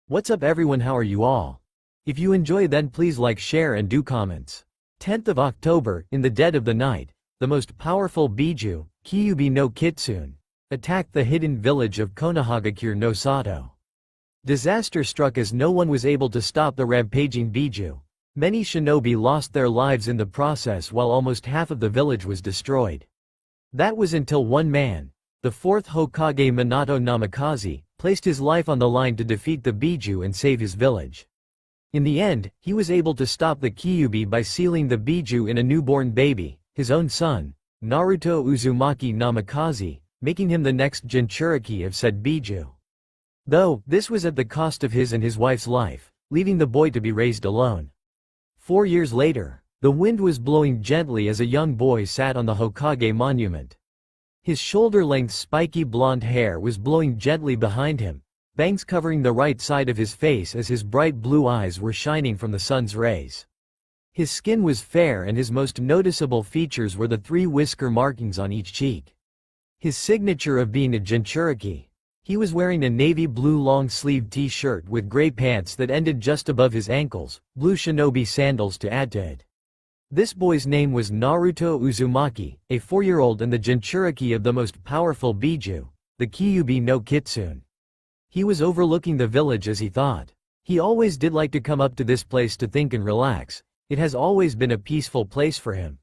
What's up everyone, how are you all? If you enjoy then please like, share and do comments. 10th of October, in the dead of the night, the most powerful Biju, Kyuubi no Kitsune, attacked the hidden village of Konohagakure no Sato. Disaster struck as no one was able to stop the rampaging Biju. Many shinobi lost their lives in the process while almost half of the village was destroyed. That was until one man, the fourth Hokage Minato Namikaze, placed his life on the line to defeat the Biju and save his village. In the end, he was able to stop the Kyuubi by sealing the Biju in a newborn baby, his own son, Naruto Uzumaki Namikaze, making him the next Jinchuriki of said Biju. Though, this was at the cost of his and his wife's life, leaving the boy to be raised alone. 4 years later, the wind was blowing gently as a young boy sat on the Hokage monument. His shoulder-length spiky blonde hair was blowing gently behind him, bangs covering the right side of his face as his bright blue eyes were shining from the sun's rays. His skin was fair and his most noticeable features were the 3 whisker markings on each cheek. His signature of being a Jinchuriki. He was wearing a navy blue long-sleeved t-shirt with gray pants that ended just above his ankles, blue shinobi sandals to add to it. This boy's name was Naruto Uzumaki, a 4-year-old and the Jinchuriki of the most powerful Biju, the Kyuubi no Kitsune. He was overlooking the village as he thought. He always did like to come up to this place to think and relax. It has always been a peaceful place for him.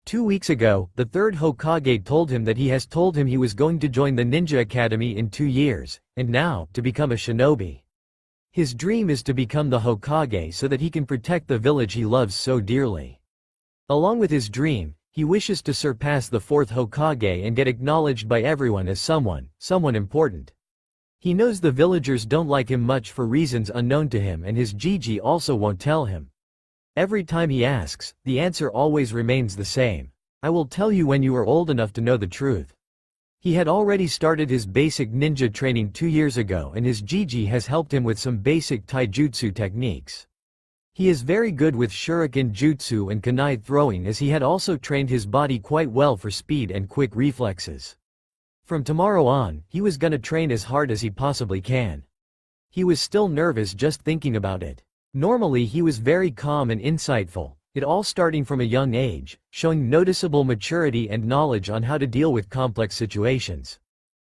2 weeks ago, the third Hokage told him that he has told him he was going to join the Ninja Academy in 2 years, and now, to become a shinobi. His dream is to become the Hokage so that he can protect the village he loves so dearly. Along with his dream, he wishes to surpass the 4th Hokage and get acknowledged by everyone as someone important. He knows the villagers don't like him much for reasons unknown to him and his Gigi also won't tell him. Every time he asks, the answer always remains the same. I will tell you when you are old enough to know the truth. He had already started his basic ninja training 2 years ago and his Gigi has helped him with some basic taijutsu techniques. He is very good with shuriken jutsu and kunai throwing as he had also trained his body quite well for speed and quick reflexes. From tomorrow on, he was gonna train as hard as he possibly can. He was still nervous just thinking about it. Normally he was very calm and insightful, it all starting from a young age, showing noticeable maturity and knowledge on how to deal with complex situations.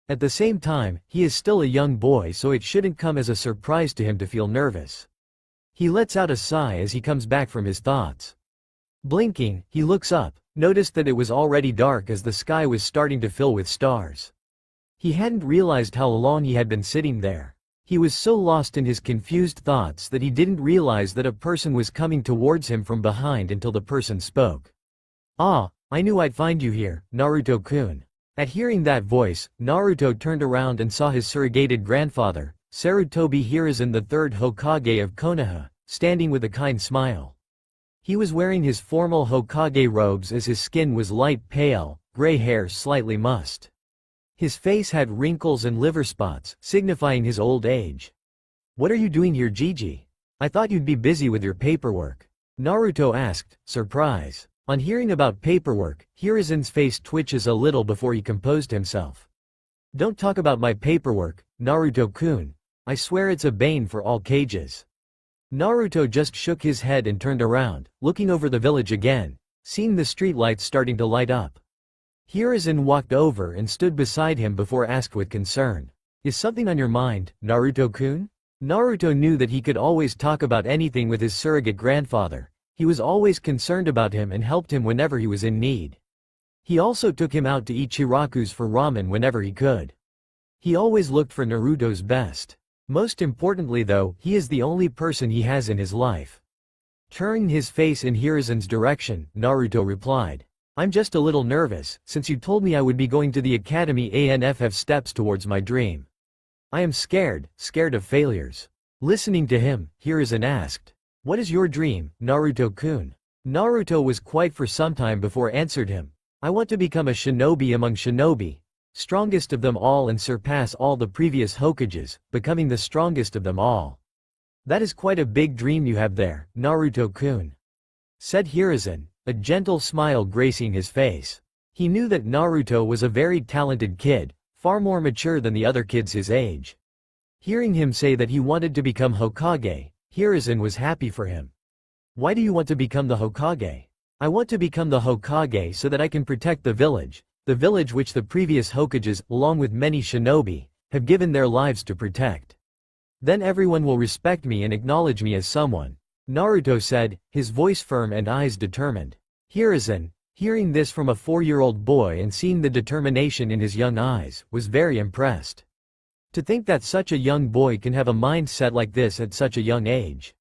At the same time, he is still a young boy so it shouldn't come as a surprise to him to feel nervous. He lets out a sigh as he comes back from his thoughts. Blinking, he looks up, noticed that it was already dark as the sky was starting to fill with stars. He hadn't realized how long he had been sitting there. He was so lost in his confused thoughts that he didn't realize that a person was coming towards him from behind until the person spoke. "Ah, I knew I'd find you here, Naruto-kun." At hearing that voice, Naruto turned around and saw his surrogated grandfather, Sarutobi Hiruzen the 3rd Hokage of Konoha, standing with a kind smile. He was wearing his formal Hokage robes as his skin was light pale, gray hair slightly mussed. His face had wrinkles and liver spots, signifying his old age. "What are you doing here, Gigi? I thought you'd be busy with your paperwork," Naruto asked, surprise. On hearing about paperwork, Hiruzen's face twitches a little before he composed himself. "Don't talk about my paperwork, Naruto-kun. I swear it's a bane for all cages." Naruto just shook his head and turned around, looking over the village again, seeing the streetlights starting to light up. Hiruzen walked over and stood beside him before asked with concern, "Is something on your mind, Naruto-kun?" Naruto knew that he could always talk about anything with his surrogate grandfather. He was always concerned about him and helped him whenever he was in need. He also took him out to eat chirakus for ramen whenever he could. He always looked for Naruto's best. Most importantly though, he is the only person he has in his life. Turning his face in Hiruzen's direction, Naruto replied, "I'm just a little nervous, since you told me I would be going to the academy ANFF steps towards my dream. I am scared of failures." Listening to him, Hiruzen asked, "What is your dream, Naruto-kun?" Naruto was quiet for some time before answered him, "I want to become a shinobi among shinobi, strongest of them all and surpass all the previous Hokages, becoming the strongest of them all." "That is quite a big dream you have there, Naruto-kun," said Hiruzen, a gentle smile gracing his face. He knew that Naruto was a very talented kid, far more mature than the other kids his age. Hearing him say that he wanted to become Hokage, Hiruzen was happy for him. Why do you want to become the Hokage? I want to become the Hokage so that I can protect the village which the previous Hokages, along with many shinobi, have given their lives to protect. Then everyone will respect me and acknowledge me as someone, Naruto said, his voice firm and eyes determined. Hiruzen, hearing this from a 4-year-old boy and seeing the determination in his young eyes, was very impressed. To think that such a young boy can have a mindset like this at such a young age.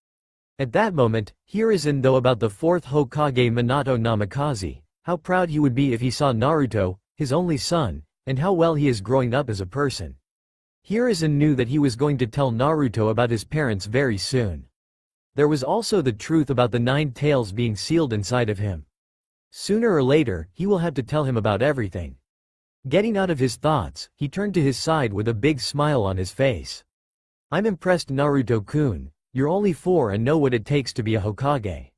At that moment, Hiruzen thought about the 4th Hokage Minato Namikaze, how proud he would be if he saw Naruto, his only son, and how well he is growing up as a person. Hiruzen knew that he was going to tell Naruto about his parents very soon. There was also the truth about the 9 tails being sealed inside of him. Sooner or later, he will have to tell him about everything. Getting out of his thoughts, he turned to his side with a big smile on his face. I'm impressed, Naruto-kun. You're only 4 and know what it takes to be a Hokage.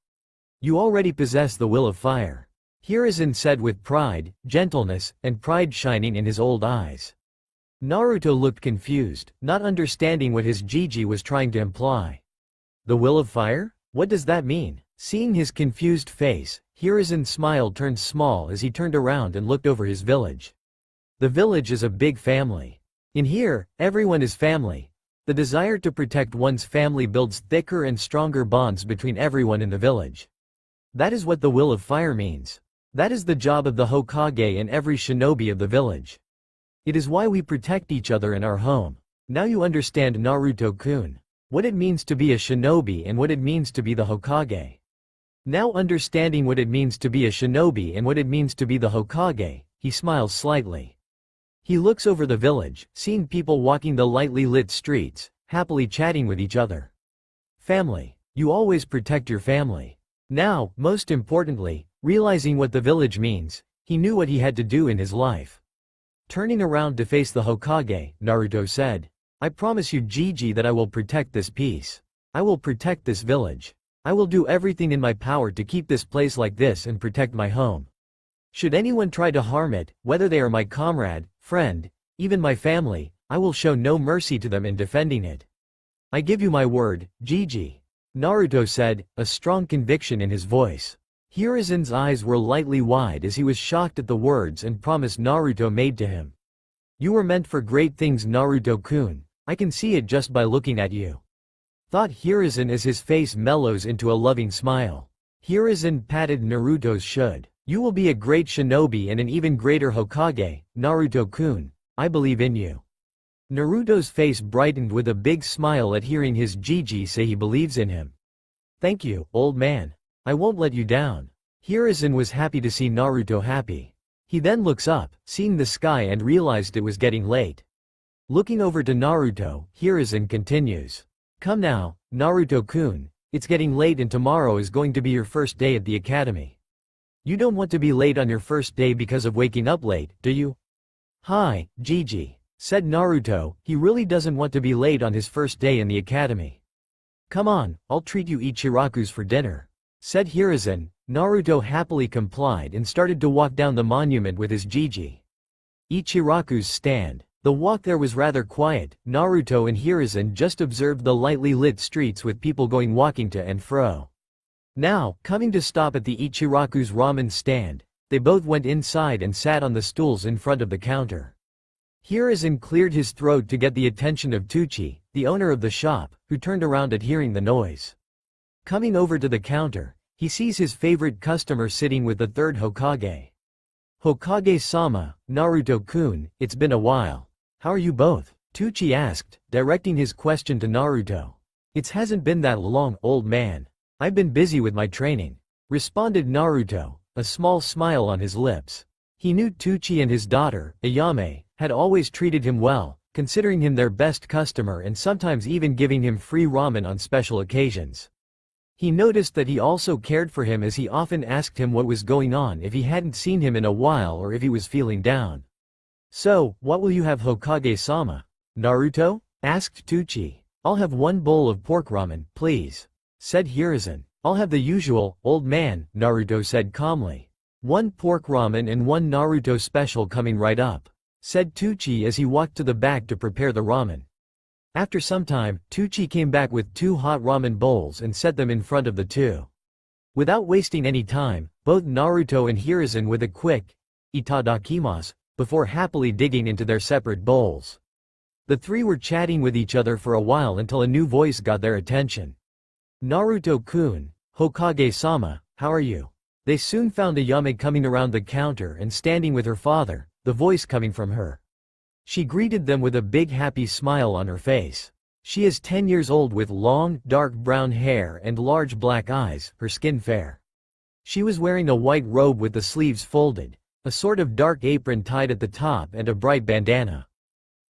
You already possess the will of fire. Hiruzen said with pride, gentleness, and pride shining in his old eyes. Naruto looked confused, not understanding what his Jiji was trying to imply. The will of fire? What does that mean? Seeing his confused face, Hiruzen's smile turned small as he turned around and looked over his village. The village is a big family. In here, everyone is family. The desire to protect one's family builds thicker and stronger bonds between everyone in the village. That is what the will of fire means. That is the job of the Hokage and every shinobi of the village. It is why we protect each other in our home. Now you understand, Naruto-kun. What it means to be a shinobi and what it means to be the Hokage. Now understanding what it means to be a shinobi and what it means to be the Hokage, he smiles slightly. He looks over the village, seeing people walking the lightly lit streets, happily chatting with each other. Family. You always protect your family. Now, most importantly, realizing what the village means, he knew what he had to do in his life. Turning around to face the Hokage, Naruto said, I promise you, Jiji, that I will protect this peace. I will protect this village. I will do everything in my power to keep this place like this and protect my home. Should anyone try to harm it, whether they are my comrade, friend, even my family, I will show no mercy to them in defending it. I give you my word, Jiji. Naruto said, a strong conviction in his voice. Hiruzen's eyes were lightly wide as he was shocked at the words and promise Naruto made to him. You were meant for great things, Naruto-kun. I can see it just by looking at you. Thought Hiruzen as his face mellows into a loving smile. Hiruzen patted Naruto's shoulder. You will be a great shinobi and an even greater Hokage, Naruto-kun. I believe in you. Naruto's face brightened with a big smile at hearing his Jiji say he believes in him. Thank you, old man. I won't let you down. Hiruzen was happy to see Naruto happy. He then looks up, seeing the sky, and realized it was getting late. Looking over to Naruto, Hiruzen continues. Come now, Naruto-kun. It's getting late and tomorrow is going to be your first day at the academy. You don't want to be late on your first day because of waking up late, do you? Hi, Jiji, said Naruto. He really doesn't want to be late on his first day in the academy. Come on, I'll treat you Ichirakus for dinner, said Hiruzen. Naruto happily complied and started to walk down the monument with his Jiji. Ichiraku's stand. The walk there was rather quiet. Naruto and Hiruzen just observed the lightly lit streets with people walking to and fro. Now, coming to stop at the Ichiraku's ramen stand, they both went inside and sat on the stools in front of the counter. Hiruzen cleared his throat to get the attention of Tucci, the owner of the shop, who turned around at hearing the noise. Coming over to the counter, he sees his favorite customer sitting with the 3rd Hokage. Hokage-sama, Naruto-kun, it's been a while. How are you both? Tucci asked, directing his question to Naruto. It hasn't been that long, old man. I've been busy with my training, responded Naruto, a small smile on his lips. He knew Tucci and his daughter, Ayame, had always treated him well, considering him their best customer and sometimes even giving him free ramen on special occasions. He noticed that he also cared for him as he often asked him what was going on if he hadn't seen him in a while or if he was feeling down. So, what will you have, Hokage-sama? Naruto? Asked Tucci. I'll have 1 bowl of pork ramen, please, said Hiruzen. I'll have the usual, old man, Naruto said calmly. 1 pork ramen and 1 Naruto special coming right up, said Tucci as he walked to the back to prepare the ramen. After some time, Tucci came back with 2 hot ramen bowls and set them in front of the two. Without wasting any time, both Naruto and Hiruzen with a quick "itadakimasu" before happily digging into their separate bowls. The three were chatting with each other for a while until a new voice got their attention. "Naruto-kun, Hokage-sama, how are you?" They soon found Ayame coming around the counter and standing with her father, the voice coming from her. She greeted them with a big happy smile on her face. She is 10 years old with long, dark brown hair and large black eyes, her skin fair. She was wearing a white robe with the sleeves folded, a sort of dark apron tied at the top and a bright bandana.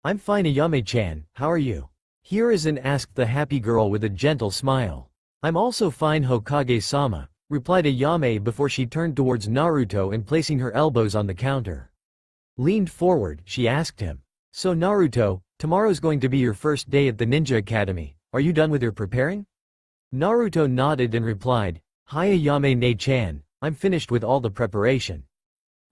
"I'm fine Ayame-chan, how are you?" Hiruzen asked the happy girl with a gentle smile. "I'm also fine Hokage-sama," replied Ayame before she turned towards Naruto and placing her elbows on the counter. Leaned forward, she asked him, "So Naruto, tomorrow's going to be your first day at the Ninja Academy, are you done with your preparing?" Naruto nodded and replied, "Hi Ayame-ne-chan, I'm finished with all the preparation."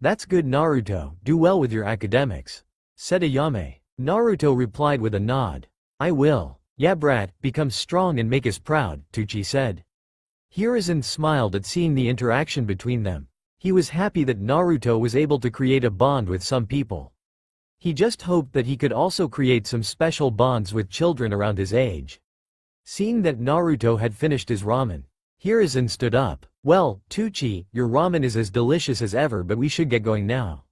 "That's good Naruto, do well with your academics," said Ayame. Naruto replied with a nod. "I will. Yeah brat, become strong and make us proud," Tucci said. Hiruzen smiled at seeing the interaction between them. He was happy that Naruto was able to create a bond with some people. He just hoped that he could also create some special bonds with children around his age. Seeing that Naruto had finished his ramen, Hiruzen stood up. "Well, Tucci, your ramen is as delicious as ever but we should get going now."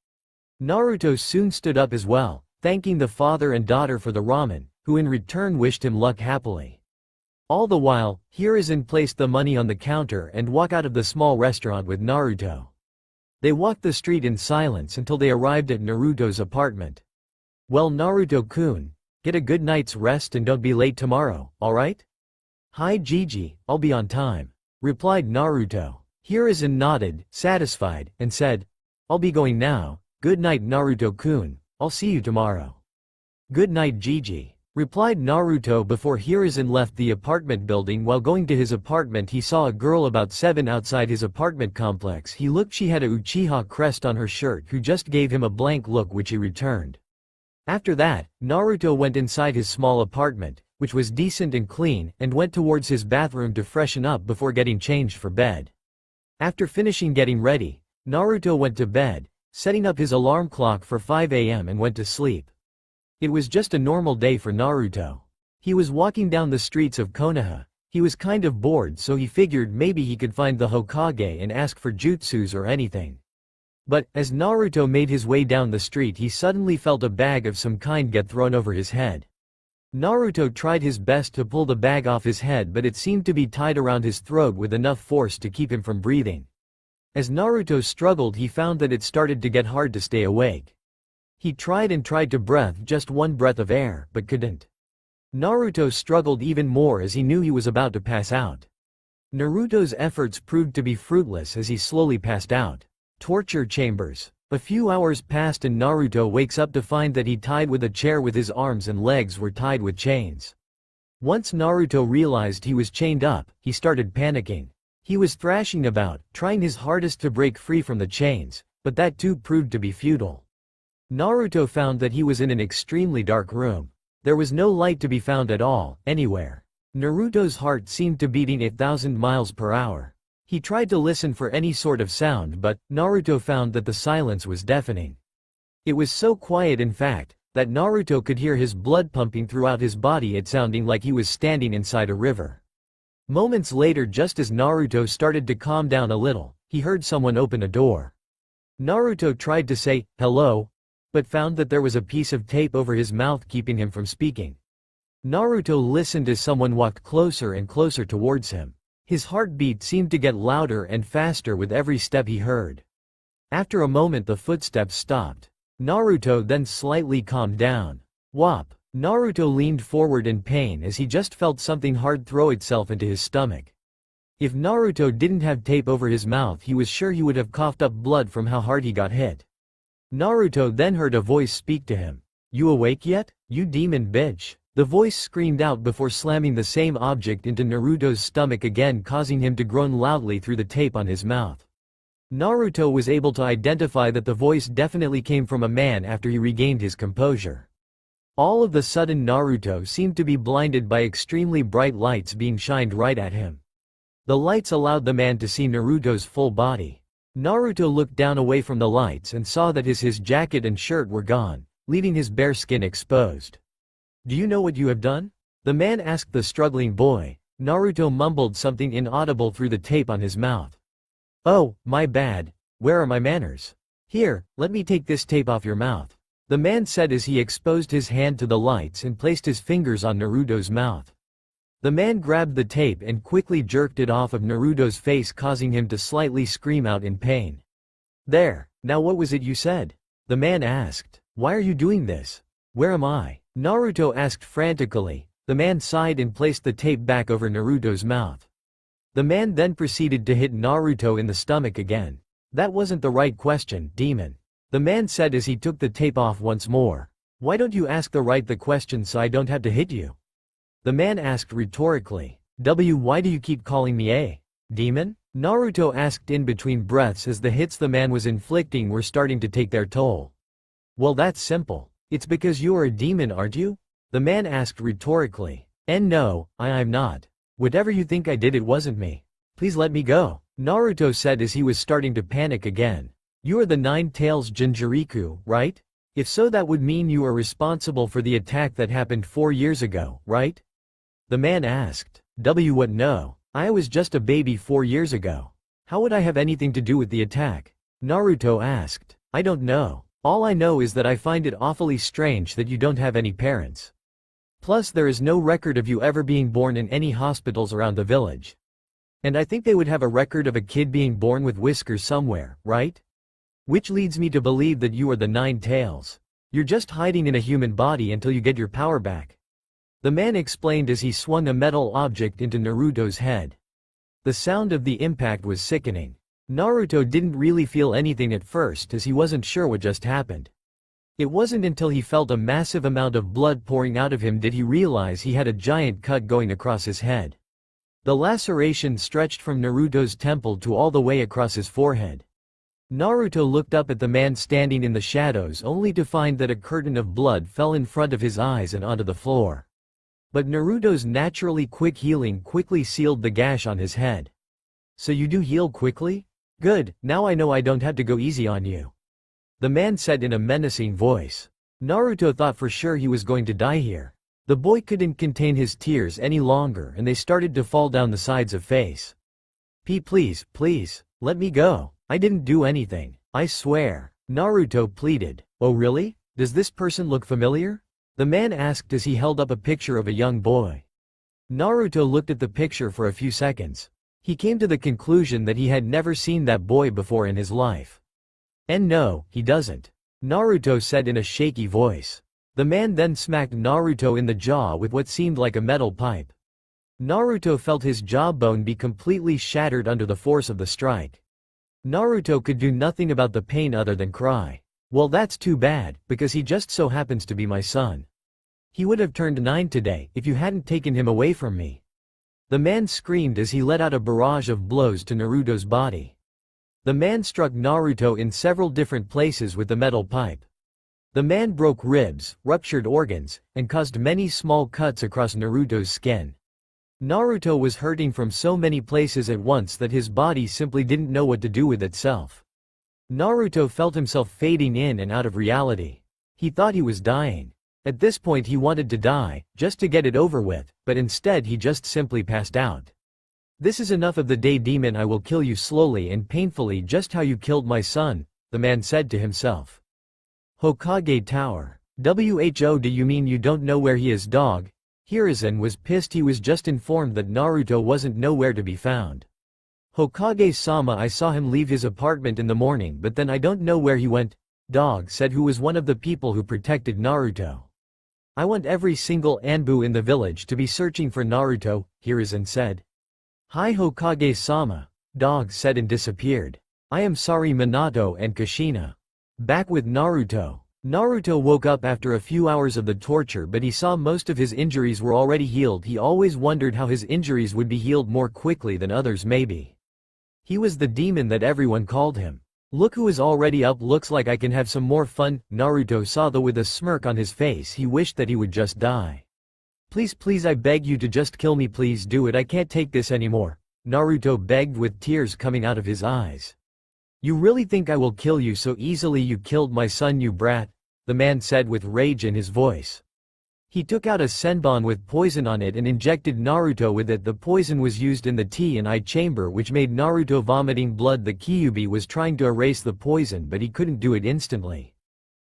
Naruto soon stood up as well, thanking the father and daughter for the ramen, who in return wished him luck happily. All the while, Hiruzen placed the money on the counter and walked out of the small restaurant with Naruto. They walked the street in silence until they arrived at Naruto's apartment. "Well Naruto-kun, get a good night's rest and don't be late tomorrow, alright?" "Hi Gigi, I'll be on time," replied Naruto. Hiruzen nodded, satisfied, and said, "I'll be going now, good night Naruto-kun, I'll see you tomorrow." "Good night Gigi," replied Naruto before Hiruzen left the apartment building. While going to his apartment he saw a girl about 7 outside his apartment complex. He looked, she had a Uchiha crest on her shirt, who just gave him a blank look which he returned. After that, Naruto went inside his small apartment, which was decent and clean, and went towards his bathroom to freshen up before getting changed for bed. After finishing getting ready, Naruto went to bed, setting up his alarm clock for 5 a.m. and went to sleep. It was just a normal day for Naruto. He was walking down the streets of Konoha. He was kind of bored, so he figured maybe he could find the Hokage and ask for jutsus or anything. But, as Naruto made his way down the street he suddenly felt a bag of some kind get thrown over his head. Naruto tried his best to pull the bag off his head but it seemed to be tied around his throat with enough force to keep him from breathing. As Naruto struggled he found that it started to get hard to stay awake. He tried and tried to breathe just one breath of air, but couldn't. Naruto struggled even more as he knew he was about to pass out. Naruto's efforts proved to be fruitless as he slowly passed out. Torture chambers. A few hours passed and Naruto wakes up to find that he tied with a chair with his arms and legs were tied with chains. Once Naruto realized he was chained up, he started panicking. He was thrashing about, trying his hardest to break free from the chains, but that too proved to be futile. Naruto found that he was in an extremely dark room. There was no light to be found at all, anywhere. Naruto's heart seemed to beating 1,000 miles per hour. He tried to listen for any sort of sound but, Naruto found that the silence was deafening. It was so quiet in fact, that Naruto could hear his blood pumping throughout his body, it sounding like he was standing inside a river. Moments later, just as Naruto started to calm down a little, he heard someone open a door. Naruto tried to say, "Hello," but found that there was a piece of tape over his mouth keeping him from speaking. Naruto listened as someone walked closer and closer towards him. His heartbeat seemed to get louder and faster with every step he heard. After a moment the footsteps stopped. Naruto then slightly calmed down. Whop! Naruto leaned forward in pain as he just felt something hard throw itself into his stomach. If Naruto didn't have tape over his mouth he was sure he would have coughed up blood from how hard he got hit. Naruto then heard a voice speak to him. "You awake yet, you demon bitch?" The voice screamed out before slamming the same object into Naruto's stomach again, causing him to groan loudly through the tape on his mouth. Naruto was able to identify that the voice definitely came from a man after he regained his composure. All of the sudden Naruto seemed to be blinded by extremely bright lights being shined right at him. The lights allowed the man to see Naruto's full body. Naruto looked down away from the lights and saw that his jacket and shirt were gone, leaving his bare skin exposed. "Do you know what you have done?" the man asked the struggling boy. Naruto mumbled something inaudible through the tape on his mouth. "Oh, my bad. Where are my manners? Here, let me take this tape off your mouth," the man said as he exposed his hand to the lights and placed his fingers on Naruto's mouth. The man grabbed the tape and quickly jerked it off of Naruto's face, causing him to slightly scream out in pain. "There, now what was it you said?" the man asked. "Why are you doing this? Where am I?" Naruto asked frantically. The man sighed and placed the tape back over Naruto's mouth. The man then proceeded to hit Naruto in the stomach again. "That wasn't the right question, demon," the man said as he took the tape off once more. "Why don't you ask the question so I don't have to hit you?" the man asked rhetorically. Why do you keep calling me a demon?" Naruto asked in between breaths as the hits the man was inflicting were starting to take their toll. "Well, that's simple. It's because you are a demon, aren't you?" the man asked rhetorically. "And no, I'm not. Whatever you think I did, it wasn't me. Please let me go," Naruto said as he was starting to panic again. "You are the Nine Tails Jinchuriku, right? If so, that would mean you are responsible for the attack that happened 4 years ago, right?" the man asked. What? No. I was just a baby 4 years ago. How would I have anything to do with the attack?" Naruto asked. "I don't know. All I know is that I find it awfully strange that you don't have any parents. Plus there is no record of you ever being born in any hospitals around the village. And I think they would have a record of a kid being born with whiskers somewhere, right? Which leads me to believe that you are the Nine Tails. You're just hiding in a human body until you get your power back," the man explained as he swung a metal object into Naruto's head. The sound of the impact was sickening. Naruto didn't really feel anything at first as he wasn't sure what just happened. It wasn't until he felt a massive amount of blood pouring out of him did he realize he had a giant cut going across his head. The laceration stretched from Naruto's temple to all the way across his forehead. Naruto looked up at the man standing in the shadows only to find that a curtain of blood fell in front of his eyes and onto the floor. But Naruto's naturally quick healing quickly sealed the gash on his head. "So you do heal quickly? Good, now I know I don't have to go easy on you," the man said in a menacing voice. Naruto thought for sure he was going to die here. The boy couldn't contain his tears any longer and they started to fall down the sides of face. Please, let me go. I didn't do anything, I swear," Naruto pleaded. "Oh really? Does this person look familiar?" the man asked as he held up a picture of a young boy. Naruto looked at the picture for a few seconds. He came to the conclusion that he had never seen that boy before in his life. "And no, he doesn't," Naruto said in a shaky voice. The man then smacked Naruto in the jaw with what seemed like a metal pipe. Naruto felt his jawbone be completely shattered under the force of the strike. Naruto could do nothing about the pain other than cry. "Well, that's too bad, because he just so happens to be my son. He would have turned 9 today if you hadn't taken him away from me," the man screamed as he let out a barrage of blows to Naruto's body. The man struck Naruto in several different places with the metal pipe. The man broke ribs, ruptured organs, and caused many small cuts across Naruto's skin. Naruto was hurting from so many places at once that his body simply didn't know what to do with itself. Naruto felt himself fading in and out of reality. He thought he was dying. At this point he wanted to die, just to get it over with, but instead he just simply passed out. "This is enough of the day, demon. I will kill you slowly and painfully just how you killed my son," the man said to himself. Hokage Tower. "Who do you mean you don't know where he is, dog?" Hiruzen was pissed. He was just informed that Naruto wasn't nowhere to be found. "Hokage-sama, I saw him leave his apartment in the morning, but then I don't know where he went," Dog said, who was one of the people who protected Naruto. "I want every single Anbu in the village to be searching for Naruto," Hiruzen said. "Hi Hokage-sama," Dog said and disappeared. "I am sorry Minato and Kushina." Back with Naruto. Naruto woke up after a few hours of the torture, but he saw most of his injuries were already healed. He always wondered how his injuries would be healed more quickly than others maybe. He was the demon that everyone called him. Look who is already up, looks like I can have some more fun. Naruto saw that with a smirk on his face he wished that he would just die. Please I beg you to just kill me, please do it, I can't take this anymore, Naruto begged with tears coming out of his eyes. You really think I will kill you so easily? You killed my son, you brat, the man said with rage in his voice. He took out a senbon with poison on it and injected Naruto with it. The poison was used in the tea and eye chamber, which made Naruto vomiting blood. The Kyuubi was trying to erase the poison, but he couldn't do it instantly.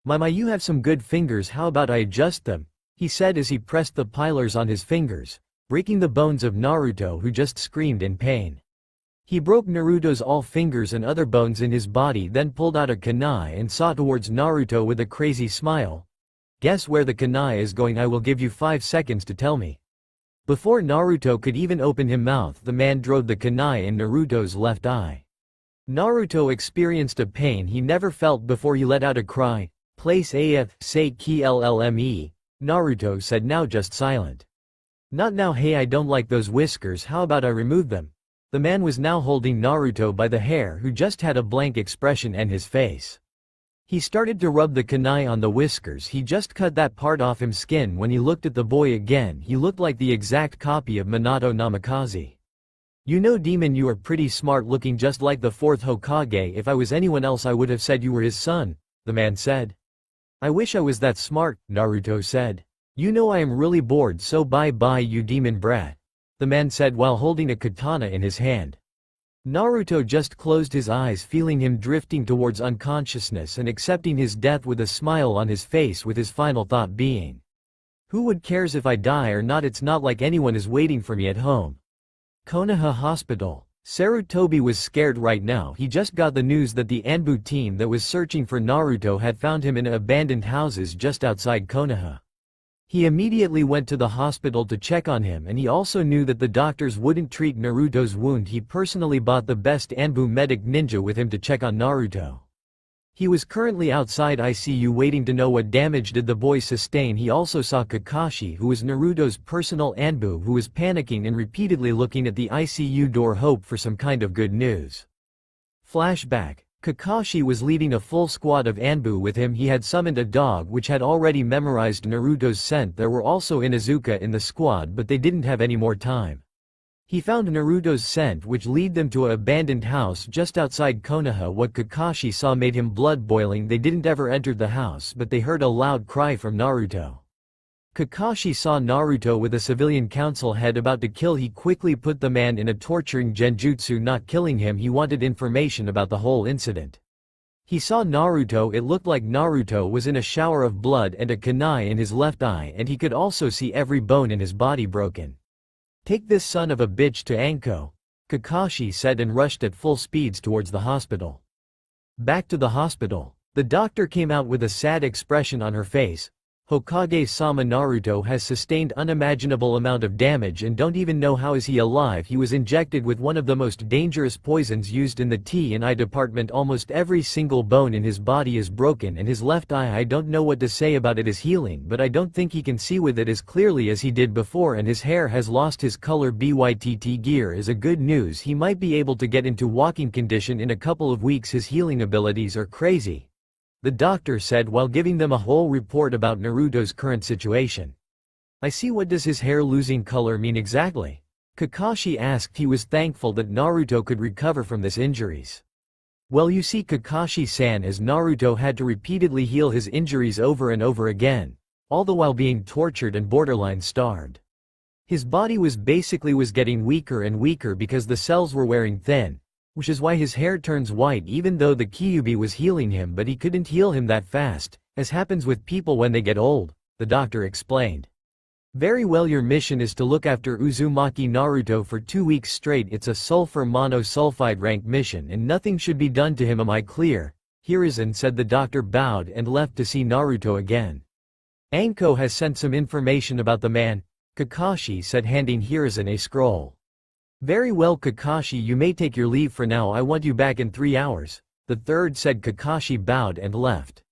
My, you have some good fingers, how about I adjust them, he said as he pressed the pillars on his fingers, breaking the bones of Naruto, who just screamed in pain. He broke Naruto's all fingers and other bones in his body, then pulled out a kunai and saw towards Naruto with a crazy smile. Guess where the kunai is going? I will give you 5 seconds to tell me. Before Naruto could even open his mouth, the man drove the kunai in Naruto's left eye. Naruto experienced a pain he never felt before. He let out a cry. Place AF, say KLLME, Naruto said, now just silent. Not now. Hey, I don't like those whiskers, how about I remove them? The man was now holding Naruto by the hair, who just had a blank expression on his face. He started to rub the kunai on the whiskers. He just cut that part off his skin. When he looked at the boy again, he looked like the exact copy of Minato Namikaze. You know, demon, you are pretty smart, looking just like the 4th Hokage. If I was anyone else I would have said you were his son, the man said. I wish I was that smart, Naruto said. You know I am really bored, so bye-bye you demon brat, the man said while holding a katana in his hand. Naruto just closed his eyes, feeling him drifting towards unconsciousness and accepting his death with a smile on his face, with his final thought being, who would cares if I die or not? It's not like anyone is waiting for me at home. Konoha Hospital. Sarutobi was scared right now. He just got the news that the Anbu team that was searching for Naruto had found him in abandoned houses just outside Konoha. He immediately went to the hospital to check on him, and he also knew that the doctors wouldn't treat Naruto's wound. He personally bought the best Anbu medic ninja with him to check on Naruto. He was currently outside ICU waiting to know what damage did the boy sustain. He also saw Kakashi, who was Naruto's personal Anbu, who was panicking and repeatedly looking at the ICU door, hope for some kind of good news. Flashback. Kakashi was leading a full squad of Anbu with him. He had summoned a dog which had already memorized Naruto's scent. There were also Inuzuka in the squad, but they didn't have any more time. He found Naruto's scent, which led them to an abandoned house just outside Konoha. What Kakashi saw made him blood boiling. They didn't ever enter the house, but they heard a loud cry from Naruto. Kakashi saw Naruto with a civilian council head about to kill. He quickly put the man in a torturing genjutsu, not killing him. He wanted information about the whole incident. He saw Naruto. It looked like Naruto was in a shower of blood and a kunai in his left eye, and he could also see every bone in his body broken. Take this son of a bitch to Anko, Kakashi said, and rushed at full speeds towards the hospital. Back to the hospital. The doctor came out with a sad expression on her face. Hokage-sama, Naruto has sustained unimaginable amount of damage and don't even know how is he alive. He was injected with one of the most dangerous poisons used in the tea and eye department. Almost every single bone in his body is broken, and his left eye, I don't know what to say about it, is healing, but I don't think he can see with it as clearly as he did before, and his hair has lost his color. Bytt gear is a good news. He might be able to get into walking condition in a couple of weeks. His healing abilities are crazy, the doctor said while giving them a whole report about Naruto's current situation. I see. What does his hair losing color mean exactly? Kakashi asked. He was thankful that Naruto could recover from this injuries. Well, you see, Kakashi-san, as Naruto had to repeatedly heal his injuries over and over again, all the while being tortured and borderline starved. His body was getting weaker and weaker because the cells were wearing thin, which is why his hair turns white. Even though the Kyuubi was healing him, but he couldn't heal him that fast, as happens with people when they get old, the doctor explained. Very well, your mission is to look after Uzumaki Naruto for 2 weeks straight. It's a sulfur monosulfide rank mission and nothing should be done to him. Am I clear? Hiruzen said. The doctor bowed and left to see Naruto again. Anko has sent some information about the man, Kakashi said, handing Hiruzen a scroll. Very well, Kakashi, you may take your leave for now. I want you back in 3 hours, the third said. Kakashi bowed and left.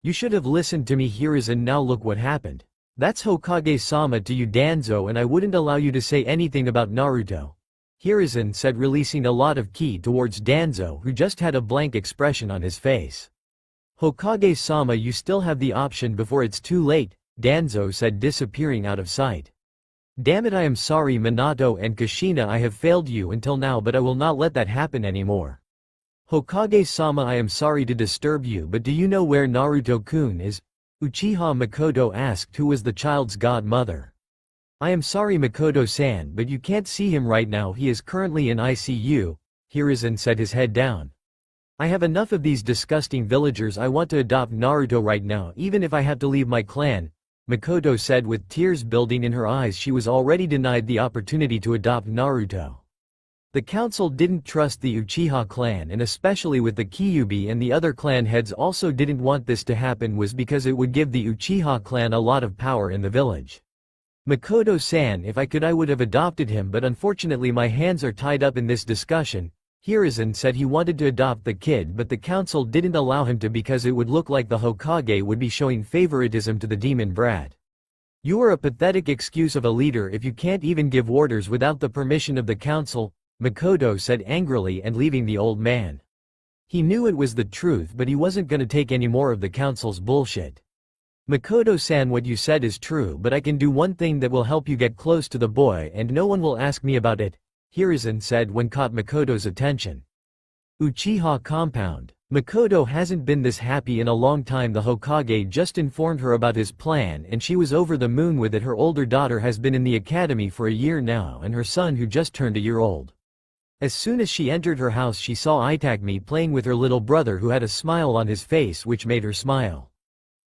You should have listened to me, Hiruzen. Now look what happened. That's Hokage-sama to you, Danzo, and I wouldn't allow you to say anything about Naruto. Hiruzen said, releasing a lot of ki towards Danzo, who just had a blank expression on his face. Hokage-sama, you still have the option before it's too late, Danzo said, disappearing out of sight. Damn it, I am sorry Minato and Kushina, I have failed you until now, but I will not let that happen anymore. Hokage-sama, I am sorry to disturb you, but do you know where Naruto-kun is? Uchiha Makoto asked, who was the child's godmother. I am sorry Makoto-san, but you can't see him right now, he is currently in ICU, Hiruzen said, his head down. I have enough of these disgusting villagers, I want to adopt Naruto right now, even if I have to leave my clan, Makoto said with tears building in her eyes. She was already denied the opportunity to adopt Naruto. The council didn't trust the Uchiha clan, and especially with the Kyuubi and the other clan heads also didn't want this to happen, was because it would give the Uchiha clan a lot of power in the village. Makoto-san, if I could I would have adopted him, but unfortunately my hands are tied up in this discussion. Hiruzen said he wanted to adopt the kid, but the council didn't allow him to because it would look like the Hokage would be showing favoritism to the demon brat. You are a pathetic excuse of a leader if you can't even give orders without the permission of the council, Makoto said angrily, and leaving the old man. He knew it was the truth, but he wasn't gonna take any more of the council's bullshit. Makoto-san, what you said is true, but I can do one thing that will help you get close to the boy and no one will ask me about it, Hiruzen said when caught Makoto's attention. Uchiha compound. Makoto hasn't been this happy in a long time. The Hokage just informed her about his plan and she was over the moon with it. Her older daughter has been in the academy for a year now, and her son, who just turned a year old. As soon as she entered her house, she saw Itakmi playing with her little brother, who had a smile on his face which made her smile.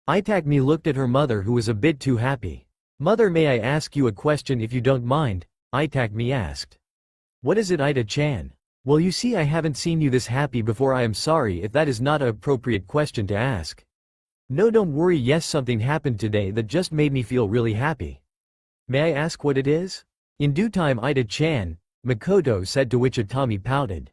Itakmi looked at her mother, who was a bit too happy. Mother, may I ask you a question if you don't mind? Itakmi asked. What is it, Ita-chan? Well, you see, I haven't seen you this happy before. I am sorry if that is not an appropriate question to ask. No, don't worry. Yes, something happened today that just made me feel really happy. May I ask what it is? In due time, Ita-chan, Makoto said, to which Itami pouted.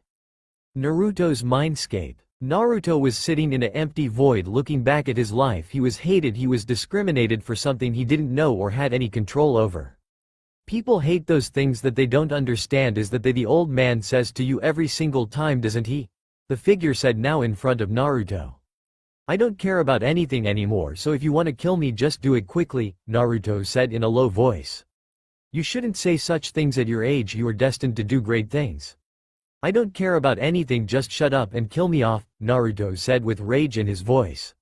Naruto's mindscape. Naruto was sitting in an empty void looking back at his life. He was hated, he was discriminated for something he didn't know or had any control over. People hate those things that they don't understand. Is that the old man says to you every single time, doesn't he? The figure said, now in front of Naruto. I don't care about anything anymore, so if you want to kill me just do it quickly, Naruto said in a low voice. You shouldn't say such things at your age, you are destined to do great things. I don't care about anything, just shut up and kill me off, Naruto said with rage in his voice.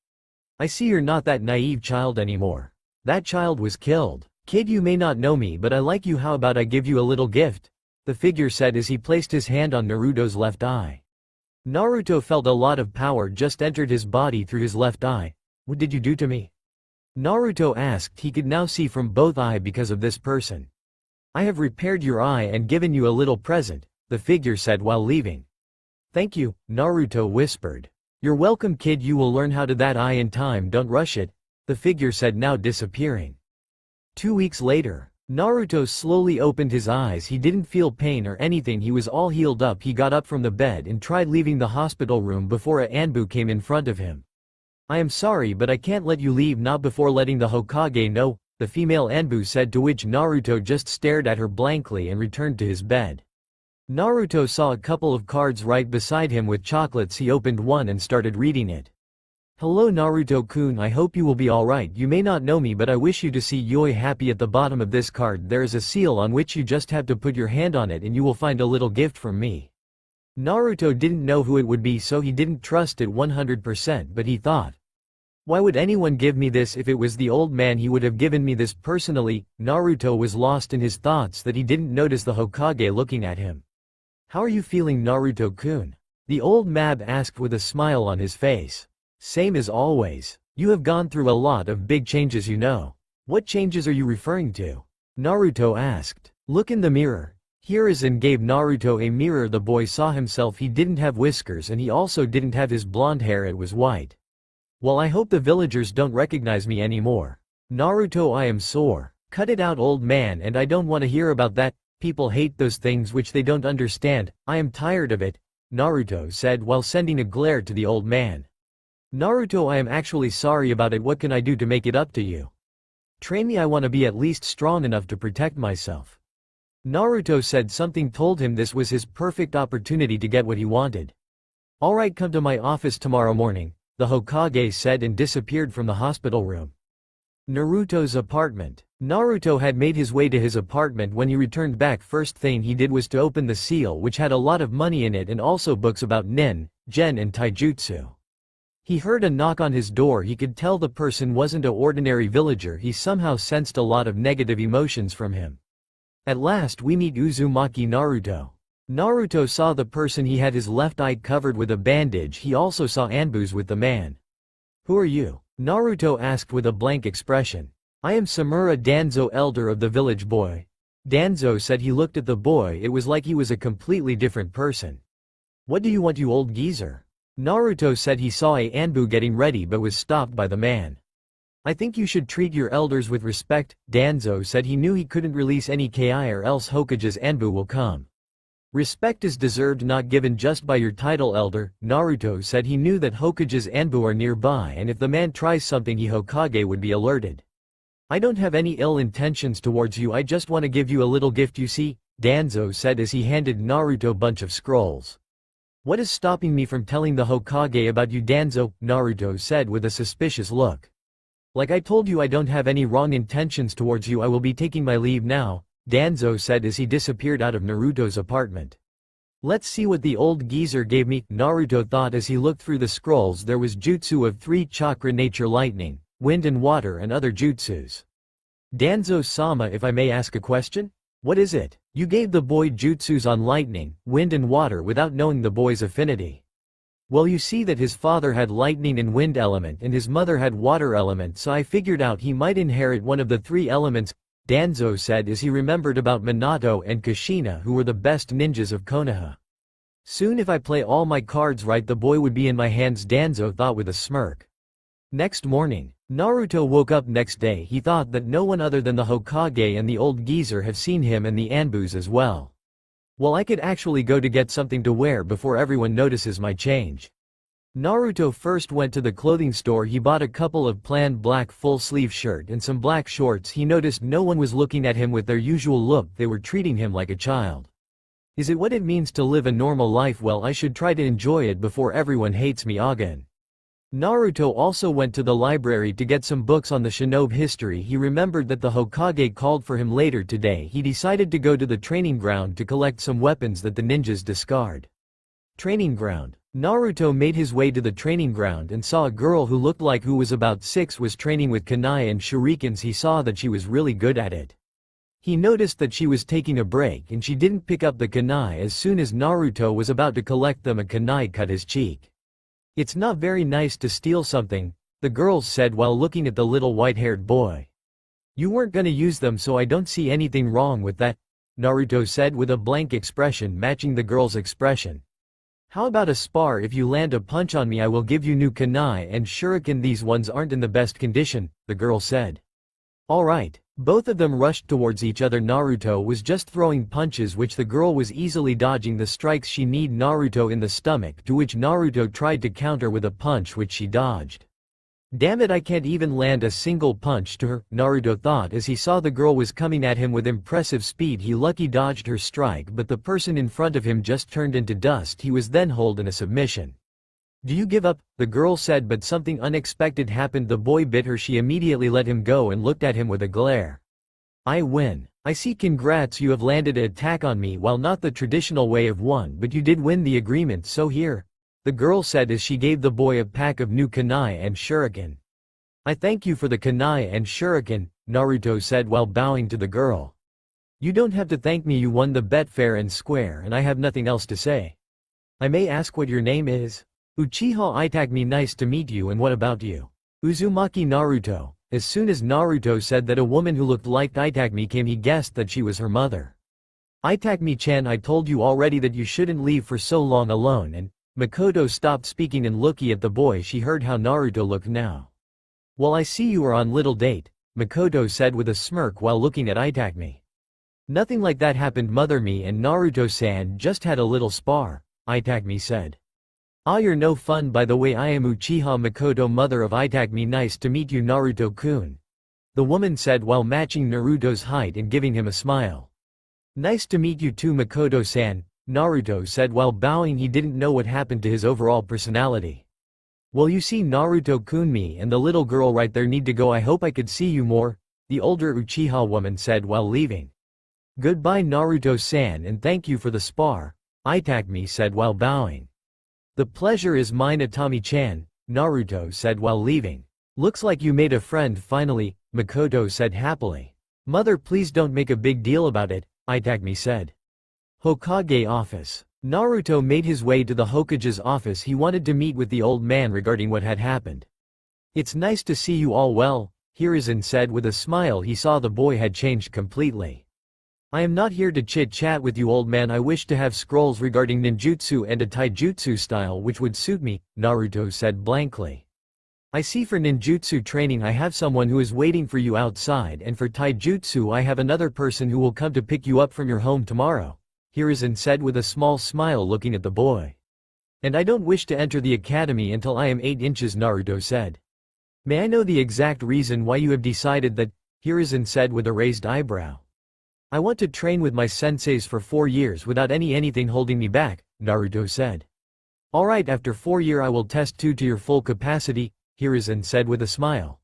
I see you're not that naive child anymore. That child was killed. Kid, you may not know me, but I like you. How about I give you a little gift? The figure said as he placed his hand on Naruto's left eye. Naruto felt a lot of power just entered his body through his left eye. What did you do to me? Naruto asked. He could now see from both eyes because of this person. I have repaired your eye and given you a little present, the figure said while leaving. Thank you, Naruto whispered. You're welcome, kid, you will learn how to that eye in time, don't rush it, the figure said, now disappearing. 2 weeks later, Naruto slowly opened his eyes. He didn't feel pain or anything, he was all healed up. He got up from the bed and tried leaving the hospital room before a Anbu came in front of him. I am sorry, but I can't let you leave, not before letting the Hokage know, the female Anbu said, to which Naruto just stared at her blankly and returned to his bed. Naruto saw a couple of cards right beside him with chocolates. He opened one and started reading it. Hello Naruto-kun, I hope you will be alright. You may not know me, but I wish you to see Yoi happy. At the bottom of this card there is a seal on which you just have to put your hand on it and you will find a little gift from me. Naruto didn't know who it would be, so he didn't trust it 100%, but he thought, why would anyone give me this? If it was the old man, he would have given me this personally. Naruto was lost in his thoughts that he didn't notice the Hokage looking at him. How are you feeling, Naruto-kun? The old Mab asked with a smile on his face. Same as always. You have gone through a lot of big changes, you know. What changes are you referring to? Naruto asked. Look in the mirror. Hiruzen gave Naruto a mirror. The boy saw himself. He didn't have whiskers and he also didn't have his blonde hair, it was white. Well, I hope the villagers don't recognize me anymore. Naruto, I am sore. Cut it out, old man, and I don't want to hear about that. People hate those things which they don't understand. I am tired of it, Naruto said while sending a glare to the old man. Naruto, I am actually sorry about it. What can I do to make it up to you? Train me, I want to be at least strong enough to protect myself. Naruto said something told him this was his perfect opportunity to get what he wanted. Alright, come to my office tomorrow morning, the Hokage said and disappeared from the hospital room. Naruto's apartment. Naruto had made his way to his apartment. When he returned back, first thing he did was to open the seal, which had a lot of money in it and also books about nin, gen and taijutsu. He heard a knock on his door. He could tell the person wasn't an ordinary villager. He somehow sensed a lot of negative emotions from him. At last we meet Uzumaki Naruto. Naruto saw the person. He had his left eye covered with a bandage. He also saw Anbu's with the man. "Who are you?" Naruto asked with a blank expression. "I am Samura Danzo, elder of the village boy." Danzo said. He looked at the boy. It was like he was a completely different person. "What do you want, you old geezer?" Naruto said. He saw Anbu getting ready but was stopped by the man. "I think you should treat your elders with respect," Danzo said. He knew he couldn't release any ki or else Hokage's Anbu will come. "Respect is deserved, not given just by your title, elder," Naruto said. He knew that Hokage's Anbu are nearby and if the man tries something Hokage would be alerted. "I don't have any ill intentions towards you, I just want to give you a little gift, you see," Danzo said as he handed Naruto a bunch of scrolls. "What is stopping me from telling the Hokage about you, Danzo?" Naruto said with a suspicious look. "Like I told you, I don't have any wrong intentions towards you. I will be taking my leave now," Danzo said as he disappeared out of Naruto's apartment. "Let's see what the old geezer gave me," Naruto thought as he looked through the scrolls. There was jutsu of 3 chakra, nature, lightning, wind and water, and other jutsus. "Danzo-sama, if I may ask a question? What is it? You gave the boy jutsus on lightning, wind and water without knowing the boy's affinity." "Well, you see that his father had lightning and wind element and his mother had water element, so I figured out he might inherit one of the 3 elements," Danzo said as he remembered about Minato and Kushina, who were the best ninjas of Konoha. "Soon, if I play all my cards right, the boy would be in my hands," Danzo thought with a smirk. Next morning, Naruto woke up. Next day he thought that no one other than the Hokage and the old geezer have seen him and the Anbus as well. "Well, I could actually go to get something to wear before everyone notices my change." Naruto first went to the clothing store. He bought a couple of plain black full-sleeve shirt and some black shorts. He noticed no one was looking at him with their usual look. They were treating him like a child. Is it what it means to live a normal life? Well, I should try to enjoy it before everyone hates me again. Naruto also went to the library to get some books on the shinobi history. He remembered that the Hokage called for him later today. He decided to go to the training ground to collect some weapons that the ninjas discard. Training ground. Naruto made his way to the training ground and saw a girl who looked like who was about 6 was training with kunai and shurikens. He saw that she was really good at it. He noticed that she was taking a break and she didn't pick up the kunai. As soon as Naruto was about to collect them, a kunai cut his cheek. "It's not very nice to steal something," the girl said while looking at the little white-haired boy. "You weren't gonna use them, so I don't see anything wrong with that," Naruto said with a blank expression matching the girl's expression. "How about a spar? If you land a punch on me, I will give you new kunai and shuriken. These ones aren't in the best condition," the girl said. "Alright." Both of them rushed towards each other. Naruto was just throwing punches which the girl was easily dodging the strikes. She kneed Naruto in the stomach, to which Naruto tried to counter with a punch which she dodged. "Damn it, I can't even land a single punch to her," Naruto thought as he saw the girl was coming at him with impressive speed. He lucky dodged her strike, but the person in front of him just turned into dust. He was then held in a submission. "Do you give up?" the girl said, but something unexpected happened. The boy bit her. She immediately let him go and looked at him with a glare. "I win. I see. Congrats, you have landed an attack on me. While not the traditional way of one, but you did win the agreement, so here," the girl said as she gave the boy a pack of new kunai and shuriken. "I thank you for the kunai and shuriken," Naruto said while bowing to the girl. "You don't have to thank me. You won the bet fair and square and I have nothing else to say. I may ask what your name is?" "Uchiha Itagami. Nice to meet you, and what about you?" "Uzumaki Naruto." As soon as Naruto said that a woman who looked like Itagami came, he guessed that she was her mother. "Itagami-chan, I told you already that you shouldn't leave for so long alone," and Makoto stopped speaking and looking at the boy. She heard how Naruto looked now. "Well, I see you are on little date," Makoto said with a smirk while looking at Itagami. "Nothing like that happened, mother. Me and Naruto-san just had a little spar," Itagami said. "Ah, you're no fun. By the way, I am Uchiha Makoto, mother of Itagami. Nice to meet you, Naruto-kun," the woman said while matching Naruto's height and giving him a smile. Nice to meet you too, Makoto-san, Naruto said while bowing. He didn't know what happened to his overall personality. Well, you see, Naruto-kun, me and the little girl right there need to go. I hope I could see you more, the older Uchiha woman said while leaving. Goodbye, Naruto-san, and thank you for the spar, Itagami said while bowing. The pleasure is mine, Atami-chan, Naruto said while leaving. Looks like you made a friend finally, Makoto said happily. Mother, please don't make a big deal about it, Itagami said. Hokage office. Naruto made his way to the Hokage's office. He wanted to meet with the old man regarding what had happened. It's nice to see you all well, Hiruzen said with a smile. He saw the boy had changed completely. I am not here to chit-chat with you, old man. I wish to have scrolls regarding ninjutsu and a taijutsu style which would suit me, Naruto said blankly. I see, for ninjutsu training I have someone who is waiting for you outside, and for taijutsu I have another person who will come to pick you up from your home tomorrow, Hiruzen said with a small smile looking at the boy. And I don't wish to enter the academy until I am 8 inches, Naruto said. May I know the exact reason why you have decided that, Hiruzen said with a raised eyebrow. I want to train with my senseis for 4 years without anything holding me back, Naruto said. Alright, after 4 years I will test 2 to your full capacity, Hiruzen said with a smile.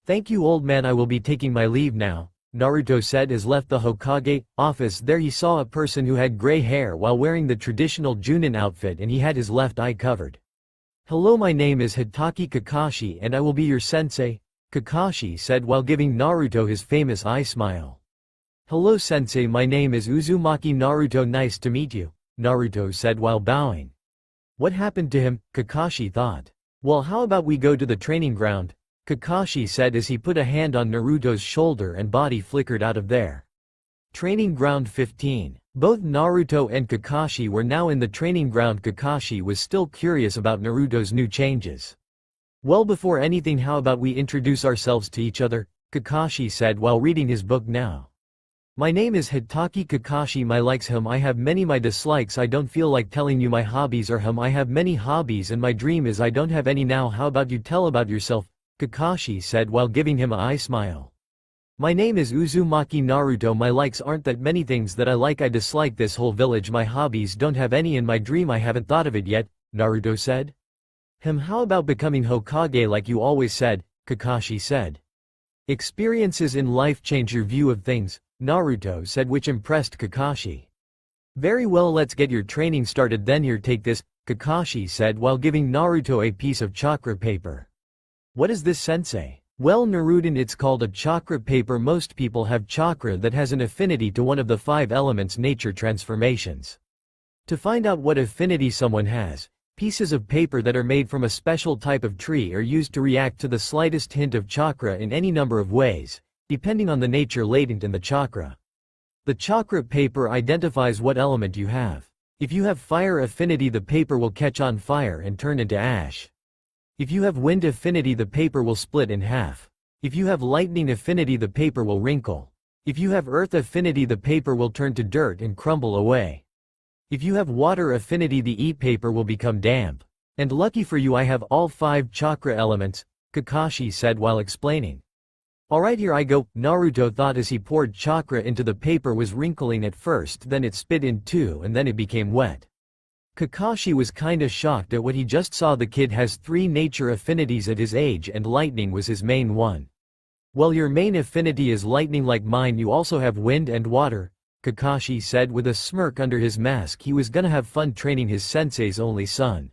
Thank you, old man, I will be taking my leave now, Naruto said as left the Hokage office. There he saw a person who had gray hair while wearing the traditional Junin outfit, and he had his left eye covered. Hello, my name is Hitaki Kakashi and I will be your sensei, Kakashi said while giving Naruto his famous eye smile. Hello sensei, my name is Uzumaki Naruto, nice to meet you, Naruto said while bowing. What happened to him, Kakashi thought. Well, how about we go to the training ground, Kakashi said as he put a hand on Naruto's shoulder and body flickered out of there. Training ground 15. Both Naruto and Kakashi were now in the training ground. Kakashi was still curious about Naruto's new changes. Well, before anything, how about we introduce ourselves to each other, Kakashi said while reading his book now. My name is Hitaki Kakashi, my likes him I have many, my dislikes I don't feel like telling you, my hobbies are him I have many hobbies, and my dream is I don't have any now. How about you tell about yourself, Kakashi said while giving him an eye smile. My name is Uzumaki Naruto, my likes aren't that many, things that I like I dislike this whole village, my hobbies don't have any, and my dream I haven't thought of it yet, Naruto said. How about becoming Hokage like you always said, Kakashi said. Experiences in life change your view of things, Naruto said, which impressed Kakashi. Very well, let's get your training started then. Here, take this, Kakashi said while giving Naruto a piece of chakra paper. What is this, sensei? Well, Naruto, it's called a chakra paper. Most people have chakra that has an affinity to one of the 5 elements nature transformations. To find out what affinity someone has, pieces of paper that are made from a special type of tree are used to react to the slightest hint of chakra in any number of ways, depending on the nature latent in the chakra. The chakra paper identifies what element you have. If you have fire affinity, the paper will catch on fire and turn into ash. If you have wind affinity, the paper will split in half. If you have lightning affinity, the paper will wrinkle. If you have earth affinity, the paper will turn to dirt and crumble away. If you have water affinity, the e-paper will become damp. And lucky for you, I have all 5 chakra elements, Kakashi said while explaining. Alright, here I go, Naruto thought as he poured chakra into the paper. Was wrinkling at first, then it spit in 2, and then it became wet. Kakashi was kinda shocked at what he just saw. The kid has 3 nature affinities at his age, and lightning was his main one. Well, your main affinity is lightning like mine. You also have wind and water, Kakashi said with a smirk under his mask. He was gonna have fun training his sensei's only son.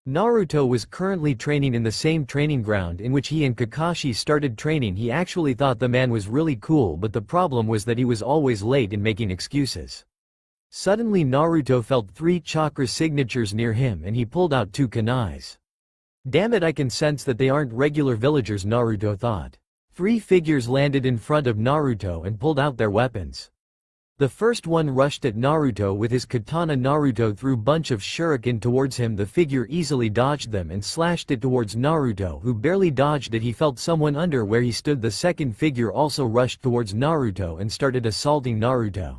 Naruto was currently training in the same training ground in which he and Kakashi started training. He actually thought the man was really cool, but the problem was that he was always late and making excuses. Suddenly Naruto felt 3 chakra signatures near him, and he pulled out 2 kunais. Damn it, I can sense that they aren't regular villagers, Naruto thought. 3 figures landed in front of Naruto and pulled out their weapons. The first one rushed at Naruto with his katana. Naruto threw a bunch of shuriken towards him. The figure easily dodged them and slashed it towards Naruto, who barely dodged it. He felt someone under where he stood. The second figure also rushed towards Naruto and started assaulting Naruto.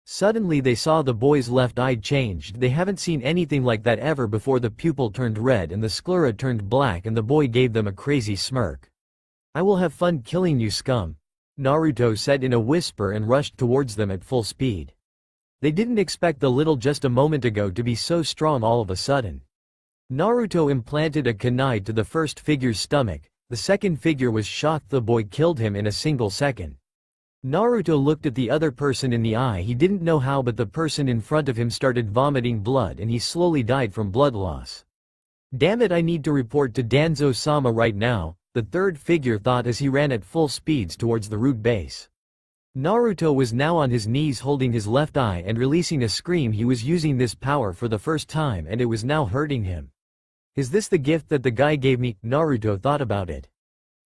Suddenly they saw the boy's left eye changed. They haven't seen anything like that ever before. The pupil turned red and the sclera turned black, and the boy gave them a crazy smirk. I will have fun killing you, scum, Naruto said in a whisper and rushed towards them at full speed. They didn't expect the little just a moment ago to be so strong all of a sudden. Naruto implanted a kunai to the first figure's stomach. The second figure was shocked the boy killed him in a single second. Naruto looked at the other person in the eye. He didn't know how, but the person in front of him started vomiting blood and he slowly died from blood loss. Damn it, I need to report to Danzo-sama right now, the third figure thought as he ran at full speeds towards the root base. Naruto was now on his knees holding his left eye and releasing a scream. He was using this power for the first time and it was now hurting him. Is this the gift that the guy gave me? Naruto thought about it.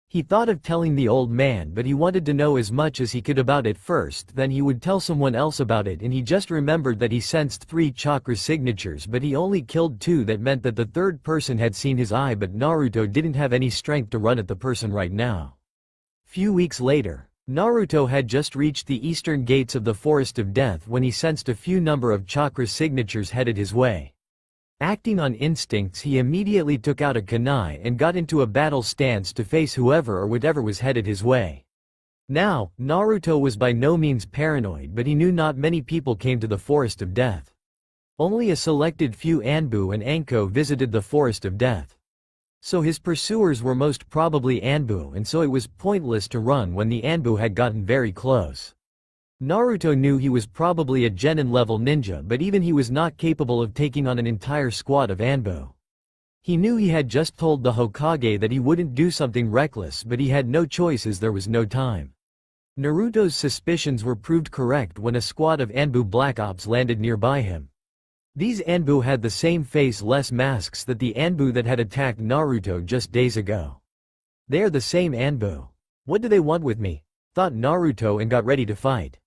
He thought of telling the old man, but he wanted to know as much as he could about it first, then he would tell someone else about it, and he just remembered that he sensed 3 chakra signatures but he only killed 2. That meant that the third person had seen his eye, but Naruto didn't have any strength to run at the person right now. Few weeks later, Naruto had just reached the eastern gates of the Forest of Death when he sensed a few number of chakra signatures headed his way. Acting on instincts, he immediately took out a kunai and got into a battle stance to face whoever or whatever was headed his way. Now, Naruto was by no means paranoid, but he knew not many people came to the Forest of Death. Only a selected few Anbu and Anko visited the Forest of Death. So his pursuers were most probably Anbu, and so it was pointless to run when the Anbu had gotten very close. Naruto knew he was probably a genin-level ninja, but even he was not capable of taking on an entire squad of Anbu. He knew he had just told the Hokage that he wouldn't do something reckless, but he had no choice as there was no time. Naruto's suspicions were proved correct when a squad of Anbu Black Ops landed nearby him. These Anbu had the same face-less masks that the Anbu that had attacked Naruto just days ago. They are the same Anbu. What do they want with me? Thought Naruto and got ready to fight.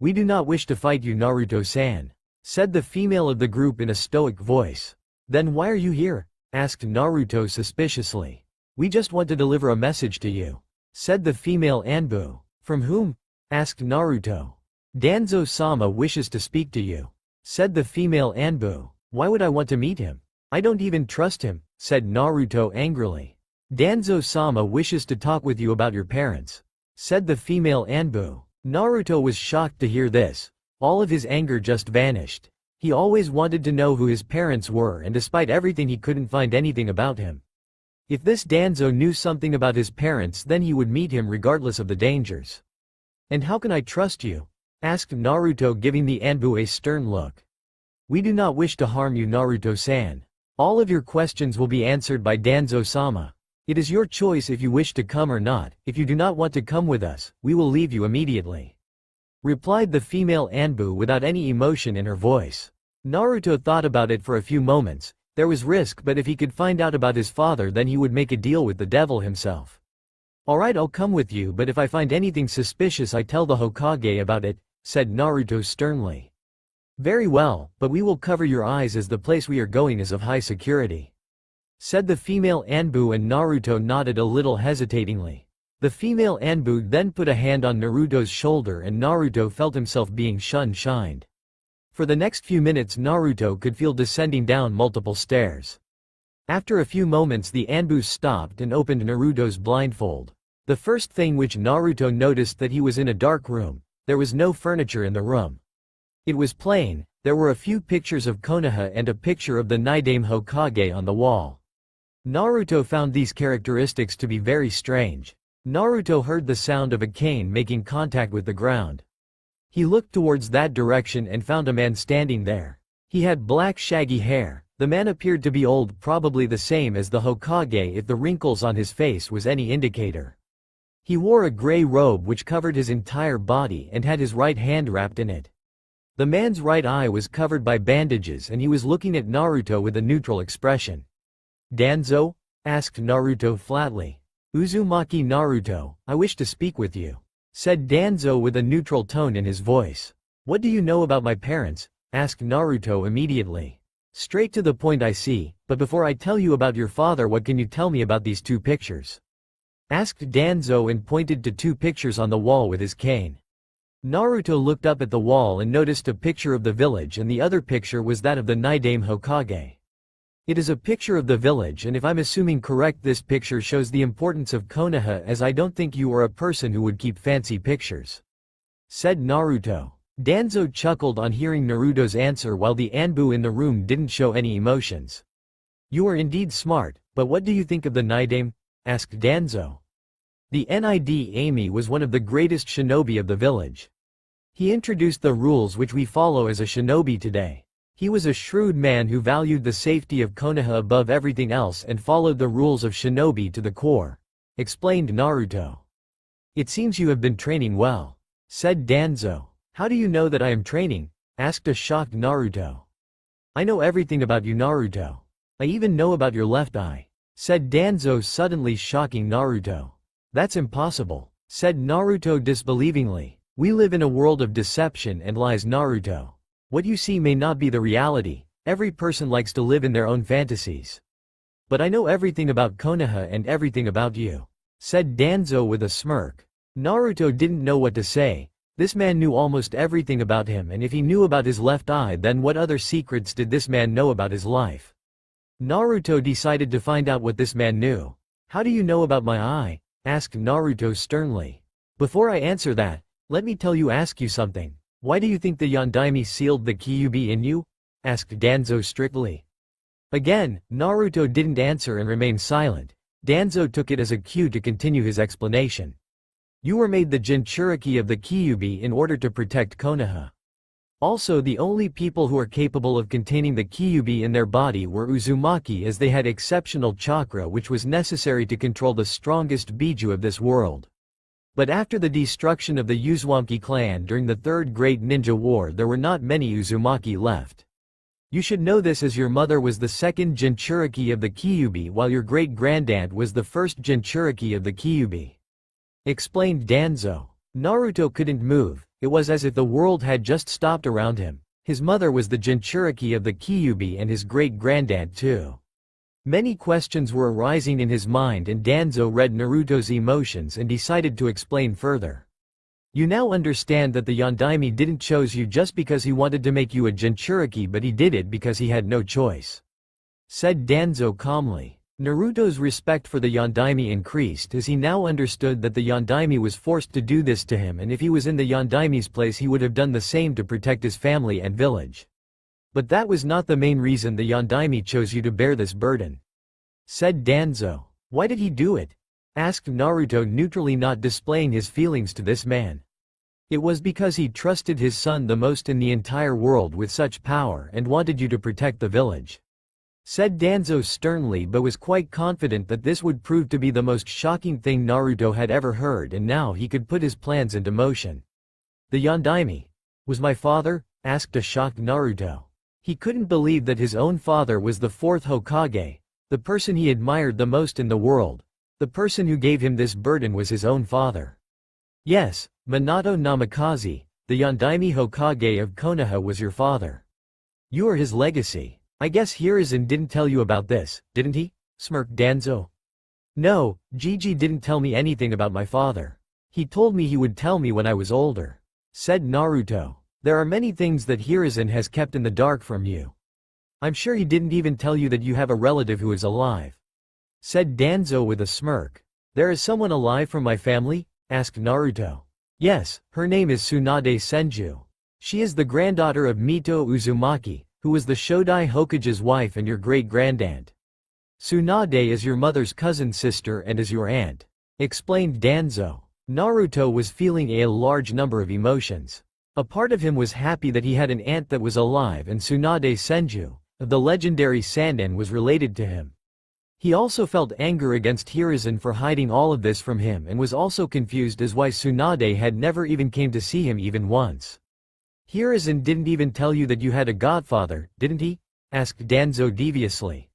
We do not wish to fight you, Naruto-san, said the female of the group in a stoic voice. Then why are you here? Asked Naruto suspiciously. We just want to deliver a message to you, said the female Anbu. From whom? Asked Naruto. Danzo-sama wishes to speak to you, said the female Anbu. Why would I want to meet him? I don't even trust him, said Naruto angrily. Danzo-sama wishes to talk with you about your parents, said the female Anbu. Naruto was shocked to hear this. All of his anger just vanished. He always wanted to know who his parents were, and despite everything he couldn't find anything about him. If this Danzo knew something about his parents, then he would meet him regardless of the dangers. And how can I trust you? Asked Naruto, giving the Anbu a stern look. We do not wish to harm you, Naruto-san. All of your questions will be answered by Danzo-sama. It is your choice if you wish to come or not. If you do not want to come with us, we will leave you immediately, replied the female Anbu without any emotion in her voice. Naruto thought about it for a few moments. There was risk, but if he could find out about his father, then he would make a deal with the devil himself. Alright, I'll come with you, but if I find anything suspicious I tell the Hokage about it, said Naruto sternly. Very well, but we will cover your eyes as the place we are going is of high security, said the female Anbu, and Naruto nodded a little hesitatingly. The female Anbu then put a hand on Naruto's shoulder and Naruto felt himself being shined. For the next few minutes Naruto could feel descending down multiple stairs. After a few moments the Anbu stopped and opened Naruto's blindfold. The first thing which Naruto noticed that he was in a dark room. There was no furniture in the room. It was plain. There were a few pictures of Konoha and a picture of the Nidaime Hokage on the wall. Naruto found these characteristics to be very strange. Naruto heard the sound of a cane making contact with the ground. He looked towards that direction and found a man standing there. He had black shaggy hair. The man appeared to be old, probably the same as the Hokage if the wrinkles on his face was any indicator. He wore a gray robe which covered his entire body and had his right hand wrapped in it. The man's right eye was covered by bandages and he was looking at Naruto with a neutral expression. Danzo? Asked Naruto flatly. Uzumaki Naruto, I wish to speak with you, said Danzo with a neutral tone in his voice. What do you know about my parents? Asked Naruto immediately. Straight to the point I see, but before I tell you about your father, what can you tell me about these 2 pictures? Asked Danzo and pointed to 2 pictures on the wall with his cane. Naruto looked up at the wall and noticed a picture of the village and the other picture was that of the Nidaime Hokage. It is a picture of the village, and if I'm assuming correct, this picture shows the importance of Konoha, as I don't think you are a person who would keep fancy pictures," said Naruto. Danzo chuckled on hearing Naruto's answer, while the Anbu in the room didn't show any emotions. "You are indeed smart, but what do you think of the Nidame?" asked Danzo. The Nidame was one of the greatest shinobi of the village. He introduced the rules which we follow as a shinobi today. He was a shrewd man who valued the safety of Konoha above everything else and followed the rules of shinobi to the core," explained Naruto. "It seems you have been training well," said Danzo. "How do you know that I am training?" asked a shocked Naruto. "I know everything about you, Naruto. I even know about your left eye," said Danzo, suddenly shocking Naruto. "That's impossible," said Naruto disbelievingly. "We live in a world of deception and lies, Naruto. What you see may not be the reality. Every person likes to live in their own fantasies. But I know everything about Konoha and everything about you," said Danzo with a smirk. Naruto didn't know what to say. This man knew almost everything about him, and if he knew about his left eye, then what other secrets did this man know about his life? Naruto decided to find out what this man knew. "How do you know about my eye?" asked Naruto sternly. "Before I answer that, let me ask you something. Why do you think the Yondaime sealed the Kyuubi in you?" asked Danzo strictly. Again, Naruto didn't answer and remained silent. Danzo took it as a cue to continue his explanation. "You were made the Jinchuriki of the Kyuubi in order to protect Konoha. Also, the only people who are capable of containing the Kyuubi in their body were Uzumaki, as they had exceptional chakra which was necessary to control the strongest Biju of this world. But after the destruction of the Uzumaki clan during the Third Great Ninja War, there were not many Uzumaki left. You should know this, as your mother was the second Jinchuriki of the Kyuubi while your great-granddad was the first Jinchuriki of the Kyuubi," explained Danzo. Naruto couldn't move. It was as if the world had just stopped around him. His mother was the Jinchuriki of the Kyuubi and his great-granddad too. Many questions were arising in his mind, and Danzo read Naruto's emotions and decided to explain further. "You now understand that the Yondaime didn't choose you just because he wanted to make you a Jinchuriki, but he did it because he had no choice," said Danzo calmly. Naruto's respect for the Yondaime increased as he now understood that the Yondaime was forced to do this to him, and if he was in the Yondaime's place he would have done the same to protect his family and village. "But that was not the main reason the Yondaime chose you to bear this burden," said Danzo. "Why did he do it?" asked Naruto, neutrally, not displaying his feelings to this man. "It was because he trusted his son the most in the entire world with such power and wanted you to protect the village," said Danzo sternly, but was quite confident that this would prove to be the most shocking thing Naruto had ever heard, and now he could put his plans into motion. "The Yondaime was my father?" asked a shocked Naruto. He couldn't believe that his own father was the fourth Hokage, the person he admired the most in the world. The person who gave him this burden was his own father. "Yes, Minato Namikaze, the Yondaime Hokage of Konoha, was your father. You are his legacy. I guess Hiruzen didn't tell you about this, didn't he?" smirked Danzo. "No, Gigi didn't tell me anything about my father. He told me he would tell me when I was older," said Naruto. "There are many things that Hiruzen has kept in the dark from you. I'm sure he didn't even tell you that you have a relative who is alive," said Danzo with a smirk. "There is someone alive from my family?" asked Naruto. "Yes, her name is Tsunade Senju. She is the granddaughter of Mito Uzumaki, who was the Shodai Hokage's wife and your great-granddaughter. Tsunade is your mother's cousin sister and is your aunt," explained Danzo. Naruto was feeling a large number of emotions. A part of him was happy that he had an aunt that was alive, and Tsunade Senju, of the legendary Sandan, was related to him. He also felt anger against Hiruzen for hiding all of this from him, and was also confused as why Tsunade had never even came to see him even once. "Hiruzen didn't even tell you that you had a godfather, didn't he?" asked Danzo deviously.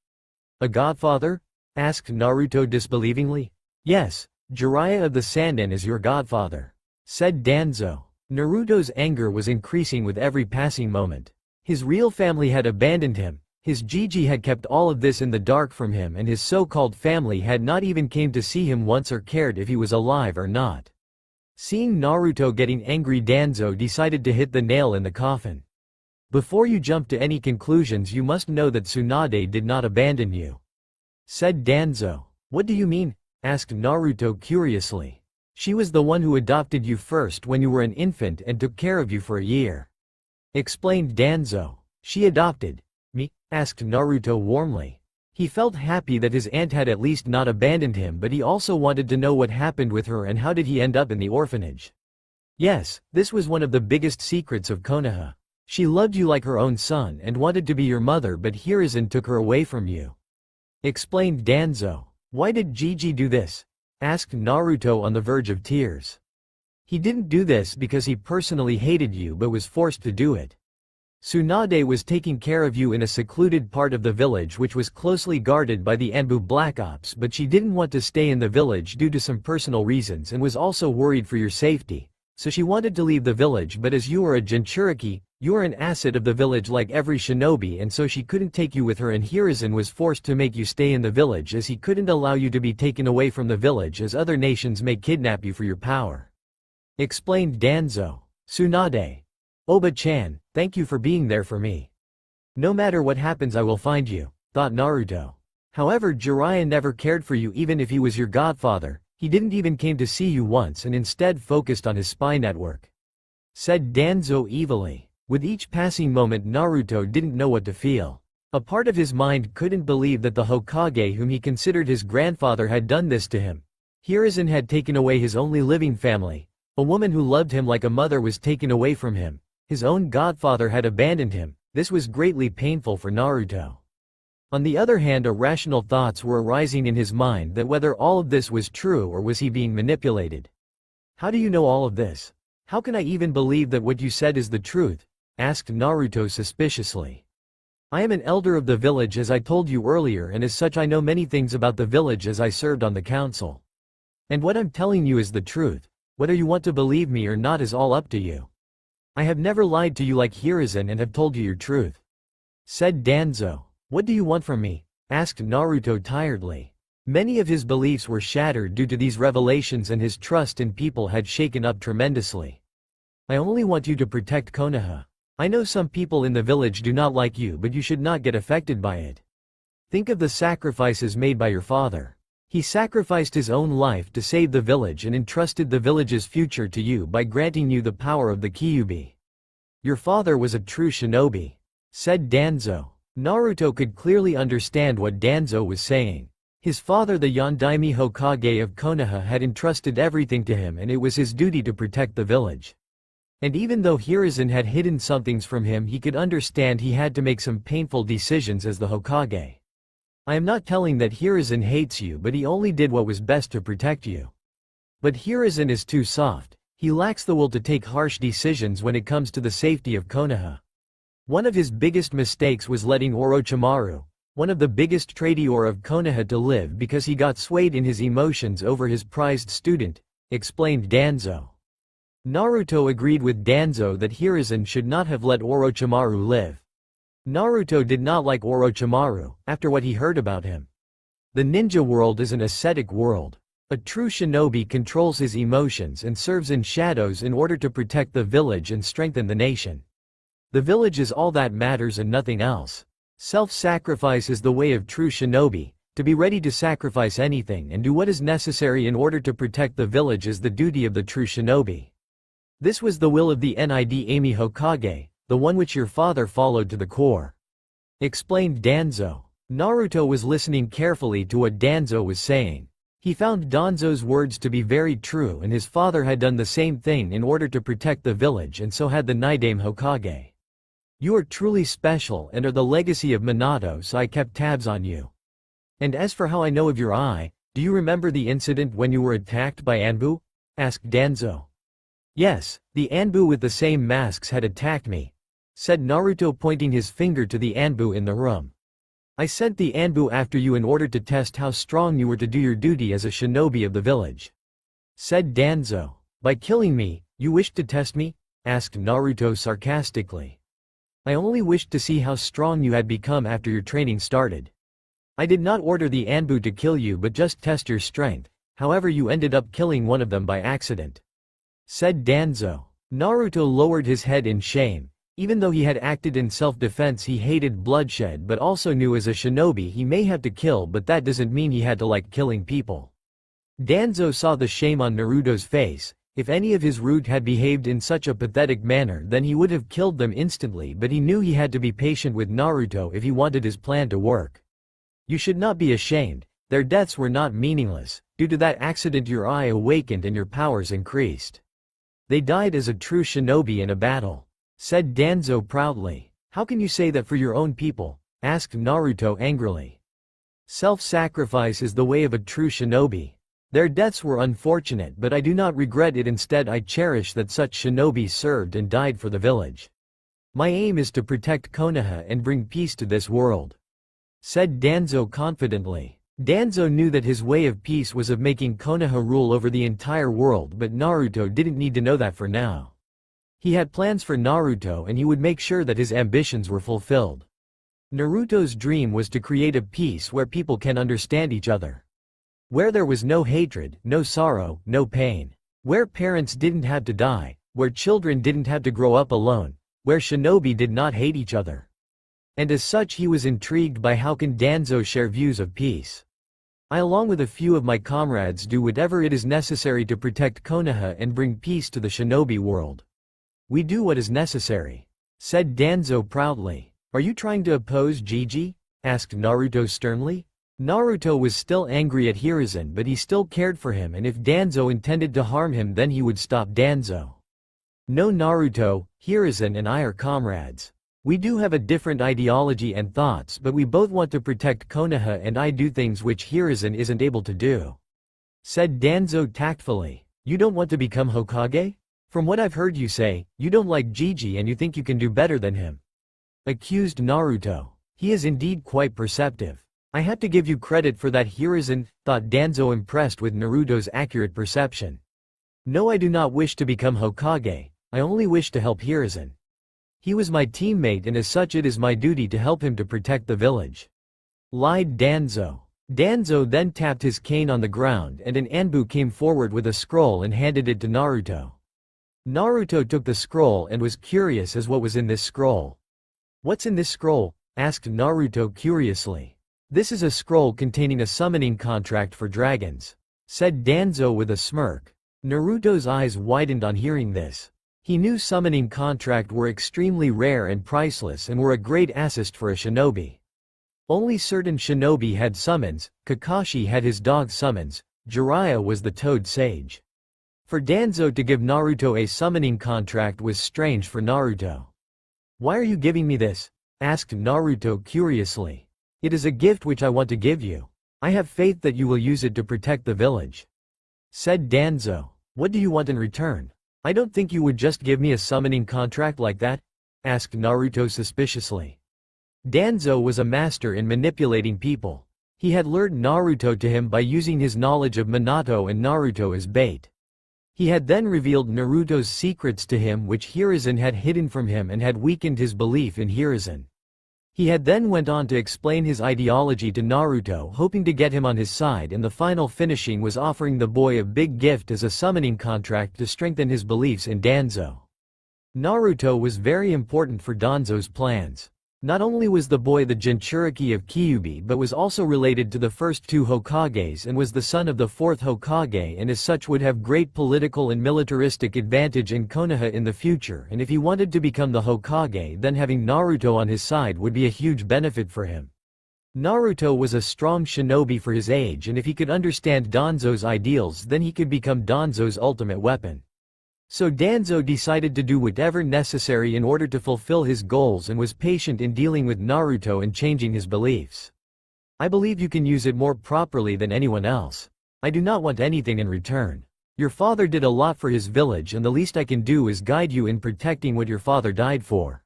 "A godfather?" asked Naruto disbelievingly. "Yes, Jiraiya of the Sandan is your godfather," said Danzo. Naruto's anger was increasing with every passing moment. His real family had abandoned him, his Gigi had kept all of this in the dark from him, and his so-called family had not even came to see him once or cared if he was alive or not. Seeing Naruto getting angry, Danzo decided to hit the nail in the coffin. Before you jump to any conclusions, you must know that Tsunade did not abandon you," said Danzo. "What do you mean?" asked Naruto curiously. "She was the one who adopted you first when you were an infant and took care of you for a year," explained Danzo. "She adopted me?" asked Naruto warmly. He felt happy that his aunt had at least not abandoned him, but he also wanted to know what happened with her and how did he end up in the orphanage. Yes, this was one of the biggest secrets of Konoha. She loved you like her own son and wanted to be your mother, but Hiruzen took her away from you," explained Danzo. "Why did Gigi do this?" asked Naruto on the verge of tears. "He didn't do this because he personally hated you but was forced to do it. Tsunade was taking care of you in a secluded part of the village which was closely guarded by the Anbu Black Ops, but she didn't want to stay in the village due to some personal reasons and was also worried for your safety, so she wanted to leave the village, but as you are a Jinchuriki, you are an asset of the village like every shinobi, and so she couldn't take you with her, and Hiruzen was forced to make you stay in the village as he couldn't allow you to be taken away from the village as other nations may kidnap you for your power," explained Danzo. "Tsunade. Oba-chan, thank you for being there for me. No matter what happens I will find you," thought Naruto. However, Jiraiya never cared for you even if he was your godfather. He didn't even came to see you once and instead focused on his spy network," said Danzo evilly. With each passing moment Naruto didn't know what to feel. A part of his mind couldn't believe that the Hokage whom he considered his grandfather had done this to him. Hiruzen had taken away his only living family. A woman who loved him like a mother was taken away from him. His own godfather had abandoned him. This was greatly painful for Naruto. On the other hand, irrational thoughts were arising in his mind that whether all of this was true or was he being manipulated. "How do you know all of this? How can I even believe that what you said is the truth?" asked Naruto suspiciously. "I am an elder of the village as I told you earlier, and as such I know many things about the village as I served on the council. And what I'm telling you is the truth. Whether you want to believe me or not is all up to you. I have never lied to you like Hiruzen and have told you your truth," said Danzo. "What do you want from me?" asked Naruto tiredly. Many of his beliefs were shattered due to these revelations and his trust in people had shaken up tremendously. "I only want you to protect Konoha. I know some people in the village do not like you, but you should not get affected by it. Think of the sacrifices made by your father. He sacrificed his own life to save the village and entrusted the village's future to you by granting you the power of the Kyuubi. Your father was a true shinobi," said Danzo. Naruto could clearly understand what Danzo was saying. His father, the Yondaime Hokage of Konoha, had entrusted everything to him and it was his duty to protect the village. And even though Hiruzen had hidden some things from him, he could understand he had to make some painful decisions as the Hokage. "I am not telling that Hiruzen hates you, but he only did what was best to protect you. But Hiruzen is too soft. He lacks the will to take harsh decisions when it comes to the safety of Konoha. One of his biggest mistakes was letting Orochimaru, one of the biggest traidor of Konoha, to live because he got swayed in his emotions over his prized student," explained Danzo. Naruto agreed with Danzo that Hiruzen should not have let Orochimaru live. Naruto did not like Orochimaru, after what he heard about him. The ninja world is an ascetic world. A true shinobi controls his emotions and serves in shadows in order to protect the village and strengthen the nation. The village is all that matters and nothing else. Self-sacrifice is the way of true shinobi. To be ready to sacrifice anything and do what is necessary in order to protect the village is the duty of the true shinobi. This was the will of the Nidame Hokage, the one which your father followed to the core," explained Danzo. Naruto was listening carefully to what Danzo was saying. He found Danzo's words to be very true, and his father had done the same thing in order to protect the village, and so had the Nidame Hokage. "You are truly special and are the legacy of Minato, so I kept tabs on you. And as for how I know of your eye, do you remember the incident when you were attacked by Anbu?" asked Danzo. "Yes, the Anbu with the same masks had attacked me," said Naruto, pointing his finger to the Anbu in the room. "I sent the Anbu after you in order to test how strong you were to do your duty as a shinobi of the village," said Danzo. "By killing me, you wished to test me?" asked Naruto sarcastically. "I only wished to see how strong you had become after your training started. I did not order the Anbu to kill you but just test your strength, however you ended up killing one of them by accident," said Danzo. Naruto lowered his head in shame. Even though he had acted in self-defense, he hated bloodshed but also knew as a shinobi he may have to kill, but that doesn't mean he had to like killing people. Danzo saw the shame on Naruto's face. If any of his root had behaved in such a pathetic manner, then he would have killed them instantly, but he knew he had to be patient with Naruto if he wanted his plan to work. You should not be ashamed. Their deaths were not meaningless. Due to that accident your eye awakened and your powers increased. They died as a true shinobi in a battle, said Danzo proudly. How can you say that for your own people? Asked Naruto angrily. Self-sacrifice is the way of a true shinobi. Their deaths were unfortunate, but I do not regret it. Instead, I cherish that such shinobi served and died for the village. My aim is to protect Konoha and bring peace to this world, said Danzo confidently. Danzo knew that his way of peace was of making Konoha rule over the entire world, but Naruto didn't need to know that for now. He had plans for Naruto and he would make sure that his ambitions were fulfilled. Naruto's dream was to create a peace where people can understand each other. Where there was no hatred, no sorrow, no pain. Where parents didn't have to die. Where children didn't have to grow up alone. Where shinobi did not hate each other. And as such he was intrigued by how can Danzo share views of peace. I along with a few of my comrades do whatever it is necessary to protect Konoha and bring peace to the shinobi world. We do what is necessary, said Danzo proudly. Are you trying to oppose Gigi? Asked Naruto sternly. Naruto was still angry at Hiruzen, but he still cared for him, and if Danzo intended to harm him then he would stop Danzo. No, Naruto, Hiruzen and I are comrades. We do have a different ideology and thoughts, but we both want to protect Konoha and I do things which Hiruzen isn't able to do, said Danzo tactfully. You don't want to become Hokage? From what I've heard you say, you don't like Gigi and you think you can do better than him, accused Naruto. He is indeed quite perceptive. I have to give you credit for that, Hiruzen, thought Danzo, impressed with Naruto's accurate perception. No, I do not wish to become Hokage, I only wish to help Hiruzen. He was my teammate and as such it is my duty to help him to protect the village, lied Danzo. Danzo then tapped his cane on the ground and an Anbu came forward with a scroll and handed it to Naruto. Naruto took the scroll and was curious as what was in this scroll. What's in this scroll? Asked Naruto curiously. This is a scroll containing a summoning contract for dragons, said Danzo with a smirk. Naruto's eyes widened on hearing this. He knew summoning contract were extremely rare and priceless and were a great assist for a shinobi. Only certain shinobi had summons. Kakashi had his dog summons. Jiraiya was the toad sage. For Danzo to give Naruto a summoning contract was strange for Naruto. Why are you giving me this? Asked Naruto curiously. It is a gift which I want to give you. I have faith that you will use it to protect the village, said Danzo. What do you want in return? I don't think you would just give me a summoning contract like that, asked Naruto suspiciously. Danzo was a master in manipulating people. He had lured Naruto to him by using his knowledge of Minato and Naruto as bait. He had then revealed Naruto's secrets to him which Hiruzen had hidden from him and had weakened his belief in Hiruzen. He had then went on to explain his ideology to Naruto, hoping to get him on his side, and the final finishing was offering the boy a big gift as a summoning contract to strengthen his beliefs in Danzo. Naruto was very important for Danzo's plans. Not only was the boy the Jinchuriki of Kyuubi but was also related to the first two Hokages and was the son of the fourth Hokage and as such would have great political and militaristic advantage in Konoha in the future, and if he wanted to become the Hokage then having Naruto on his side would be a huge benefit for him. Naruto was a strong shinobi for his age and if he could understand Danzo's ideals then he could become Danzo's ultimate weapon. So Danzo decided to do whatever necessary in order to fulfill his goals and was patient in dealing with Naruto and changing his beliefs. I believe you can use it more properly than anyone else. I do not want anything in return. Your father did a lot for his village and the least I can do is guide you in protecting what your father died for,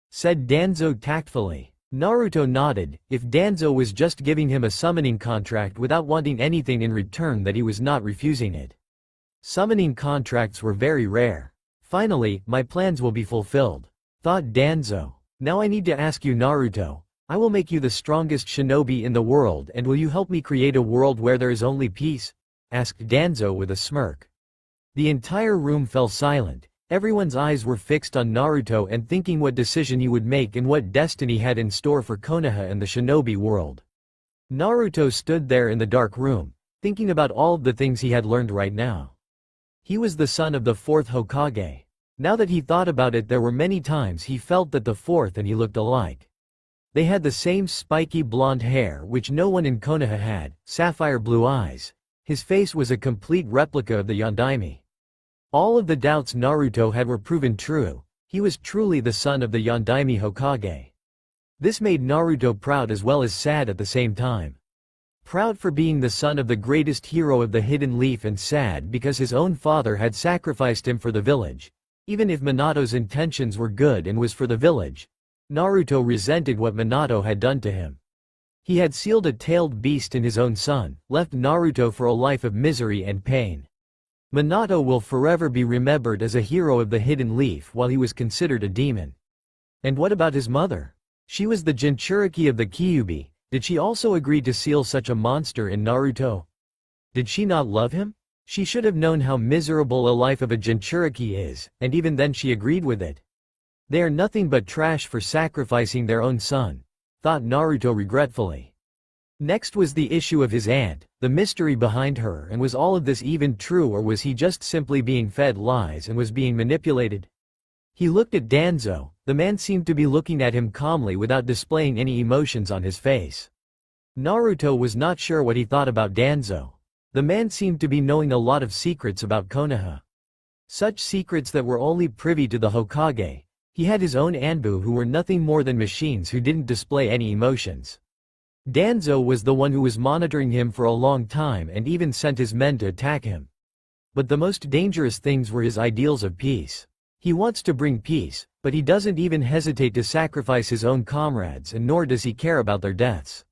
said Danzo tactfully. Naruto nodded. If Danzo was just giving him a summoning contract without wanting anything in return, that he was not refusing it. Summoning contracts were very rare. Finally, my plans will be fulfilled, thought Danzo. Now I need to ask you, Naruto. I will make you the strongest shinobi in the world, and will you help me create a world where there is only peace? Asked Danzo with a smirk. The entire room fell silent. Everyone's eyes were fixed on Naruto and thinking what decision he would make and what destiny had in store for Konoha and the shinobi world. Naruto stood there in the dark room, thinking about all of the things he had learned right now. He was the son of the fourth Hokage. Now that he thought about it, there were many times he felt that the fourth and he looked alike. They had the same spiky blonde hair which no one in Konoha had, sapphire blue eyes. His face was a complete replica of the Yondaime. All of the doubts Naruto had were proven true. He was truly the son of the Yondaime Hokage. This made Naruto proud as well as sad at the same time. Proud for being the son of the greatest hero of the Hidden Leaf and sad because his own father had sacrificed him for the village. Even if Minato's intentions were good and was for the village, Naruto resented what Minato had done to him. He had sealed a tailed beast in his own son, left Naruto for a life of misery and pain. Minato will forever be remembered as a hero of the Hidden Leaf while he was considered a demon. And what about his mother? She was the Jinchuriki of the Kyuubi. Did she also agree to seal such a monster in Naruto? Did she not love him? She should have known how miserable a life of a Jinchuriki is, and even then she agreed with it. They are nothing but trash for sacrificing their own son, thought Naruto regretfully. Next was the issue of his aunt, the mystery behind her, and was all of this even true or was he just simply being fed lies and was being manipulated? He looked at Danzo. The man seemed to be looking at him calmly without displaying any emotions on his face. Naruto was not sure what he thought about Danzo. The man seemed to be knowing a lot of secrets about Konoha. Such secrets that were only privy to the Hokage. He had his own Anbu who were nothing more than machines who didn't display any emotions. Danzo was the one who was monitoring him for a long time and even sent his men to attack him. But the most dangerous things were his ideals of peace. He wants to bring peace, but he doesn't even hesitate to sacrifice his own comrades and nor does he care about their deaths.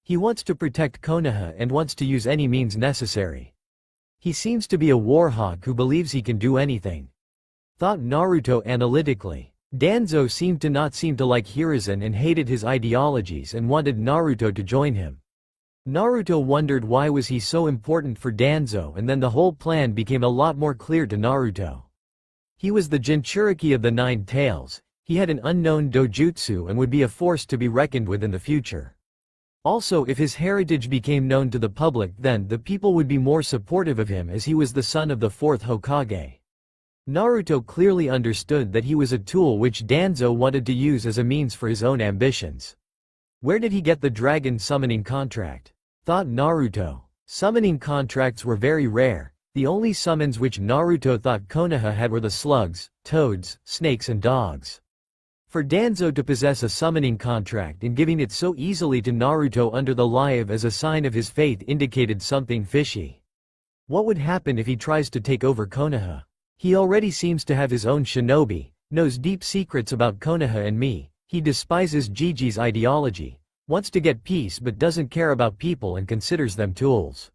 He wants to protect Konoha and wants to use any means necessary. He seems to be a warhawk who believes he can do anything. Thought Naruto analytically. Danzo seemed to not like Hiruzen and hated his ideologies and wanted Naruto to join him. Naruto wondered why was he so important for Danzo, and then the whole plan became a lot more clear to Naruto. He was the Jinchuriki of the Nine Tails. He had an unknown dojutsu and would be a force to be reckoned with in the future. Also, if his heritage became known to the public, then the people would be more supportive of him as he was the son of the fourth Hokage. Naruto clearly understood that he was a tool which Danzo wanted to use as a means for his own ambitions. Where did he get the dragon summoning contract? Thought Naruto. Summoning contracts were very rare. The only summons which Naruto thought Konoha had were the slugs, toads, snakes and dogs. For Danzo to possess a summoning contract and giving it so easily to Naruto under the live as a sign of his faith indicated something fishy. What would happen if he tries to take over Konoha? He already seems to have his own shinobi, knows deep secrets about Konoha and me, he despises Gigi's ideology, wants to get peace but doesn't care about people and considers them tools.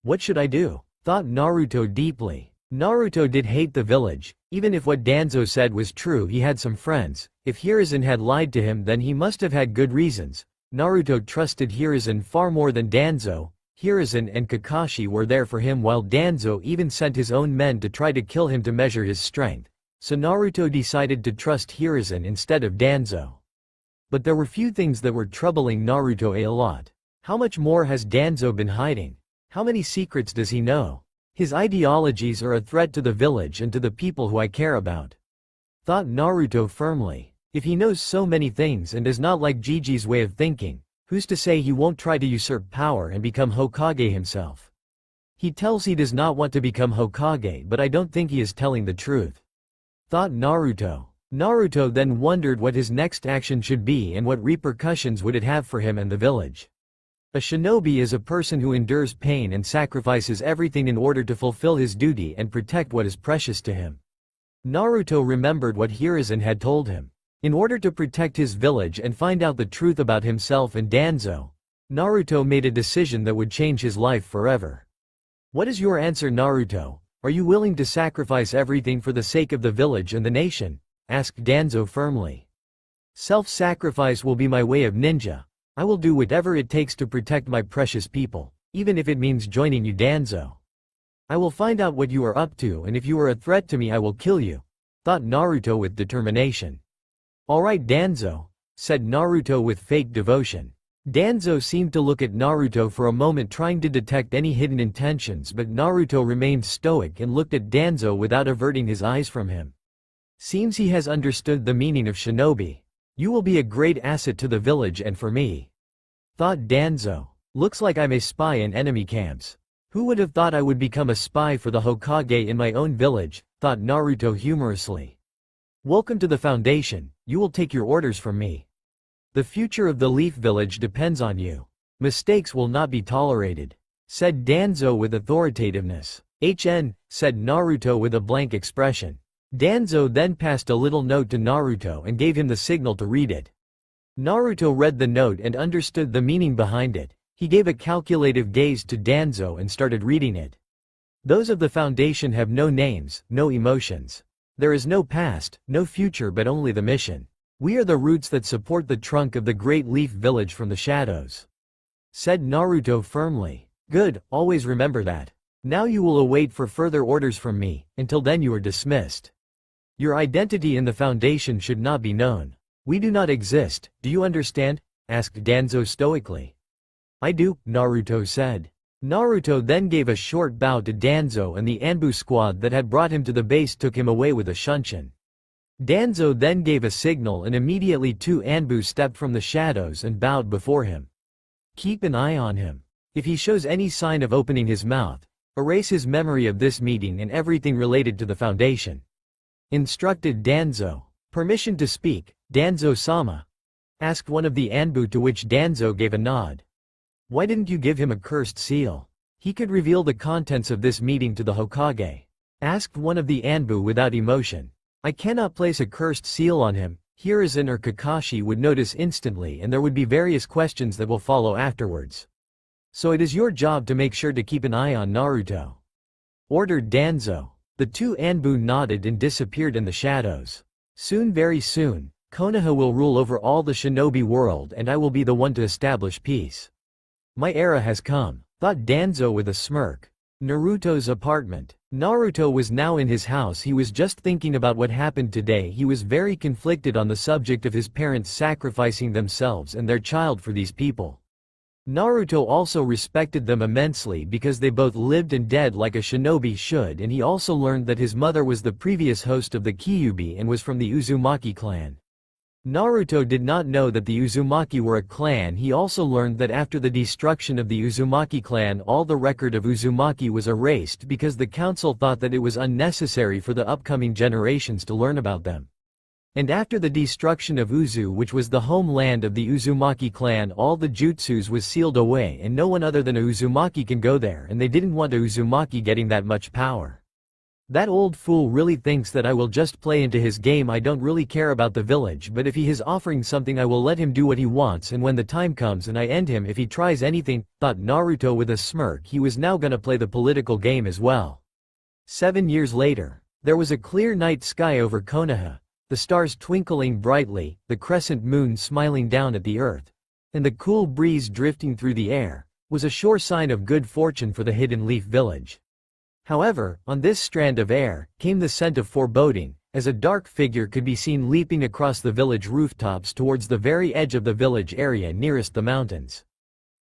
What should I do? Thought Naruto deeply. Naruto did hate the village. Even if what Danzo said was true, he had some friends. If Hiruzen had lied to him, then he must have had good reasons. Naruto trusted Hiruzen far more than Danzo. Hiruzen and Kakashi were there for him while Danzo even sent his own men to try to kill him to measure his strength. So Naruto decided to trust Hiruzen instead of Danzo. But there were few things that were troubling Naruto a lot. How much more has Danzo been hiding? How many secrets does he know? His ideologies are a threat to the village and to the people who I care about. Thought Naruto firmly. If he knows so many things and does not like Gigi's way of thinking, who's to say he won't try to usurp power and become Hokage himself? He tells he does not want to become Hokage, but I don't think he is telling the truth. Thought Naruto. Naruto then wondered what his next action should be and what repercussions would it have for him and the village. A shinobi is a person who endures pain and sacrifices everything in order to fulfill his duty and protect what is precious to him. Naruto remembered what Hiruzen had told him. In order to protect his village and find out the truth about himself and Danzo, Naruto made a decision that would change his life forever. What is your answer, Naruto? Are you willing to sacrifice everything for the sake of the village and the nation? Asked Danzo firmly. Self-sacrifice will be my way of ninja. I will do whatever it takes to protect my precious people, even if it means joining you, Danzo. I will find out what you are up to, and if you are a threat to me I will kill you. thought Naruto with determination. Alright Danzo, said Naruto with fake devotion. Danzo seemed to look at Naruto for a moment trying to detect any hidden intentions, but Naruto remained stoic and looked at Danzo without averting his eyes from him. Seems he has understood the meaning of shinobi. You will be a great asset to the village and for me, thought Danzo. Looks like I'm a spy in enemy camps. Who would have thought I would become a spy for the Hokage in my own village, thought Naruto humorously. Welcome to the Foundation, you will take your orders from me. The future of the Leaf Village depends on you. Mistakes will not be tolerated, said Danzo with authoritativeness. Said Naruto with a blank expression. Danzo then passed a little note to Naruto and gave him the signal to read it. Naruto read the note and understood the meaning behind it. He gave a calculative gaze to Danzo and started reading it. Those of the Foundation have no names, no emotions. There is no past, no future, but only the mission. We are the roots that support the trunk of the great Leaf Village from the shadows, said Naruto firmly. Good, always remember that. Now you will await for further orders from me. Until then you are dismissed. Your identity in the Foundation should not be known. We do not exist, do you understand? Asked Danzo stoically. I do, Naruto said. Naruto then gave a short bow to Danzo, and the Anbu squad that had brought him to the base took him away with a shunshin. Danzo then gave a signal and immediately 2 Anbu stepped from the shadows and bowed before him. Keep an eye on him. If he shows any sign of opening his mouth, erase his memory of this meeting and everything related to the Foundation, instructed Danzo. Permission to speak, Danzo-sama? Asked one of the Anbu, to which Danzo gave a nod. Why didn't you give him a cursed seal? He could reveal the contents of this meeting to the Hokage. Asked one of the Anbu without emotion. I cannot place a cursed seal on him. Hiruzen or Kakashi would notice instantly and there would be various questions that will follow afterwards. So it is your job to make sure to keep an eye on Naruto, ordered Danzo. The 2 Anbu nodded and disappeared in the shadows. Soon, very soon, Konoha will rule over all the shinobi world and I will be the one to establish peace. My era has come, thought Danzo with a smirk. Naruto's apartment. Naruto was now in his house. He was just thinking about what happened today. He was very conflicted on the subject of his parents sacrificing themselves and their child for these people. Naruto also respected them immensely because they both lived and dead like a shinobi should, and he also learned that his mother was the previous host of the Kyuubi and was from the Uzumaki clan. Naruto did not know that the Uzumaki were a clan. He also learned that after the destruction of the Uzumaki clan, all the record of Uzumaki was erased because the council thought that it was unnecessary for the upcoming generations to learn about them. And after the destruction of Uzu, which was the homeland of the Uzumaki clan, all the jutsus was sealed away and no one other than a Uzumaki can go there, and they didn't want a Uzumaki getting that much power. That old fool really thinks that I will just play into his game. I don't really care about the village, but if he is offering something I will let him do what he wants, and when the time comes and I end him if he tries anything, thought Naruto with a smirk. He was now gonna play the political game as well. 7 years later. There was a clear night sky over Konoha, the stars twinkling brightly, the crescent moon smiling down at the earth, and the cool breeze drifting through the air, was a sure sign of good fortune for the Hidden Leaf Village. However, on this strand of air, came the scent of foreboding, as a dark figure could be seen leaping across the village rooftops towards the very edge of the village area nearest the mountains.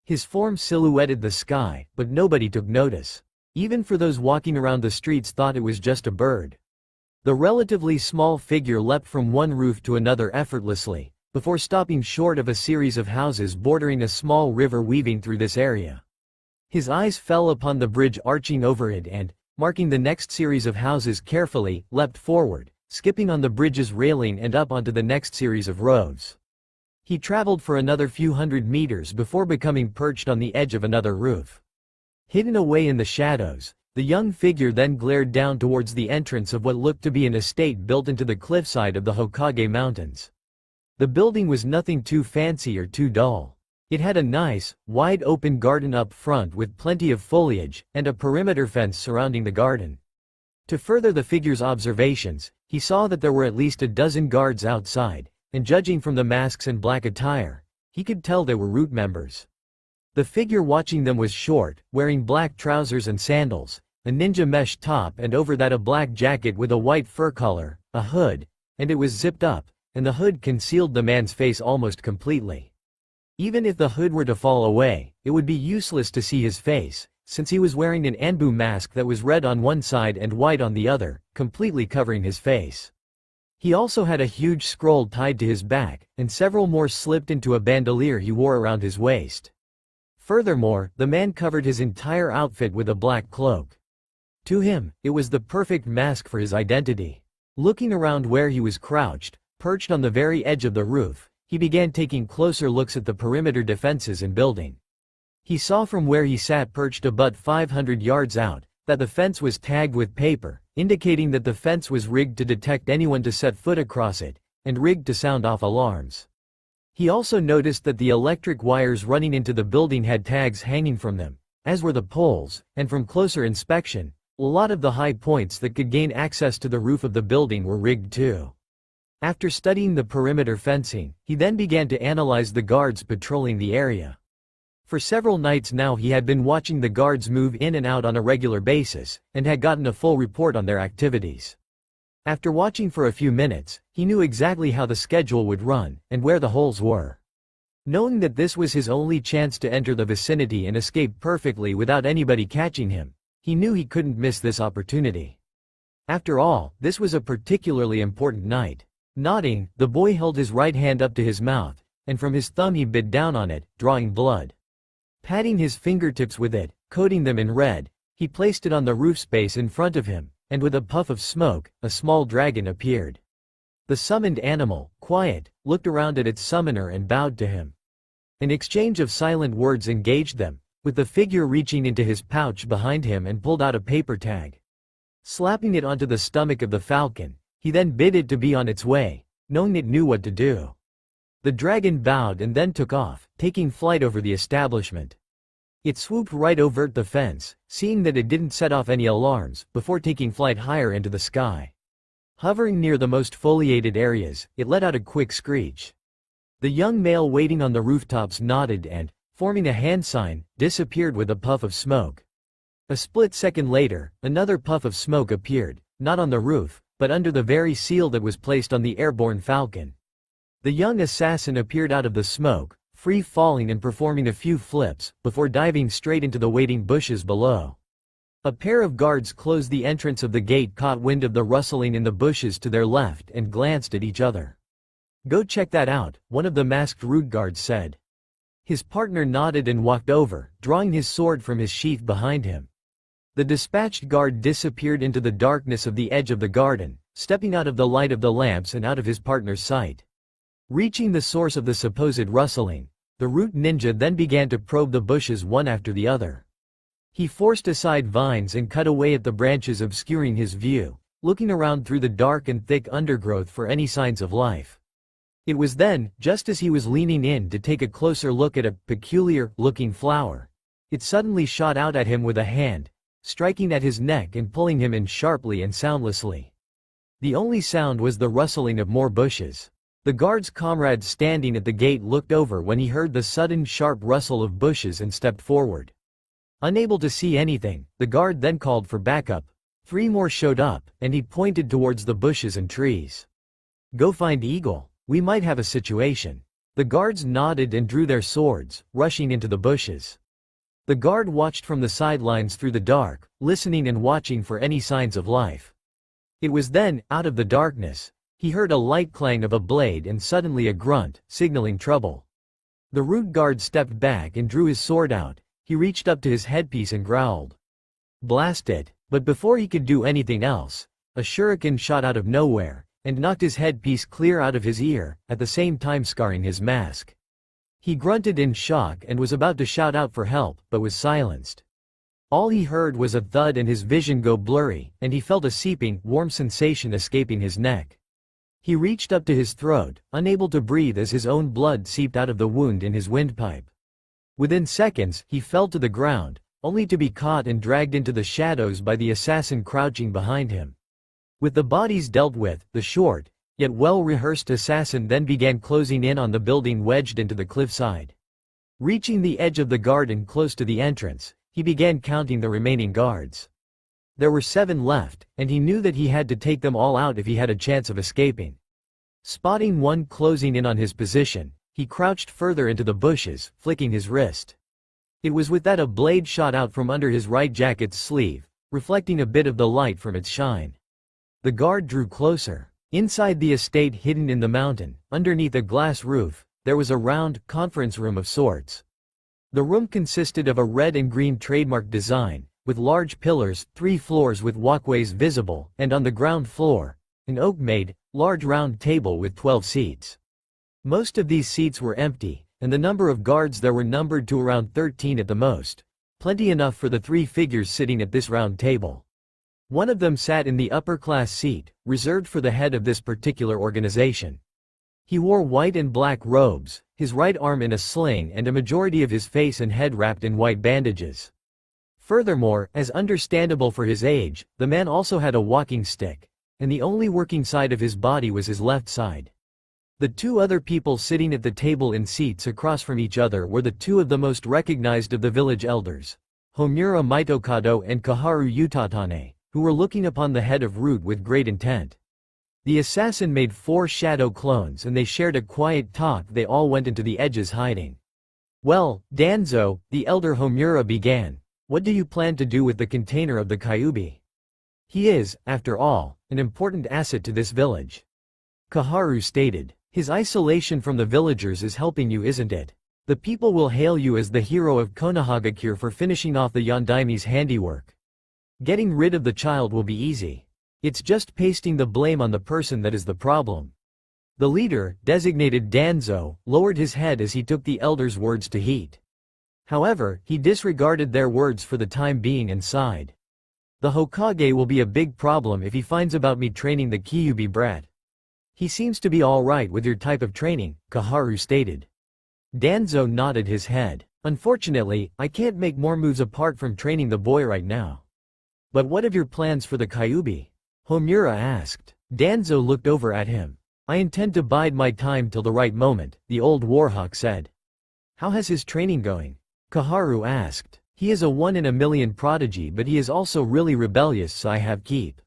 His form silhouetted the sky, but nobody took notice. Even for those walking around the streets thought it was just a bird. The relatively small figure leapt from one roof to another effortlessly, before stopping short of a series of houses bordering a small river weaving through this area. His eyes fell upon the bridge arching over it and, marking the next series of houses carefully, leapt forward, skipping on the bridge's railing and up onto the next series of rows. He traveled for another few hundred meters before becoming perched on the edge of another roof. Hidden away in the shadows, the young figure then glared down towards the entrance of what looked to be an estate built into the cliffside of the Hokage Mountains. The building was nothing too fancy or too dull. It had a nice, wide open garden up front with plenty of foliage, and a perimeter fence surrounding the garden. To further the figure's observations, he saw that there were at least a dozen guards outside, and judging from the masks and black attire, he could tell they were root members. The figure watching them was short, wearing black trousers and sandals, a ninja mesh top, and over that a black jacket with a white fur collar, a hood, and it was zipped up, and the hood concealed the man's face almost completely. Even if the hood were to fall away, it would be useless to see his face, since he was wearing an Anbu mask that was red on one side and white on the other, completely covering his face. He also had a huge scroll tied to his back, and several more slipped into a bandolier he wore around his waist. Furthermore, the man covered his entire outfit with a black cloak. To him, it was the perfect mask for his identity. Looking around where he was crouched, perched on the very edge of the roof, he began taking closer looks at the perimeter defenses and building. He saw from where he sat perched about 500 yards out, that the fence was tagged with paper, indicating that the fence was rigged to detect anyone to set foot across it, and rigged to sound off alarms. He also noticed that the electric wires running into the building had tags hanging from them, as were the poles, and from closer inspection, a lot of the high points that could gain access to the roof of the building were rigged too. After studying the perimeter fencing, he then began to analyze the guards patrolling the area. For several nights now he had been watching the guards move in and out on a regular basis, and had gotten a full report on their activities. After watching for a few minutes, he knew exactly how the schedule would run, and where the holes were. Knowing that this was his only chance to enter the vicinity and escape perfectly without anybody catching him, he knew he couldn't miss this opportunity. After all, this was a particularly important night. Nodding, the boy held his right hand up to his mouth, and from his thumb he bit down on it, drawing blood. Patting his fingertips with it, coating them in red, he placed it on the roof space in front of him, and with a puff of smoke, a small dragon appeared. The summoned animal, quiet, looked around at its summoner and bowed to him. An exchange of silent words engaged them, with the figure reaching into his pouch behind him and pulled out a paper tag. Slapping it onto the stomach of the falcon, he then bid it to be on its way, knowing it knew what to do. The dragon bowed and then took off, taking flight over the establishment. It swooped right over the fence, seeing that it didn't set off any alarms, before taking flight higher into the sky. Hovering near the most foliated areas, it let out a quick screech. The young male waiting on the rooftops nodded and, forming a hand sign, disappeared with a puff of smoke. A split second later, another puff of smoke appeared, not on the roof, but under the very seal that was placed on the airborne falcon. The young assassin appeared out of the smoke, free falling and performing a few flips, before diving straight into the waiting bushes below. A pair of guards closed the entrance of the gate, caught wind of the rustling in the bushes to their left and glanced at each other. "Go check that out," one of the masked root guards said. His partner nodded and walked over, drawing his sword from his sheath behind him. The dispatched guard disappeared into the darkness of the edge of the garden, stepping out of the light of the lamps and out of his partner's sight. Reaching the source of the supposed rustling, the root ninja then began to probe the bushes one after the other. He forced aside vines and cut away at the branches obscuring his view, looking around through the dark and thick undergrowth for any signs of life. It was then, just as he was leaning in to take a closer look at a peculiar-looking flower, it suddenly shot out at him with a hand, striking at his neck and pulling him in sharply and soundlessly. The only sound was the rustling of more bushes. The guard's comrade standing at the gate looked over when he heard the sudden sharp rustle of bushes and stepped forward. Unable to see anything, the guard then called for backup. 3 more showed up, and he pointed towards the bushes and trees. "Go find Eagle. We might have a situation." The guards nodded and drew their swords, rushing into the bushes. The guard watched from the sidelines through the dark, listening and watching for any signs of life. It was then, out of the darkness, he heard a light clang of a blade and suddenly a grunt, signaling trouble. The root guard stepped back and drew his sword out. He reached up to his headpiece and growled, "Blast it!" But before he could do anything else, a shuriken shot out of nowhere, and knocked his headpiece clear out of his ear, at the same time scarring his mask. He grunted in shock and was about to shout out for help, but was silenced. All he heard was a thud and his vision go blurry, and he felt a seeping, warm sensation escaping his neck. He reached up to his throat, unable to breathe as his own blood seeped out of the wound in his windpipe. Within seconds, he fell to the ground, only to be caught and dragged into the shadows by the assassin crouching behind him. With the bodies dealt with, the short, yet well-rehearsed assassin then began closing in on the building wedged into the cliffside. Reaching the edge of the garden close to the entrance, he began counting the remaining guards. There were 7 left, and he knew that he had to take them all out if he had a chance of escaping. Spotting one closing in on his position, he crouched further into the bushes, flicking his wrist. It was with that a blade shot out from under his right jacket's sleeve, reflecting a bit of the light from its shine. The guard drew closer. Inside the estate hidden in the mountain, underneath a glass roof, there was a round conference room of sorts. The room consisted of a red and green trademark design, with large pillars, 3 floors with walkways visible, and on the ground floor, an oak-made, large round table with 12 seats. Most of these seats were empty, and the number of guards there were numbered to around 13 at the most, plenty enough for the 3 figures sitting at this round table. One of them sat in the upper-class seat, reserved for the head of this particular organization. He wore white and black robes, his right arm in a sling and a majority of his face and head wrapped in white bandages. Furthermore, as understandable for his age, the man also had a walking stick, and the only working side of his body was his left side. The 2 other people sitting at the table in seats across from each other were the 2 of the most recognized of the village elders, Homura Mitokado and Kaharu Utatane, who were looking upon the head of Root with great intent. The assassin made 4 shadow clones and they shared a quiet talk. They all went into the edges hiding. "Well, Danzo," the elder Homura began, "what do you plan to do with the container of the Kyubi? He is, after all, an important asset to this village." Kaharu stated, "His isolation from the villagers is helping you, isn't it? The people will hail you as the hero of Konohagakure for finishing off the Yondaime's handiwork. Getting rid of the child will be easy. It's just pasting the blame on the person that is the problem." The leader, designated Danzo, lowered his head as he took the elder's words to heat. However, he disregarded their words for the time being and sighed. "The Hokage will be a big problem if he finds about me training the Kyubi brat." "He seems to be all right with your type of training," Kaharu stated. Danzo nodded his head. "Unfortunately, I can't make more moves apart from training the boy right now." "But what of your plans for the Kyubi?" Homura asked. Danzo looked over at him. "I intend to bide my time till the right moment," the old warhawk said. "How has his training going?" Kaharu asked. "He is a 1-in-a-million prodigy, but he is also really rebellious, so I have keep."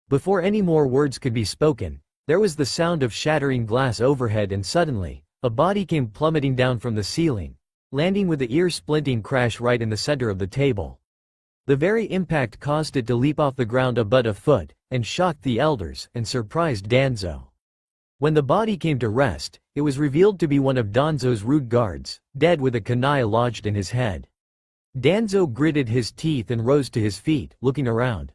Before any more words could be spoken, there was the sound of shattering glass overhead and suddenly, a body came plummeting down from the ceiling, landing with the ear-splitting crash right in the center of the table. The very impact caused it to leap off the ground about a foot, and shocked the elders, and surprised Danzo. When the body came to rest, it was revealed to be one of Danzo's root guards, dead with a kunai lodged in his head. Danzo gritted his teeth and rose to his feet, looking around.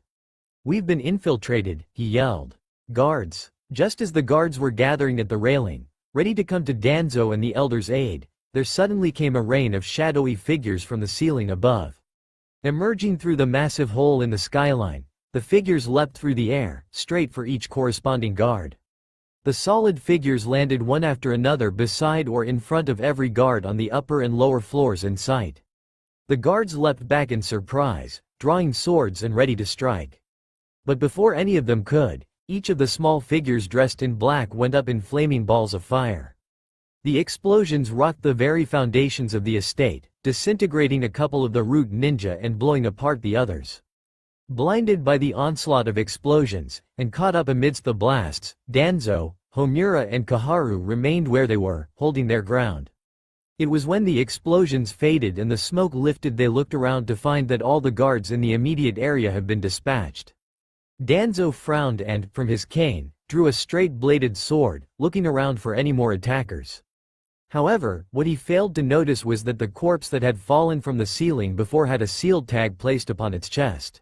"We've been infiltrated," he yelled. "Guards!" Just as the guards were gathering at the railing, ready to come to Danzo and the elder's aid, there suddenly came a rain of shadowy figures from the ceiling above. Emerging through the massive hole in the skyline, the figures leapt through the air, straight for each corresponding guard. The solid figures landed one after another beside or in front of every guard on the upper and lower floors in sight. The guards leapt back in surprise, drawing swords and ready to strike. But before any of them could, each of the small figures dressed in black went up in flaming balls of fire. The explosions rocked the very foundations of the estate, disintegrating a couple of the root ninja and blowing apart the others. Blinded by the onslaught of explosions, and caught up amidst the blasts, Danzo, Homura and Kaharu remained where they were, holding their ground. It was when the explosions faded and the smoke lifted they looked around to find that all the guards in the immediate area have been dispatched. Danzo frowned and, from his cane, drew a straight-bladed sword, looking around for any more attackers. However, what he failed to notice was that the corpse that had fallen from the ceiling before had a sealed tag placed upon its chest.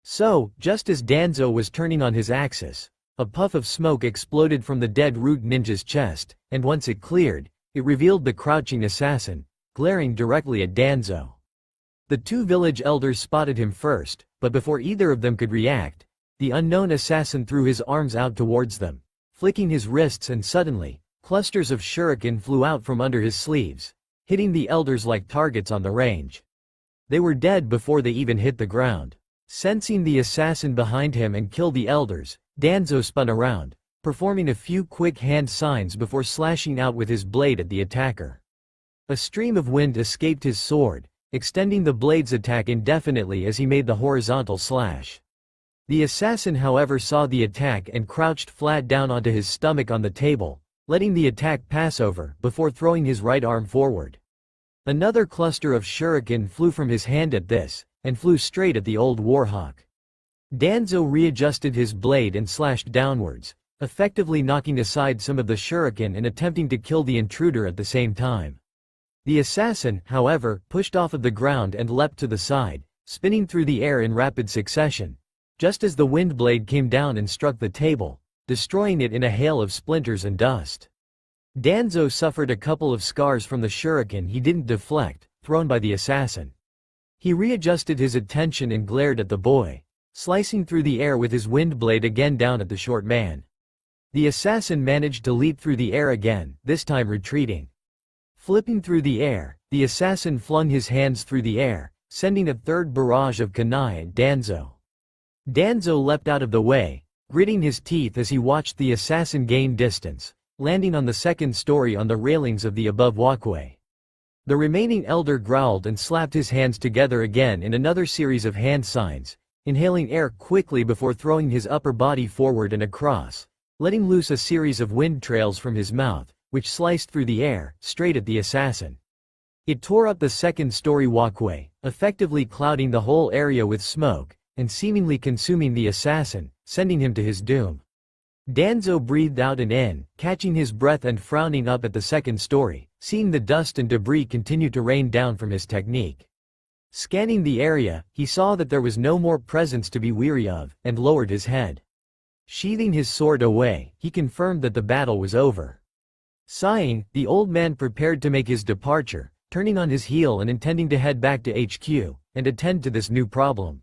So, just as Danzo was turning on his axis, a puff of smoke exploded from the dead root ninja's chest, and once it cleared, it revealed the crouching assassin, glaring directly at Danzo. The 2 village elders spotted him first, but before either of them could react, the unknown assassin threw his arms out towards them, flicking his wrists, and suddenly, clusters of shuriken flew out from under his sleeves, hitting the elders like targets on the range. They were dead before they even hit the ground. Sensing the assassin behind him and kill the elders, Danzo spun around, performing a few quick hand signs before slashing out with his blade at the attacker. A stream of wind escaped his sword, extending the blade's attack indefinitely as he made the horizontal slash. The assassin however saw the attack and crouched flat down onto his stomach on the table, letting the attack pass over before throwing his right arm forward. Another cluster of shuriken flew from his hand at this, and flew straight at the old warhawk. Danzo readjusted his blade and slashed downwards, effectively knocking aside some of the shuriken and attempting to kill the intruder at the same time. The assassin, however, pushed off of the ground and leapt to the side, spinning through the air in rapid succession, just as the wind blade came down and struck the table, destroying it in a hail of splinters and dust. Danzo suffered a couple of scars from the shuriken he didn't deflect, thrown by the assassin. He readjusted his attention and glared at the boy, slicing through the air with his wind blade again down at the short man. The assassin managed to leap through the air again, this time retreating. Flipping through the air, the assassin flung his hands through the air, sending a third barrage of kunai at Danzo. Danzo leapt out of the way, gritting his teeth as he watched the assassin gain distance, landing on the second story on the railings of the above walkway. The remaining elder growled and slapped his hands together again in another series of hand signs, inhaling air quickly before throwing his upper body forward and across, letting loose a series of wind trails from his mouth, which sliced through the air, straight at the assassin. It tore up the second-story walkway, effectively clouding the whole area with smoke, and seemingly consuming the assassin, sending him to his doom. Danzo breathed out and in, catching his breath and frowning up at the second story, seeing the dust and debris continue to rain down from his technique. Scanning the area, he saw that there was no more presence to be weary of, and lowered his head. Sheathing his sword away, he confirmed that the battle was over. Sighing, the old man prepared to make his departure, turning on his heel and intending to head back to HQ, and attend to this new problem.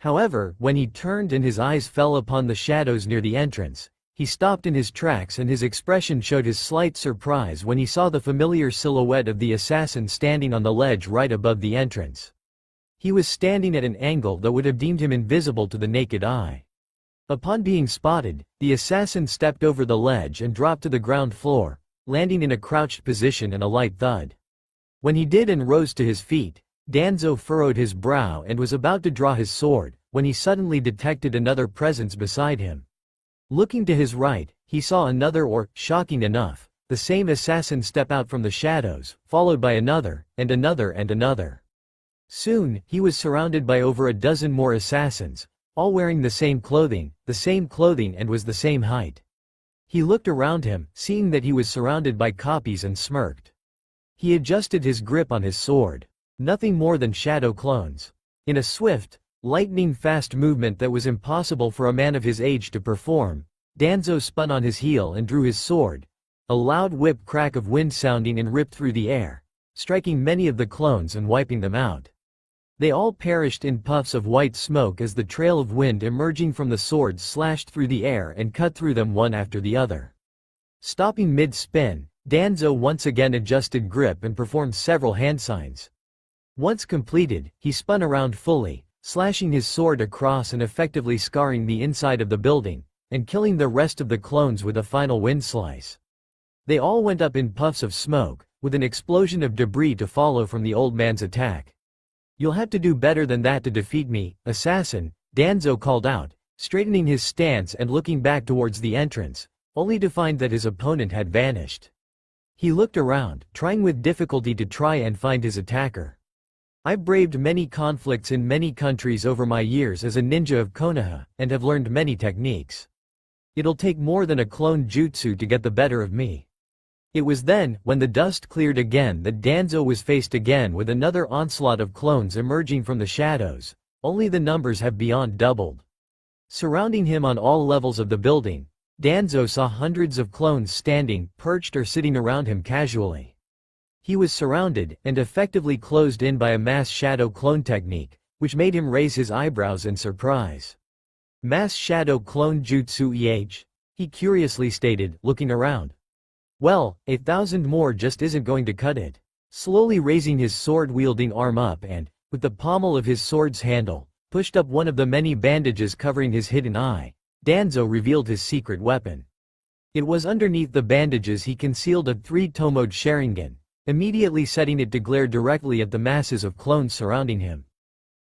However, when he turned and his eyes fell upon the shadows near the entrance, he stopped in his tracks and his expression showed his slight surprise when he saw the familiar silhouette of the assassin standing on the ledge right above the entrance. He was standing at an angle that would have deemed him invisible to the naked eye. Upon being spotted, the assassin stepped over the ledge and dropped to the ground floor, landing in a crouched position and a light thud. When he did and rose to his feet, Danzo furrowed his brow and was about to draw his sword, when he suddenly detected another presence beside him. Looking to his right, he saw another or, shocking enough, the same assassin step out from the shadows, followed by another, and another and another. Soon, he was surrounded by over a dozen more assassins, all wearing the same clothing and was the same height. He looked around him, seeing that he was surrounded by copies and smirked. He adjusted his grip on his sword. Nothing more than shadow clones. In a swift, lightning-fast movement that was impossible for a man of his age to perform, Danzo spun on his heel and drew his sword, a loud whip crack of wind sounding and ripped through the air, striking many of the clones and wiping them out. They all perished in puffs of white smoke as the trail of wind emerging from the swords slashed through the air and cut through them one after the other. Stopping mid-spin, Danzo once again adjusted grip and performed several hand signs. Once completed, he spun around fully, slashing his sword across and effectively scarring the inside of the building, and killing the rest of the clones with a final wind slice. They all went up in puffs of smoke, with an explosion of debris to follow from the old man's attack. "You'll have to do better than that to defeat me, assassin," Danzo called out, straightening his stance and looking back towards the entrance, only to find that his opponent had vanished. He looked around, trying with difficulty to try and find his attacker. "I've braved many conflicts in many countries over my years as a ninja of Konoha, and have learned many techniques. It'll take more than a clone jutsu to get the better of me." It was then, when the dust cleared again, that Danzo was faced again with another onslaught of clones emerging from the shadows, only the numbers have beyond doubled. Surrounding him on all levels of the building, Danzo saw hundreds of clones standing, perched or sitting around him casually. He was surrounded, and effectively closed in by a mass shadow clone technique, which made him raise his eyebrows in surprise. "Mass shadow clone jutsu he curiously stated, looking around. "Well, 1,000 more just isn't going to cut it." Slowly raising his sword-wielding arm up and, with the pommel of his sword's handle, pushed up one of the many bandages covering his hidden eye, Danzo revealed his secret weapon. It was underneath the bandages he concealed a 3-tomoed Sharingan, immediately setting it to glare directly at the masses of clones surrounding him.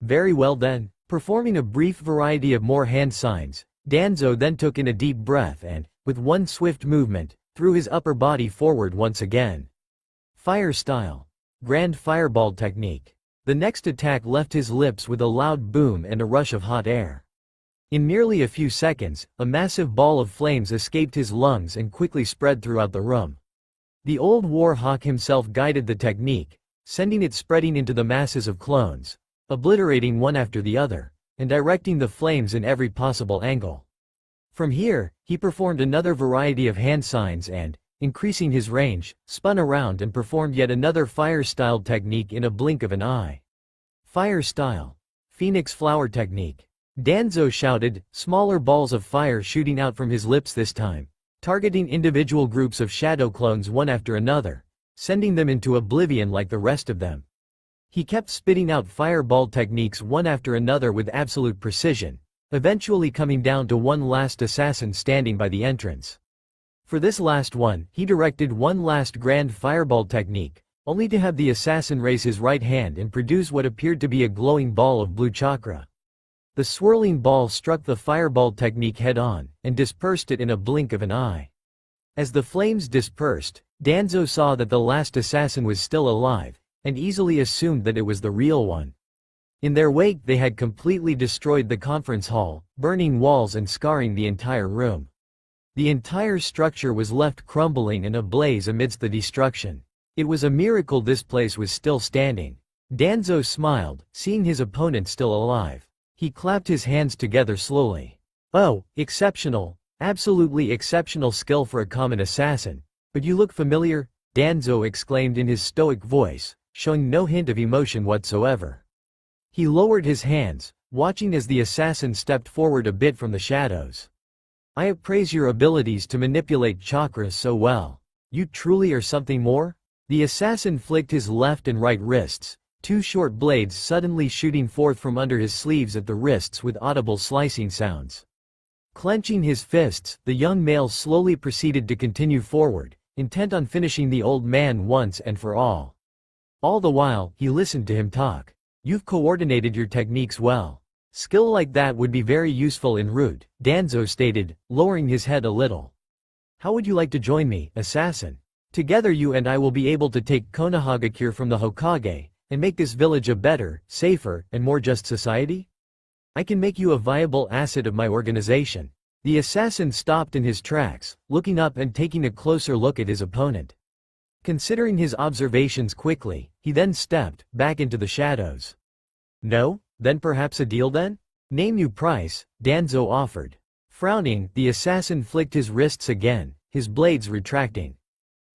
"Very well then, Performing a brief variety of more hand signs, Danzo then took in a deep breath and, with one swift movement, threw his upper body forward once again. Fire style. Grand fireball technique. The next attack left his lips with a loud boom and a rush of hot air. In merely a few seconds, a massive ball of flames escaped his lungs and quickly spread throughout the room. The old war hawk himself guided the technique, sending it spreading into the masses of clones, obliterating one after the other, and directing the flames in every possible angle. From here, he performed another variety of hand signs and, increasing his range, spun around and performed yet another fire-style technique in a blink of an eye. Fire style. Phoenix flower technique. Danzo shouted, smaller balls of fire shooting out from his lips this time, targeting individual groups of shadow clones one after another, sending them into oblivion like the rest of them. He kept spitting out fireball techniques one after another with absolute precision, eventually coming down to one last assassin standing by the entrance. For this last one, he directed one last grand fireball technique, only to have the assassin raise his right hand and produce what appeared to be a glowing ball of blue chakra. The swirling ball struck the fireball technique head-on, and dispersed it in a blink of an eye. As the flames dispersed, Danzo saw that the last assassin was still alive, and easily assumed that it was the real one. In their wake they had completely destroyed the conference hall, burning walls and scarring the entire room. The entire structure was left crumbling and ablaze amidst the destruction. It was a miracle this place was still standing. Danzo smiled, seeing his opponent still alive. He clapped his hands together slowly. Oh, exceptional, absolutely exceptional skill for a common assassin. But you look familiar, Danzo exclaimed in his stoic voice, showing no hint of emotion whatsoever. He lowered his hands, watching as the assassin stepped forward a bit from the shadows. I appraise your abilities to manipulate chakras so well. You truly are something more? The assassin flicked his left and right wrists, two short blades suddenly shooting forth from under his sleeves at the wrists with audible slicing sounds. Clenching his fists, the young male slowly proceeded to continue forward, intent on finishing the old man once and for all. All the while, he listened to him talk. You've coordinated your techniques well. Skill like that would be very useful en route, Danzo stated, lowering his head a little. How would you like to join me, assassin? Together you and I will be able to take Konohagakure from the Hokage, and make this village a better, safer, and more just society? I can make you a viable asset of my organization. The assassin stopped in his tracks, looking up and taking a closer look at his opponent. Considering his observations quickly, he then stepped back into the shadows. No? Then perhaps a deal then? Name you price, Danzo offered. Frowning, the assassin flicked his wrists again, his blades retracting.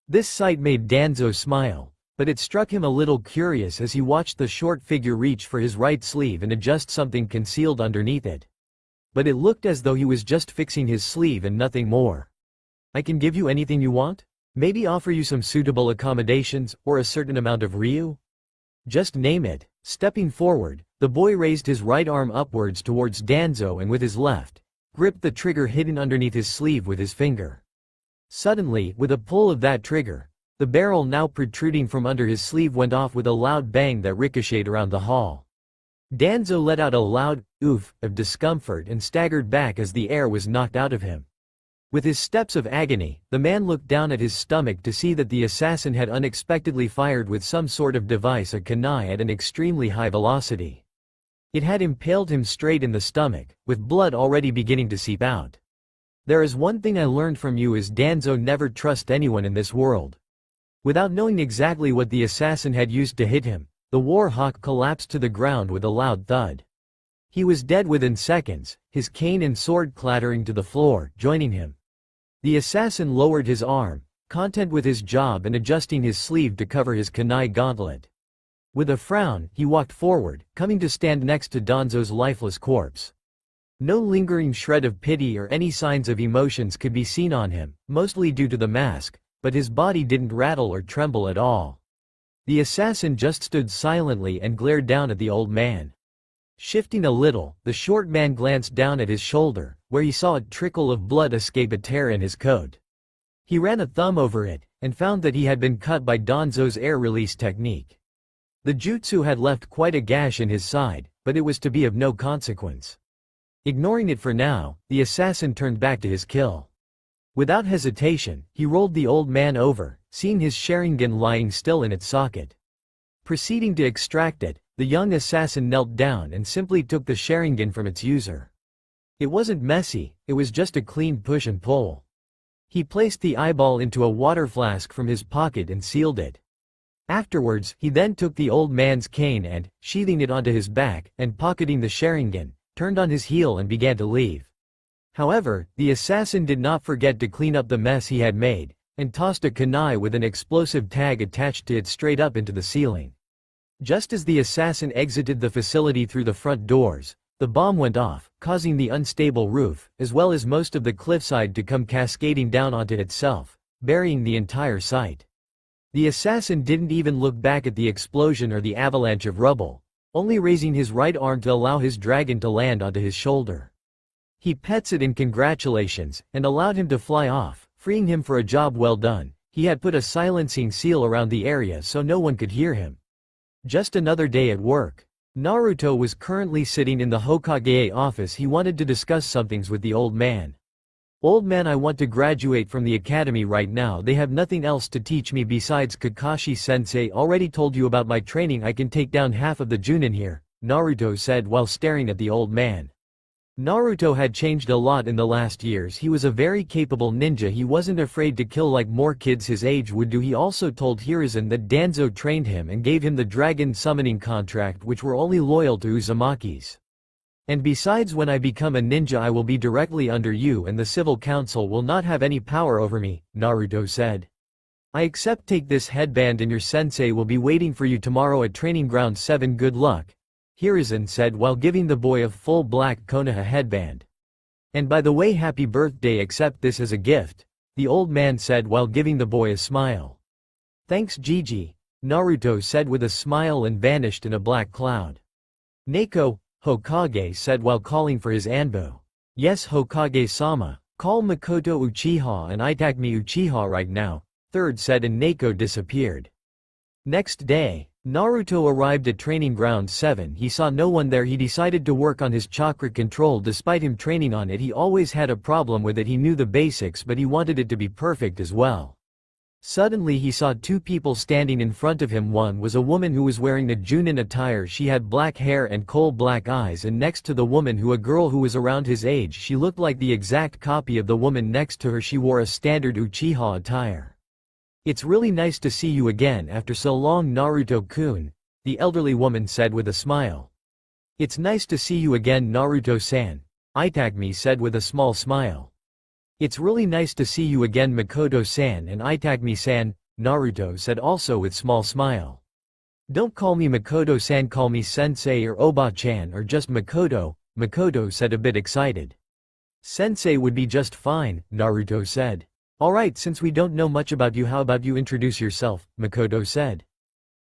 This sight made Danzo smile, but it struck him a little curious as he watched the short figure reach for his right sleeve and adjust something concealed underneath it. But it looked as though he was just fixing his sleeve and nothing more. I can give you anything you want? Maybe offer you some suitable accommodations, or a certain amount of ryu? Just name it. Stepping forward, the boy raised his right arm upwards towards Danzo and with his left, gripped the trigger hidden underneath his sleeve with his finger. Suddenly, with a pull of that trigger, the barrel now protruding from under his sleeve went off with a loud bang that ricocheted around the hall. Danzo let out a loud oof of discomfort and staggered back as the air was knocked out of him. With his steps of agony, the man looked down at his stomach to see that the assassin had unexpectedly fired with some sort of device a kunai at an extremely high velocity. It had impaled him straight in the stomach, with blood already beginning to seep out. There is one thing I learned from you is Danzo never trust anyone in this world. Without knowing exactly what the assassin had used to hit him, the war hawk collapsed to the ground with a loud thud. He was dead within seconds, his cane and sword clattering to the floor, joining him. The assassin lowered his arm, content with his job and adjusting his sleeve to cover his kunai gauntlet. With a frown, he walked forward, coming to stand next to Danzo's lifeless corpse. No lingering shred of pity or any signs of emotions could be seen on him, mostly due to the mask, but his body didn't rattle or tremble at all. The assassin just stood silently and glared down at the old man. Shifting a little, the short man glanced down at his shoulder, where he saw a trickle of blood escape a tear in his coat. He ran a thumb over it, and found that he had been cut by Danzo's air release technique. The jutsu had left quite a gash in his side, but it was to be of no consequence. Ignoring it for now, the assassin turned back to his kill. Without hesitation, he rolled the old man over, seeing his Sharingan lying still in its socket. Proceeding to extract it, the young assassin knelt down and simply took the Sharingan from its user. It wasn't messy, it was just a clean push and pull. He placed the eyeball into a water flask from his pocket and sealed it. Afterwards, he then took the old man's cane and, sheathing it onto his back, and pocketing the Sharingan, turned on his heel and began to leave. However, the assassin did not forget to clean up the mess he had made, and tossed a kunai with an explosive tag attached to it straight up into the ceiling. Just as the assassin exited the facility through the front doors, the bomb went off, causing the unstable roof, as well as most of the cliffside to come cascading down onto itself, burying the entire site. The assassin didn't even look back at the explosion or the avalanche of rubble, only raising his right arm to allow his dragon to land onto his shoulder. He pets it in congratulations, and allowed him to fly off, freeing him for a job well done. He had put a silencing seal around the area so no one could hear him. Just another day at work. Naruto was currently sitting in the Hokage office. He wanted to discuss somethings with the old man. "Old man, I want to graduate from the academy right now. They have nothing else to teach me besides Kakashi-sensei already told you about my training. I can take down half of the Junin here," Naruto said while staring at the old man. Naruto had changed a lot in the last years. He was a very capable ninja. He wasn't afraid to kill like more kids his age would do. He also told Hiruzen that Danzo trained him and gave him the dragon summoning contract, which were only loyal to Uzumaki's. "And besides, when I become a ninja I will be directly under you and the civil council will not have any power over me," Naruto said. "I accept. Take this headband and your sensei will be waiting for you tomorrow at Training Ground 7. Good luck," Hiruzen said while giving the boy a full black Konoha headband. "And by the way, happy birthday. Accept this as a gift," the old man said while giving the boy a smile. "Thanks Gigi," Naruto said with a smile and vanished in a black cloud. "Neko, Hokage said while calling for his Anbu. "Yes Hokage-sama, call Makoto Uchiha and Itagami Uchiha right now," third said, and Neko disappeared. Next day, Naruto arrived at Training Ground 7. He saw no one there. He decided to work on his chakra control. Despite him training on it, he always had a problem with it. He knew the basics, but he wanted it to be perfect as well. Suddenly he saw two people standing in front of him. One was a woman who was wearing a Junin attire. She had black hair and coal-black eyes, and next to the woman a girl who was around his age. She looked like the exact copy of the woman next to her. She wore a standard Uchiha attire. "It's really nice to see you again after so long, Naruto-kun," the elderly woman said with a smile. "It's nice to see you again, Naruto-san," Itagami said with a small smile. "It's really nice to see you again, Makoto-san and Itagami-san," Naruto said also with small smile. "Don't call me Makoto-san, call me Sensei or Oba-chan or just Makoto," Makoto said a bit excited. "Sensei would be just fine," Naruto said. "Alright, since we don't know much about you, how about you introduce yourself," Makoto said.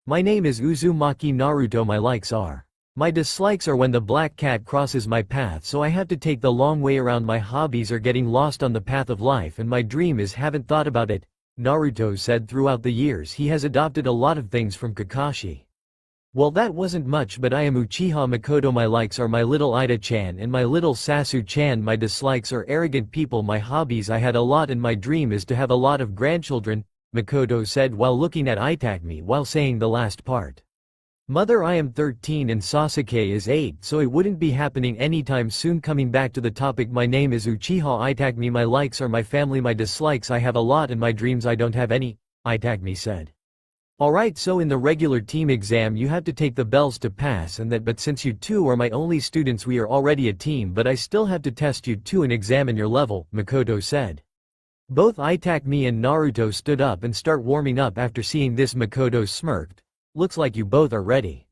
"My name is Uzumaki Naruto. My likes are. My dislikes are when the black cat crosses my path, so I have to take the long way around. My hobbies are getting lost on the path of life, and my dream is haven't thought about it," Naruto said. Throughout the years he has adopted a lot of things from Kakashi. "Well, that wasn't much, but I am Uchiha Makoto. My likes are my little Ida-chan and my little Sasu-chan. My dislikes are arrogant people. My hobbies, I had a lot, and my dream is to have a lot of grandchildren," Makoto said while looking at Itagami while saying the last part. "Mother, I am 13 and Sasuke is 8, so it wouldn't be happening anytime soon." Coming back to the topic, my name is Uchiha Itagami. My likes are my family. My dislikes, I have a lot, and my dreams, I don't have any," Itagami said. "Alright, so in the regular team exam you have to take the bells to pass and that, but since you two are my only students we are already a team, but I still have to test you two and examine your level," Makoto said. Both Itagami and Naruto stood up and start warming up. After seeing this, Makoto smirked. "Looks like you both are ready."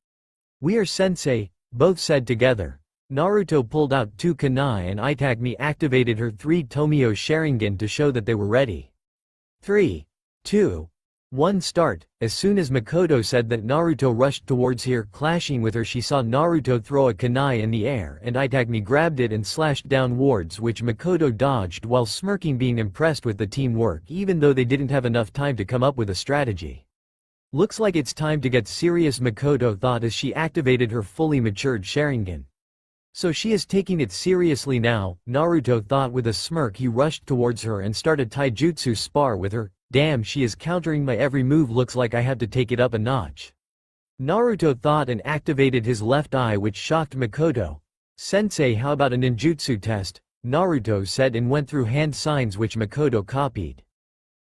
"We are, sensei," both said together. Naruto pulled out two kunai and Itagami activated her 3 Tomio Sharingan to show that they were ready. 3, 2, 1 start. As soon as Makoto said that, Naruto rushed towards her. Clashing with her, she saw Naruto throw a kunai in the air and Itagami grabbed it and slashed downwards, which Makoto dodged while smirking, being impressed with the teamwork even though they didn't have enough time to come up with a strategy. Looks like it's time to get serious, Makoto thought as she activated her fully matured Sharingan. So she is taking it seriously now, Naruto thought with a smirk. He rushed towards her and started taijutsu spar with her. Damn, she is countering my every move, looks like I have to take it up a notch. Naruto thought and activated his left eye, which shocked Makoto. Sensei, how about a ninjutsu test? Naruto said and went through hand signs which Makoto copied.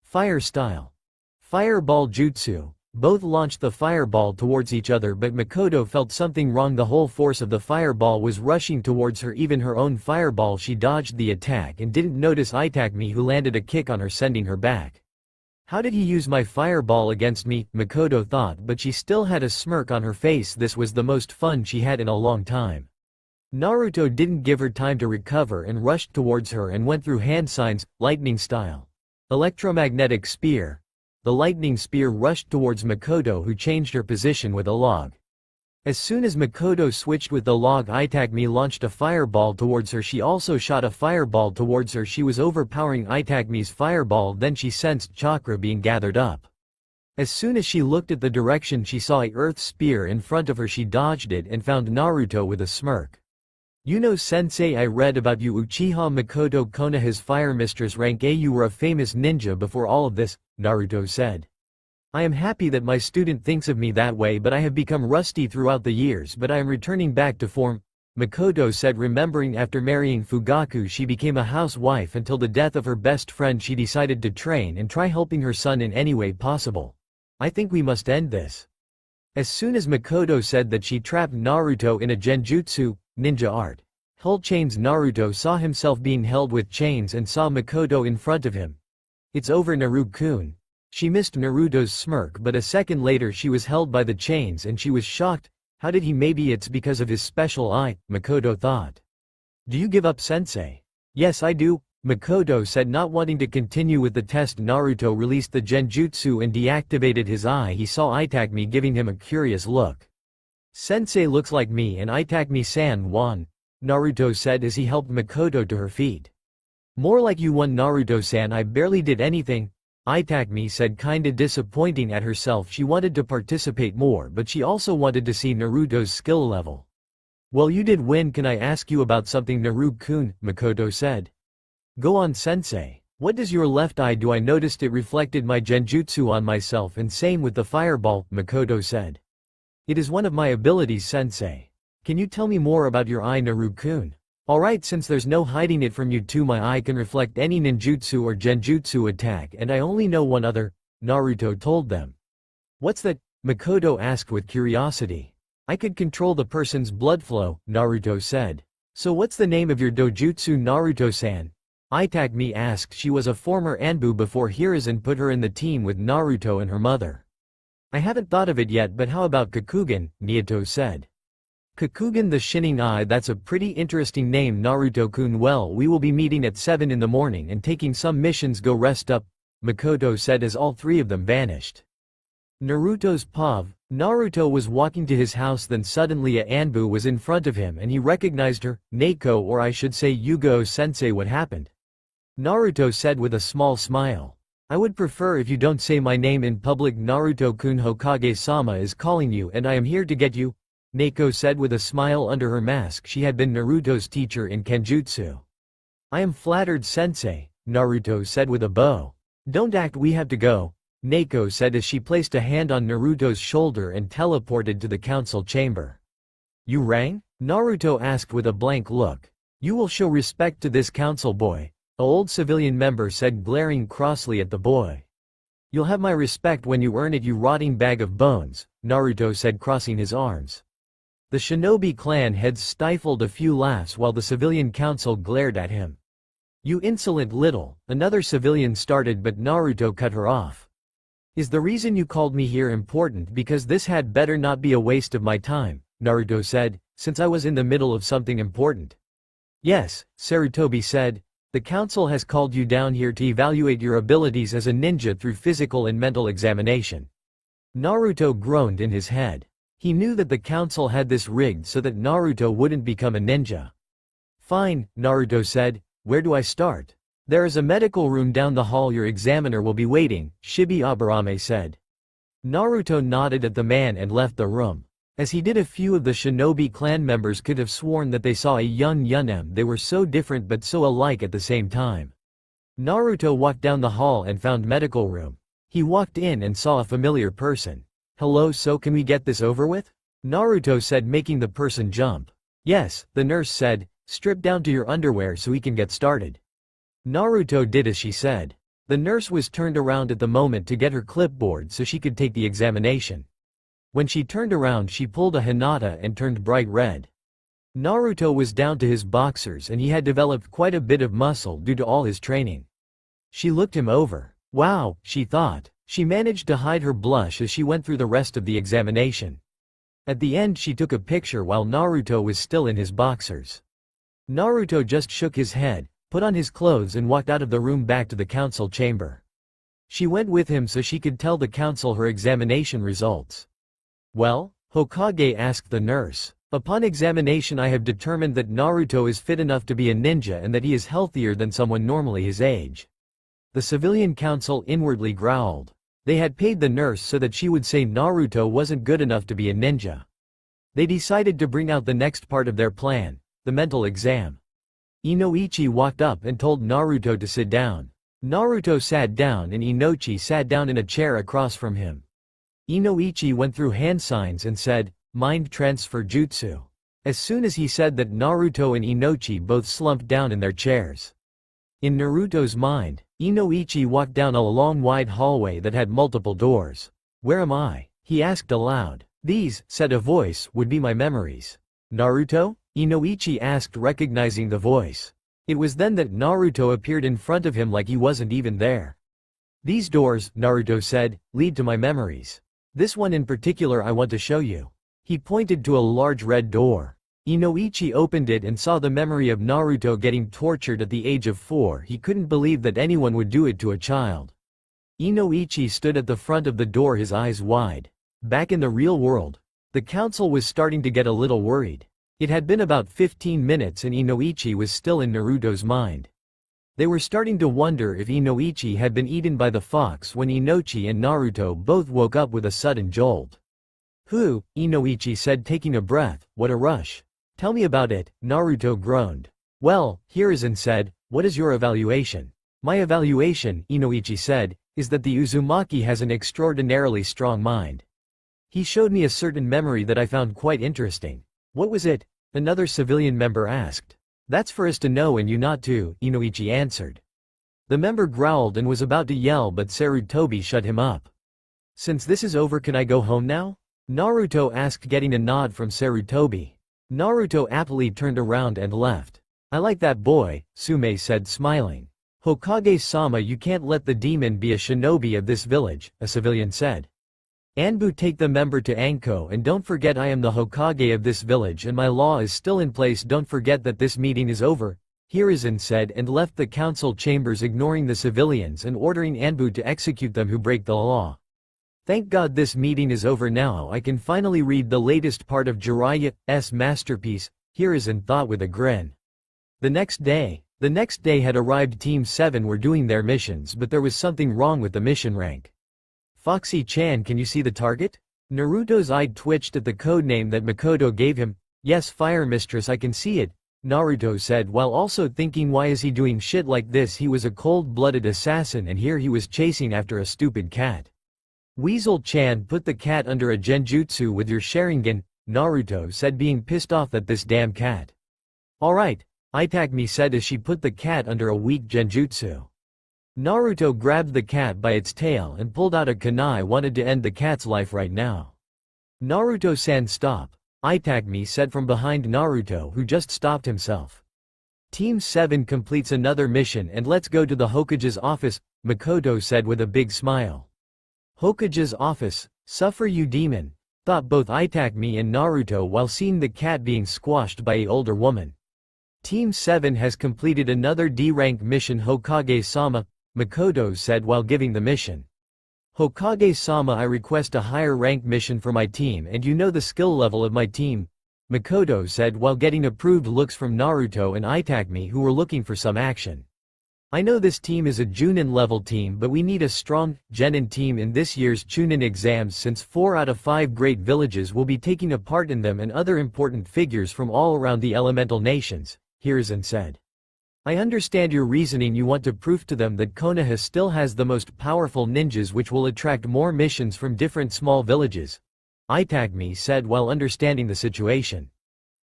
Fire style. Fireball jutsu. Both launched the fireball towards each other, but Makoto felt something wrong. The whole force of the fireball was rushing towards her, even her own fireball. She dodged the attack and didn't notice Itagami, who landed a kick on her, sending her back. How did he use my fireball against me? Makoto thought, but she still had a smirk on her face. This was the most fun she had in a long time. Naruto didn't give her time to recover and rushed towards her and went through hand signs, lightning style. Electromagnetic spear. The lightning spear rushed towards Makoto, who changed her position with a log. As soon as Makoto switched with the log, Itagami launched a fireball towards her. She also shot a fireball towards her. She was overpowering Itagami's fireball. Then she sensed chakra being gathered up. As soon as she looked at the direction, she saw a earth spear in front of her. She dodged it and found Naruto with a smirk. You know, Sensei, I read about you, Uchiha Makoto Konoha's fire mistress rank A. You were a famous ninja before all of this, Naruto said. I am happy that my student thinks of me that way, but I have become rusty throughout the years, but I am returning back to form, Makoto said, remembering after marrying Fugaku she became a housewife until the death of her best friend. She decided to train and try helping her son in any way possible. I think we must end this. As soon as Makoto said that, she trapped Naruto in a genjutsu, ninja art. Held chains. Naruto saw himself being held with chains and saw Makoto in front of him. It's over, Naruto-kun. She missed Naruto's smirk, but a second later she was held by the chains and she was shocked. How did he? Maybe it's because of his special eye, Makoto thought. Do you give up, Sensei? Yes, I do, Makoto said, not wanting to continue with the test. Naruto released the genjutsu and deactivated his eye. He saw Itagami giving him a curious look. Sensei looks like me and Itagami-san won, Naruto said as he helped Makoto to her feet. More like you won, Naruto-san. I barely did anything, Itagami said, kinda disappointing at herself. She wanted to participate more, but she also wanted to see Naruto's skill level. Well, you did win. Can I ask you about something, Naruto-kun? Makoto said. Go on, Sensei. What does your left eye do? I noticed it reflected my genjutsu on myself, and same with the fireball, Makoto said. It is one of my abilities, Sensei. Can you tell me more about your eye, Naruto-kun? Alright, since there's no hiding it from you too, my eye can reflect any ninjutsu or genjutsu attack, and I only know one other, Naruto told them. What's that? Makoto asked with curiosity. I could control the person's blood flow, Naruto said. So what's the name of your dojutsu, Naruto-san? Itagami asked. She was a former Anbu before Hiruzen put her in the team with Naruto and her mother. I haven't thought of it yet, but how about Kakugan? Naoto said. Kakugan the Shining Eye, that's a pretty interesting name, Naruto-kun. Well, we will be meeting at 7 in the morning and taking some missions. Go rest up, Makoto said as all three of them vanished. Naruto's POV. Naruto was walking to his house, then suddenly a Anbu was in front of him and he recognized her, Neiko, or I should say Yugo. Sensei, what happened? Naruto said with a small smile. I would prefer if you don't say my name in public. Naruto-kun, Hokage-sama is calling you and I am here to get you, Neiko said with a smile under her mask. She had been Naruto's teacher in Kenjutsu. I am flattered, Sensei, Naruto said with a bow. Don't act, we have to go, Neiko said as she placed a hand on Naruto's shoulder and teleported to the council chamber. You rang? Naruto asked with a blank look. You will show respect to this council boy, an old civilian member said, glaring crossly at the boy. You'll have my respect when you earn it, you rotting bag of bones, Naruto said, crossing his arms. The shinobi clan heads stifled a few laughs while the civilian council glared at him. You insolent little, another civilian started, but Naruto cut her off. Is the reason you called me here important? Because this had better not be a waste of my time, Naruto said, since I was in the middle of something important. Yes, Sarutobi said. The council has called you down here to evaluate your abilities as a ninja through physical and mental examination. Naruto groaned in his head. He knew that the council had this rigged so that Naruto wouldn't become a ninja. Fine, Naruto said. Where do I start? There is a medical room down the hall. Your examiner will be waiting, Shibi Aburame said. Naruto nodded at the man and left the room. As he did, a few of the shinobi clan members could have sworn that they saw a young Yunem. They were so different but so alike at the same time. Naruto walked down the hall and found medical room. He walked in and saw a familiar person. "Hello, so can we get this over with?" Naruto said, making the person jump. "Yes," the nurse said, "strip down to your underwear so we can get started." Naruto did as she said. The nurse was turned around at the moment to get her clipboard so she could take the examination. When she turned around, she pulled a Hinata and turned bright red. Naruto was down to his boxers and he had developed quite a bit of muscle due to all his training. She looked him over. Wow, she thought. She managed to hide her blush as she went through the rest of the examination. At the end, she took a picture while Naruto was still in his boxers. Naruto just shook his head, put on his clothes and walked out of the room back to the council chamber. She went with him so she could tell the council her examination results. "Well?" Hokage asked the nurse. "Upon examination, I have determined that Naruto is fit enough to be a ninja and that he is healthier than someone normally his age." The civilian council inwardly growled. They had paid the nurse so that she would say Naruto wasn't good enough to be a ninja. They decided to bring out the next part of their plan, the mental exam. Inoichi walked up and told Naruto to sit down. Naruto sat down and Inoichi sat down in a chair across from him. Inoichi went through hand signs and said, "Mind transfer jutsu." As soon as he said that, Naruto and Inoichi both slumped down in their chairs. In Naruto's mind, Inoichi walked down a long wide hallway that had multiple doors. "Where am I?" he asked aloud. "These," said a voice, "would be my memories." "Naruto?" Inoichi asked, recognizing the voice. It was then that Naruto appeared in front of him like he wasn't even there. "These doors," Naruto said, "lead to my memories. This one in particular I want to show you." He pointed to a large red door. Inoichi opened it and saw the memory of Naruto getting tortured at the age of 4. He couldn't believe that anyone would do it to a child. Inoichi stood at the front of the door, his eyes wide. Back in the real world, the council was starting to get a little worried. It had been about 15 minutes and Inoichi was still in Naruto's mind. They were starting to wonder if Inoichi had been eaten by the fox when Inoichi and Naruto both woke up with a sudden jolt. "Whew," Inoichi said, taking a breath, "what a rush. Tell me about it," Naruto groaned. "Well," Hiruzen said, "what is your evaluation?" "My evaluation," Inoichi said, "is that the Uzumaki has an extraordinarily strong mind. He showed me a certain memory that I found quite interesting." "What was it?" another civilian member asked. "That's for us to know and you not to," Inoichi answered. The member growled and was about to yell, but Sarutobi shut him up. "Since this is over, can I go home now?" Naruto asked, getting a nod from Sarutobi. Naruto aptly turned around and left. "I like that boy," Sume said, smiling. "Hokage-sama, you can't let the demon be a shinobi of this village," a civilian said. "Anbu, take the member to Anko, and don't forget I am the Hokage of this village and my law is still in place. Don't forget that this meeting is over," Hiruzen said, and left the council chambers, ignoring the civilians and ordering Anbu to execute them who break the law. "Thank God this meeting is over now. I can finally read the latest part of Jiraiya's masterpiece," Hiruzen thought with a grin. The next day had arrived. Team 7 were doing their missions, but there was something wrong with the mission rank. "Foxy-chan, can you see the target?" Naruto's eye twitched at the codename that Makoto gave him. "Yes, Fire Mistress, I can see it," Naruto said, while also thinking, why is he doing shit like this? He was a cold-blooded assassin and here he was chasing after a stupid cat. "Weasel-chan, put the cat under a genjutsu with your Sharingan," Naruto said, being pissed off at this damn cat. "Alright," Itagami said as she put the cat under a weak genjutsu. Naruto grabbed the cat by its tail and pulled out a kunai, wanted to end the cat's life right now. "Naruto-san, stop," Itagami said from behind Naruto, who just stopped himself. "Team 7 completes another mission and let's go to the Hokage's office," Makoto said with a big smile. "Hokage's office, suffer you demon," thought both Itagami and Naruto while seeing the cat being squashed by an older woman. "Team 7 has completed another D-rank mission, Hokage-sama," Makoto said while giving the mission. "Hokage-sama, I request a higher rank mission for my team and you know the skill level of my team," Makoto said while getting approved looks from Naruto and Itagami, who were looking for some action. I know this team is a Junin level team, but we need a strong, Genin team in this year's Chunin exams since 4 out of 5 great villages will be taking a part in them and other important figures from all around the elemental nations, Hiruzen said. I understand your reasoning. You want to prove to them that Konoha still has the most powerful ninjas, which will attract more missions from different small villages, Itagami said while understanding the situation.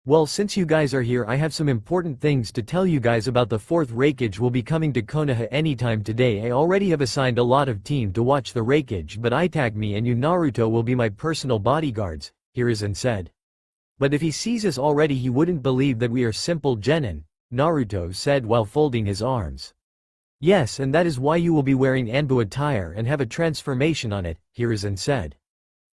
Well, since you guys are here, I have some important things to tell you guys about. The 4th Raikage will be coming to Konoha anytime today. I already have assigned a lot of team to watch the Raikage, but Itagami and you Naruto will be my personal bodyguards, Hiruzen said. But if he sees us already, he wouldn't believe that we are simple genin, Naruto said while folding his arms. Yes, and that is why you will be wearing Anbu attire and have a transformation on it, Hiruzen said.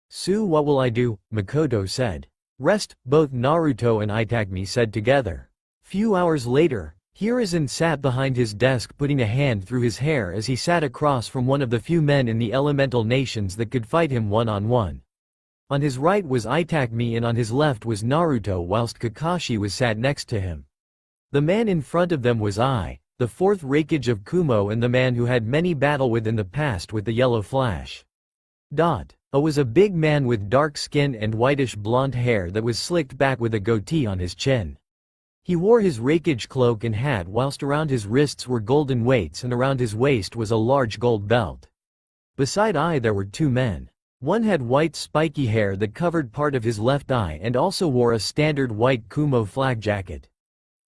So what will I do? Makoto said. Rest, both Naruto and Itagami said together. Few hours later, Hiruzen sat behind his desk putting a hand through his hair as he sat across from one of the few men in the elemental nations that could fight him one-on-one. On his right was Itagami and on his left was Naruto, whilst Kakashi was sat next to him. The man in front of them was the 4th Raikage of Kumo and the man who had many battle with in the past with the yellow flash. Was a big man with dark skin and whitish blonde hair that was slicked back with a goatee on his chin. He wore his Raikage cloak and hat, whilst around his wrists were golden weights and around his waist was a large gold belt. Beside there were 2 men. One had white spiky hair that covered part of his left eye and also wore a standard white Kumo flag jacket.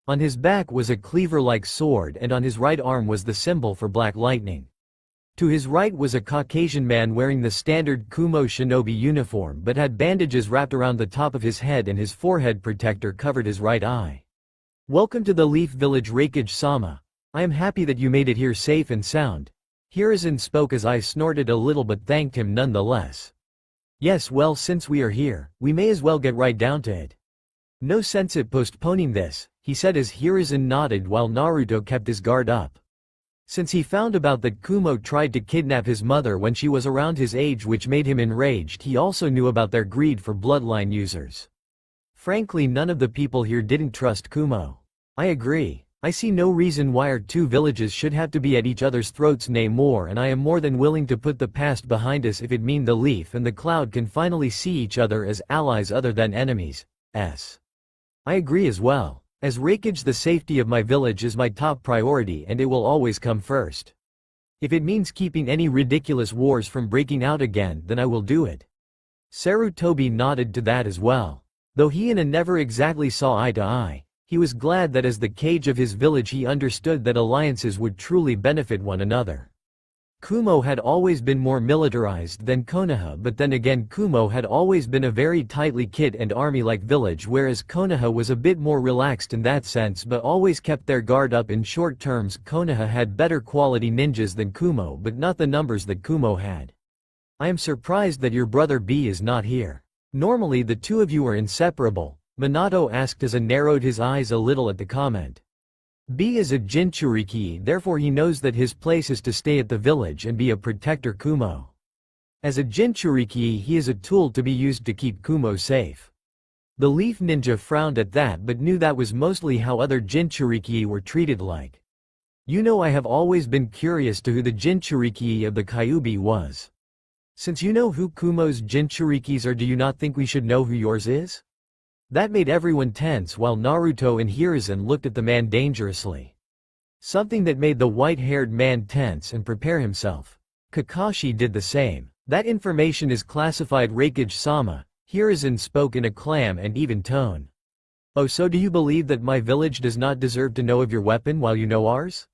On his back was a cleaver-like sword and on his right arm was the symbol for black lightning. To his right was a Caucasian man wearing the standard Kumo shinobi uniform but had bandages wrapped around the top of his head and his forehead protector covered his right eye. Welcome to the Leaf Village, Raikage-sama. I am happy that you made it here safe and sound. Hiruzen spoke as I snorted a little but thanked him nonetheless. Yes, well, since we are here, we may as well get right down to it. No sense at postponing this, he said as Hiruzen nodded while Naruto kept his guard up. Since he found about that Kumo tried to kidnap his mother when she was around his age, which made him enraged, he also knew about their greed for bloodline users. Frankly, none of the people here didn't trust Kumo. I agree. I see no reason why our 2 villages should have to be at each other's throats more, and I am more than willing to put the past behind us if it means the Leaf and the Cloud can finally see each other as allies other than enemies. I agree as well. As Raikage, the safety of my village is my top priority and it will always come first. If it means keeping any ridiculous wars from breaking out again, then I will do it. Sarutobi nodded to that as well. Though he and never exactly saw eye to eye, he was glad that as the Kage of his village he understood that alliances would truly benefit one another. Kumo had always been more militarized than Konoha, but then again Kumo had always been a very tightly kit and army-like village, whereas Konoha was a bit more relaxed in that sense but always kept their guard up. In short terms, Konoha had better quality ninjas than Kumo but not the numbers that Kumo had. I am surprised that your brother B is not here. Normally the 2 of you are inseparable, Minato asked as he narrowed his eyes a little at the comment. B is a Jinchuriki, therefore he knows that his place is to stay at the village and be a protector Kumo. As a Jinchuriki, he is a tool to be used to keep Kumo safe. The Leaf Ninja frowned at that but knew that was mostly how other Jinchuriki were treated. Like, I have always been curious to who the Jinchuriki of the Kyuubi was. Since you know who Kumo's Jinchurikis are, do you not think we should know who yours is? That made everyone tense while Naruto and Hiruzen looked at the man dangerously. Something that made the white-haired man tense and prepare himself. Kakashi did the same. That information is classified, Raikage-sama, Hiruzen spoke in a calm and even tone. Oh, so do you believe that my village does not deserve to know of your weapon while you know ours?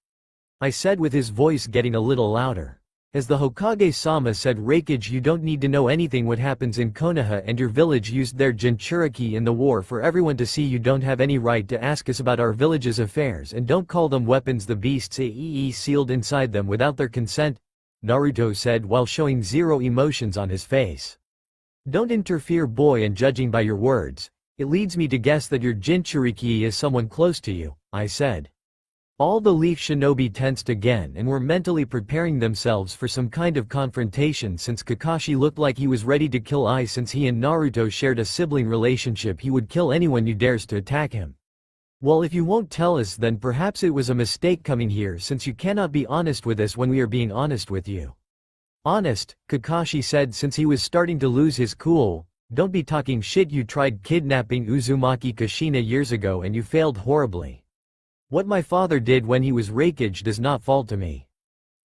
I said with his voice getting a little louder. As the Hokage-sama said, Raikage, you don't need to know anything what happens in Konoha and your village used their Jinchuriki in the war for everyone to see. You don't have any right to ask us about our village's affairs and don't call them weapons the beasts sealed inside them without their consent, Naruto said while showing zero emotions on his face. Don't interfere, boy, and judging by your words, it leads me to guess that your Jinchuriki is someone close to you, I said. All the Leaf Shinobi tensed again and were mentally preparing themselves for some kind of confrontation since Kakashi looked like he was ready to kill since he and Naruto shared a sibling relationship. He would kill anyone who dares to attack him. Well, if you won't tell us, then perhaps it was a mistake coming here, since you cannot be honest with us when we are being honest with you. Honest, Kakashi said, since he was starting to lose his cool. Don't be talking shit. You tried kidnapping Uzumaki Kushina years ago and you failed horribly. What my father did when he was Raikage does not fall to me.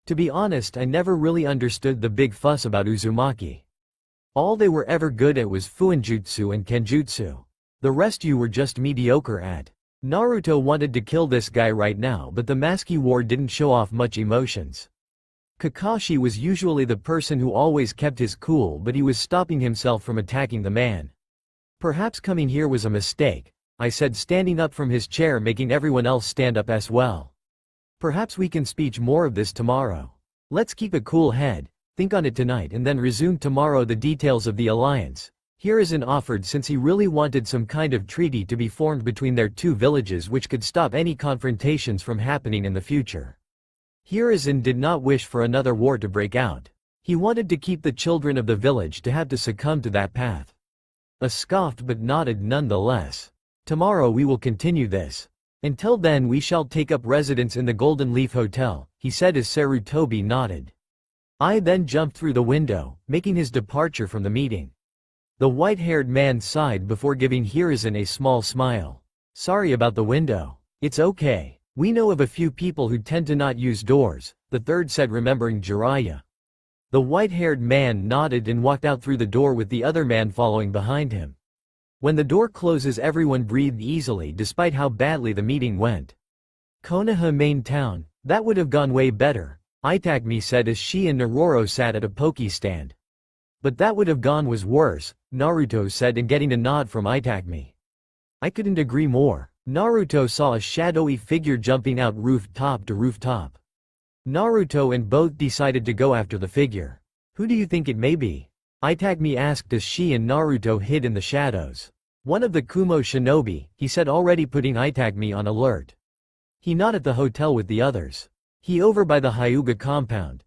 To be honest, I never really understood the big fuss about Uzumaki. All they were ever good at was Fuinjutsu and Kenjutsu. The rest you were just mediocre at. Naruto wanted to kill this guy right now, but the mask he wore didn't show off much emotions. Kakashi was usually the person who always kept his cool, but he was stopping himself from attacking the man. Perhaps coming here was a mistake, I said, standing up from his chair, making everyone else stand up as well. Perhaps we can speak more of this tomorrow. Let's keep a cool head, think on it tonight, and then resume tomorrow the details of the alliance. Hiruzen offered, since he really wanted some kind of treaty to be formed between their two villages which could stop any confrontations from happening in the future. Hiruzen did not wish for another war to break out. He wanted to keep the children of the village to have to succumb to that path. A scoffed but nodded nonetheless. Tomorrow we will continue this. Until then we shall take up residence in the Golden Leaf Hotel, he said as Sarutobi nodded. I then jumped through the window, making his departure from the meeting. The white-haired man sighed before giving Hiruzen a small smile. Sorry about the window. It's okay. We know of a few people who tend to not use doors, the third said, remembering Jiraiya. The white-haired man nodded and walked out through the door with the other man following behind him. When the door closes, everyone breathed easily despite how badly the meeting went. Konoha main town, that would have gone way better, Itakmi said as she and Naroro sat at a poke stand. But that would have gone was worse, Naruto said, and getting a nod from Itakmi. I couldn't agree more. Naruto saw a shadowy figure jumping out rooftop to rooftop. Naruto and both decided to go after the figure. Who do you think it may be? Itakmi asked as she and Naruto hid in the shadows. One of the Kumo shinobi, he said, already putting Itakmi on alert. He not at the hotel with the others. He over by the Hyuga compound.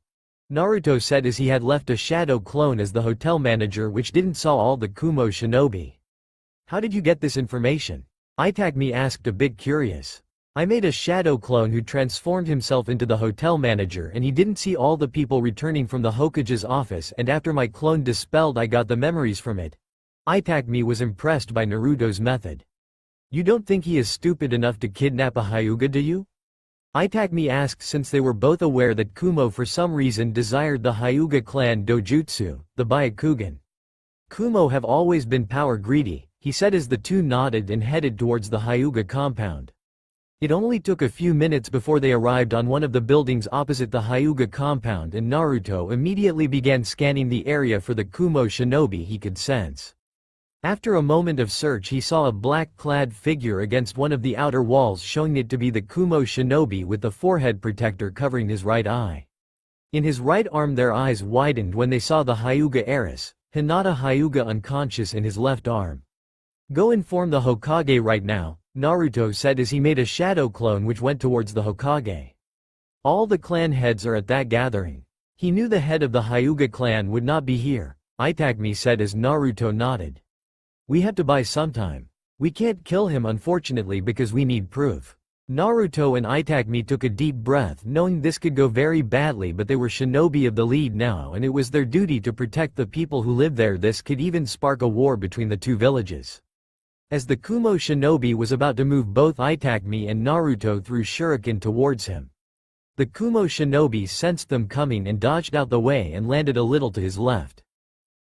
Naruto said as he had left a shadow clone as the hotel manager which didn't saw all the Kumo shinobi. How did you get this information? Itakmi asked, a bit curious. I made a shadow clone who transformed himself into the hotel manager, and he didn't see all the people returning from the Hokage's office, and after my clone dispelled I got the memories from it. Itakmi was impressed by Naruto's method. You don't think he is stupid enough to kidnap a Hyuga, do you? Itakmi asked, since they were both aware that Kumo for some reason desired the Hyuga clan dojutsu, the Byakugan. Kumo have always been power greedy, he said as the two nodded and headed towards the Hyuga compound. It only took a few minutes before they arrived on one of the buildings opposite the Hyuga compound, and Naruto immediately began scanning the area for the Kumo shinobi he could sense. After a moment of search, he saw a black-clad figure against one of the outer walls, showing it to be the Kumo shinobi with the forehead protector covering his right eye. In his right arm their eyes widened when they saw the Hyuga heiress, Hinata Hyuga, unconscious in his left arm. Go inform the Hokage right now, Naruto said as he made a shadow clone which went towards the Hokage. All the clan heads are at that gathering. He knew the head of the Hyuga clan would not be here, Itakmi said as Naruto nodded. We have to buy some time. We can't kill him unfortunately because we need proof. Naruto and Itakmi took a deep breath, knowing this could go very badly, but they were shinobi of the lead now and it was their duty to protect the people who live there. This could even spark a war between the two villages. As the Kumo shinobi was about to move, both Itakmi and Naruto threw shuriken towards him. The Kumo shinobi sensed them coming and dodged out the way and landed a little to his left.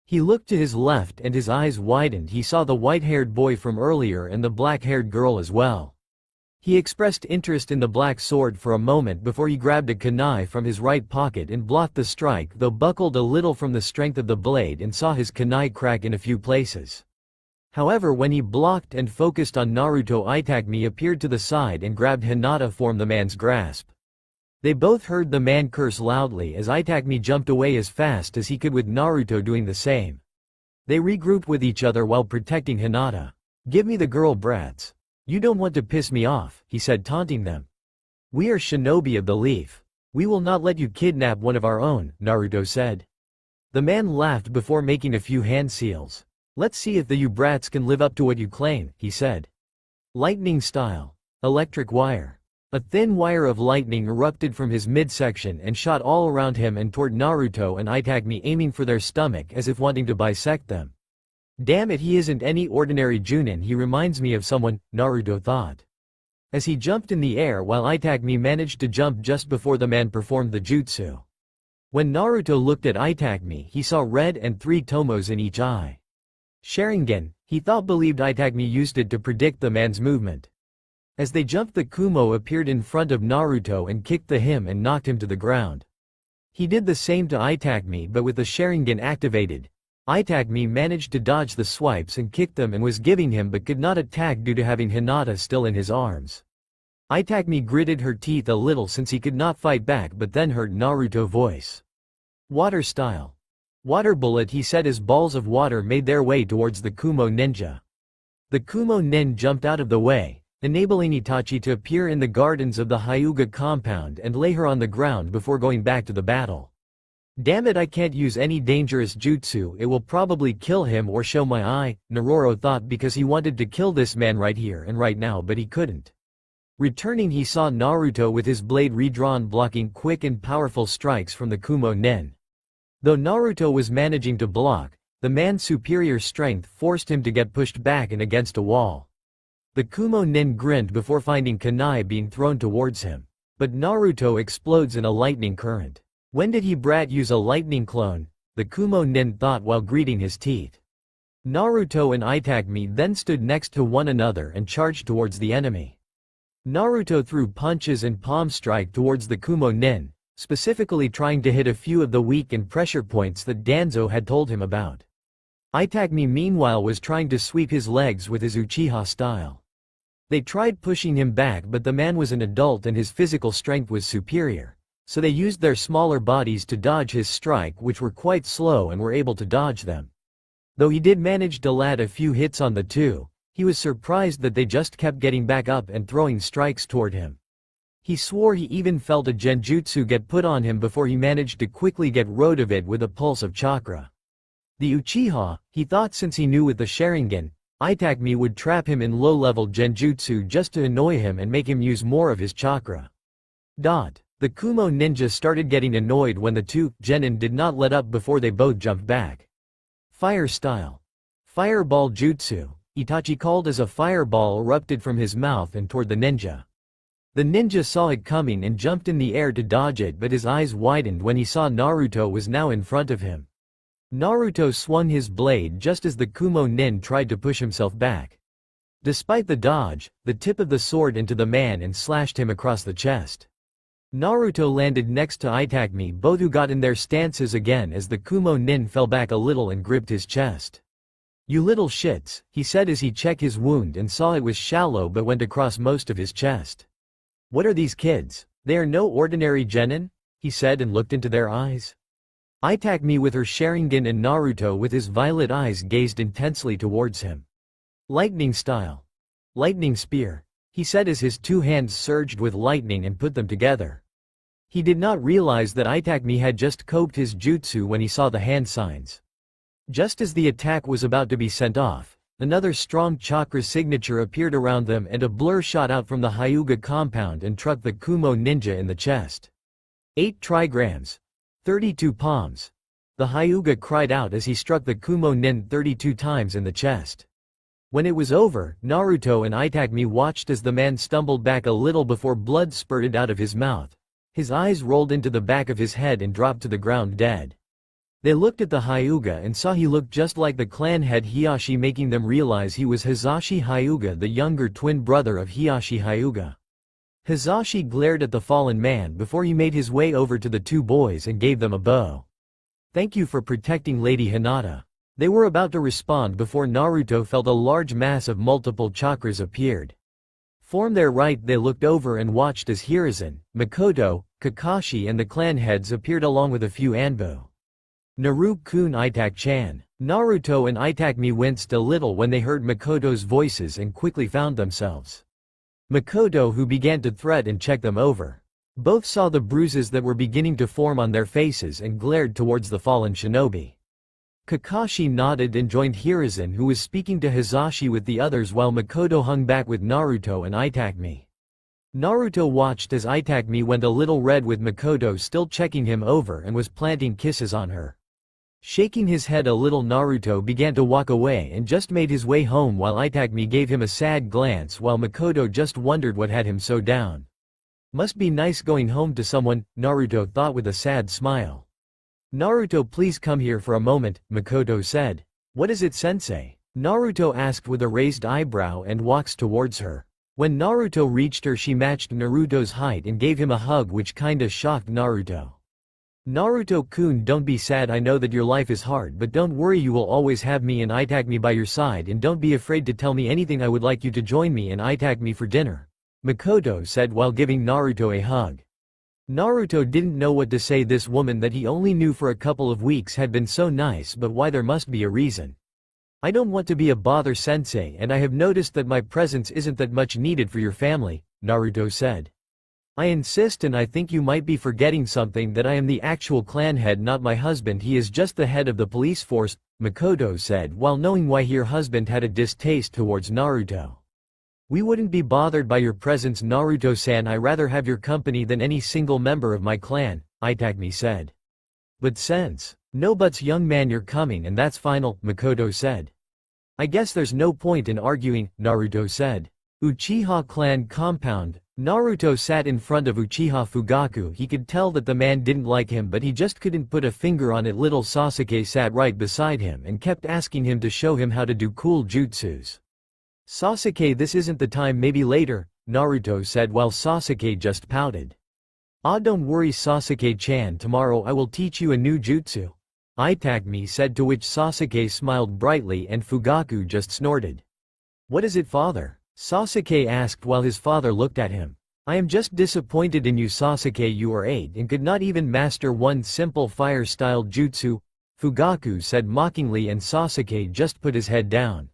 He looked to his left and his eyes widened. He saw the white-haired boy from earlier and the black-haired girl as well. He expressed interest in the black sword for a moment before he grabbed a kunai from his right pocket and blocked the strike, though buckled a little from the strength of the blade, and saw his kunai crack in a few places. However, when he blocked and focused on Naruto, Itakmi appeared to the side and grabbed Hinata from the man's grasp. They both heard the man curse loudly as Itakmi jumped away as fast as he could, with Naruto doing the same. They regrouped with each other while protecting Hinata. Give me the girl, brats. You don't want to piss me off, he said, taunting them. We are shinobi of the leaf. We will not let you kidnap one of our own, Naruto said. The man laughed before making a few hand seals. Let's see if the you brats can live up to what you claim, he said. Lightning style. Electric wire. A thin wire of lightning erupted from his midsection and shot all around him and toward Naruto and Itagami, aiming for their stomach as if wanting to bisect them. Damn it, he isn't any ordinary Junin, he reminds me of someone, Naruto thought. As he jumped in the air while Itagami managed to jump just before the man performed the jutsu. When Naruto looked at Itagami, he saw red and 3 tomos in each eye. Sharingan, he believed Itagami used it to predict the man's movement. As they jumped, the Kumo appeared in front of Naruto and kicked him and knocked him to the ground. He did the same to Itagami, but with the Sharingan activated, Itagami managed to dodge the swipes and kicked them and was giving him but could not attack due to having Hinata still in his arms. Itagami gritted her teeth a little since he could not fight back, but then heard Naruto's voice. Water style. Water bullet, he said as balls of water made their way towards the Kumo ninja. The Kumo nin jumped out of the way, enabling Itachi to appear in the gardens of the Hyuga compound and lay her on the ground before going back to the battle. Damn it, I can't use any dangerous jutsu, it will probably kill him or show my eye, Naruto thought, because he wanted to kill this man right here and right now, but he couldn't. Returning, he saw Naruto with his blade redrawn, blocking quick and powerful strikes from the Kumo nin. Though Naruto was managing to block, the man's superior strength forced him to get pushed back and against a wall. The Kumo nin grinned before finding kunai being thrown towards him. But Naruto explodes in a lightning current. When did he brat use a lightning clone? The Kumo nin thought while greeting his teeth. Naruto and Itagami then stood next to one another and charged towards the enemy. Naruto threw punches and palm strike towards the Kumo nin, specifically trying to hit a few of the weak and pressure points that Danzo had told him about. Itagami meanwhile was trying to sweep his legs with his Uchiha style. They tried pushing him back, but the man was an adult and his physical strength was superior, so they used their smaller bodies to dodge his strike, which were quite slow, and were able to dodge them. Though he did manage to land a few hits on the two, he was surprised that they just kept getting back up and throwing strikes toward him. He swore he even felt a genjutsu get put on him before he managed to quickly get rid of it with a pulse of chakra. The Uchiha, he thought, since he knew with the Sharingan, Itagami would trap him in low-level genjutsu just to annoy him and make him use more of his chakra. The Kumo ninja started getting annoyed when the two genin did not let up before they both jumped back. Fire style. Fireball jutsu, Itachi called as a fireball erupted from his mouth and toward the ninja. The ninja saw it coming and jumped in the air to dodge it, but his eyes widened when he saw Naruto was now in front of him. Naruto swung his blade just as the Kumo nin tried to push himself back. Despite the dodge, the tip of the sword into the man and slashed him across the chest. Naruto landed next to Itagami, both who got in their stances again as the Kumo nin fell back a little and gripped his chest. "You little shits," he said as he checked his wound and saw it was shallow but went across most of his chest. "What are these kids? They are no ordinary genin?" he said and looked into their eyes. Itagami with her Sharingan and Naruto with his violet eyes gazed intensely towards him. Lightning style. Lightning spear, he said as his two hands surged with lightning and put them together. He did not realize that Itagami had just coped his jutsu when he saw the hand signs. Just as the attack was about to be sent off, another strong chakra signature appeared around them and a blur shot out from the Hyuga compound and struck the Kumo ninja in the chest. 8 trigrams. 32 palms. The Hyuga cried out as he struck the Kumo nin 32 times in the chest. When it was over, Naruto and Itagami watched as the man stumbled back a little before blood spurted out of his mouth. His eyes rolled into the back of his head and dropped to the ground dead. They looked at the Hyuga and saw he looked just like the clan head Hiashi, making them realize he was Hisashi Hyuga, the younger twin brother of Hiashi Hyuga. Hisashi glared at the fallen man before he made his way over to the two boys and gave them a bow. "Thank you for protecting Lady Hinata." They were about to respond before Naruto felt a large mass of multiple chakras appeared. From their right they looked over and watched as Hiruzen, Makoto, Kakashi and the clan heads appeared along with a few Anbu. Naru-kun Itak-chan. Naruto and Itagami winced a little when they heard Makoto's voices and quickly found themselves. Makoto, who began to threat and check them over. Both saw the bruises that were beginning to form on their faces and glared towards the fallen shinobi. Kakashi nodded and joined Hiruzen, who was speaking to Hisashi with the others, while Makoto hung back with Naruto and Itagami. Naruto watched as Itakami went a little red with Makoto still checking him over and was planting kisses on her. Shaking his head a little, Naruto began to walk away and just made his way home while Itakami gave him a sad glance while Makoto just wondered what had him so down. Must be nice going home to someone, Naruto thought with a sad smile. Naruto, please come here for a moment, Makoto said. What is it, sensei? Naruto asked with a raised eyebrow and walks towards her. When Naruto reached her, she matched Naruto's height and gave him a hug, which kinda shocked Naruto. Naruto-kun, don't be sad, I know that your life is hard, but don't worry, you will always have me and Itakami by your side, and don't be afraid to tell me anything. I would like you to join me and Itakami for dinner, Makoto said while giving Naruto a hug. Naruto didn't know what to say. This woman that he only knew for a couple of weeks had been so nice, but why? There must be a reason. I don't want to be a bother, sensei, and I have noticed that my presence isn't that much needed for your family, Naruto said. I insist, and I think you might be forgetting something, that I am the actual clan head, not my husband. He is just the head of the police force, Makoto said while knowing why her husband had a distaste towards Naruto. We wouldn't be bothered by your presence, Naruto-san. I rather have your company than any single member of my clan, Itakami said. But no buts, young man, you're coming and that's final, Makoto said. I guess there's no point in arguing, Naruto said. Uchiha clan compound. Naruto sat in front of Uchiha Fugaku. He could tell that the man didn't like him, but he just couldn't put a finger on it. Little Sasuke sat right beside him and kept asking him to show him how to do cool jutsus. Sasuke, this isn't the time, maybe later, Naruto said while Sasuke just pouted. Ah, don't worry, Sasuke-chan, tomorrow I will teach you a new jutsu, Itakami said, to which Sasuke smiled brightly and Fugaku just snorted. What is it, father? Sasuke asked while his father looked at him. I am just disappointed in you, Sasuke. You are 8 and could not even master one simple fire-style jutsu, Fugaku said mockingly, and Sasuke just put his head down.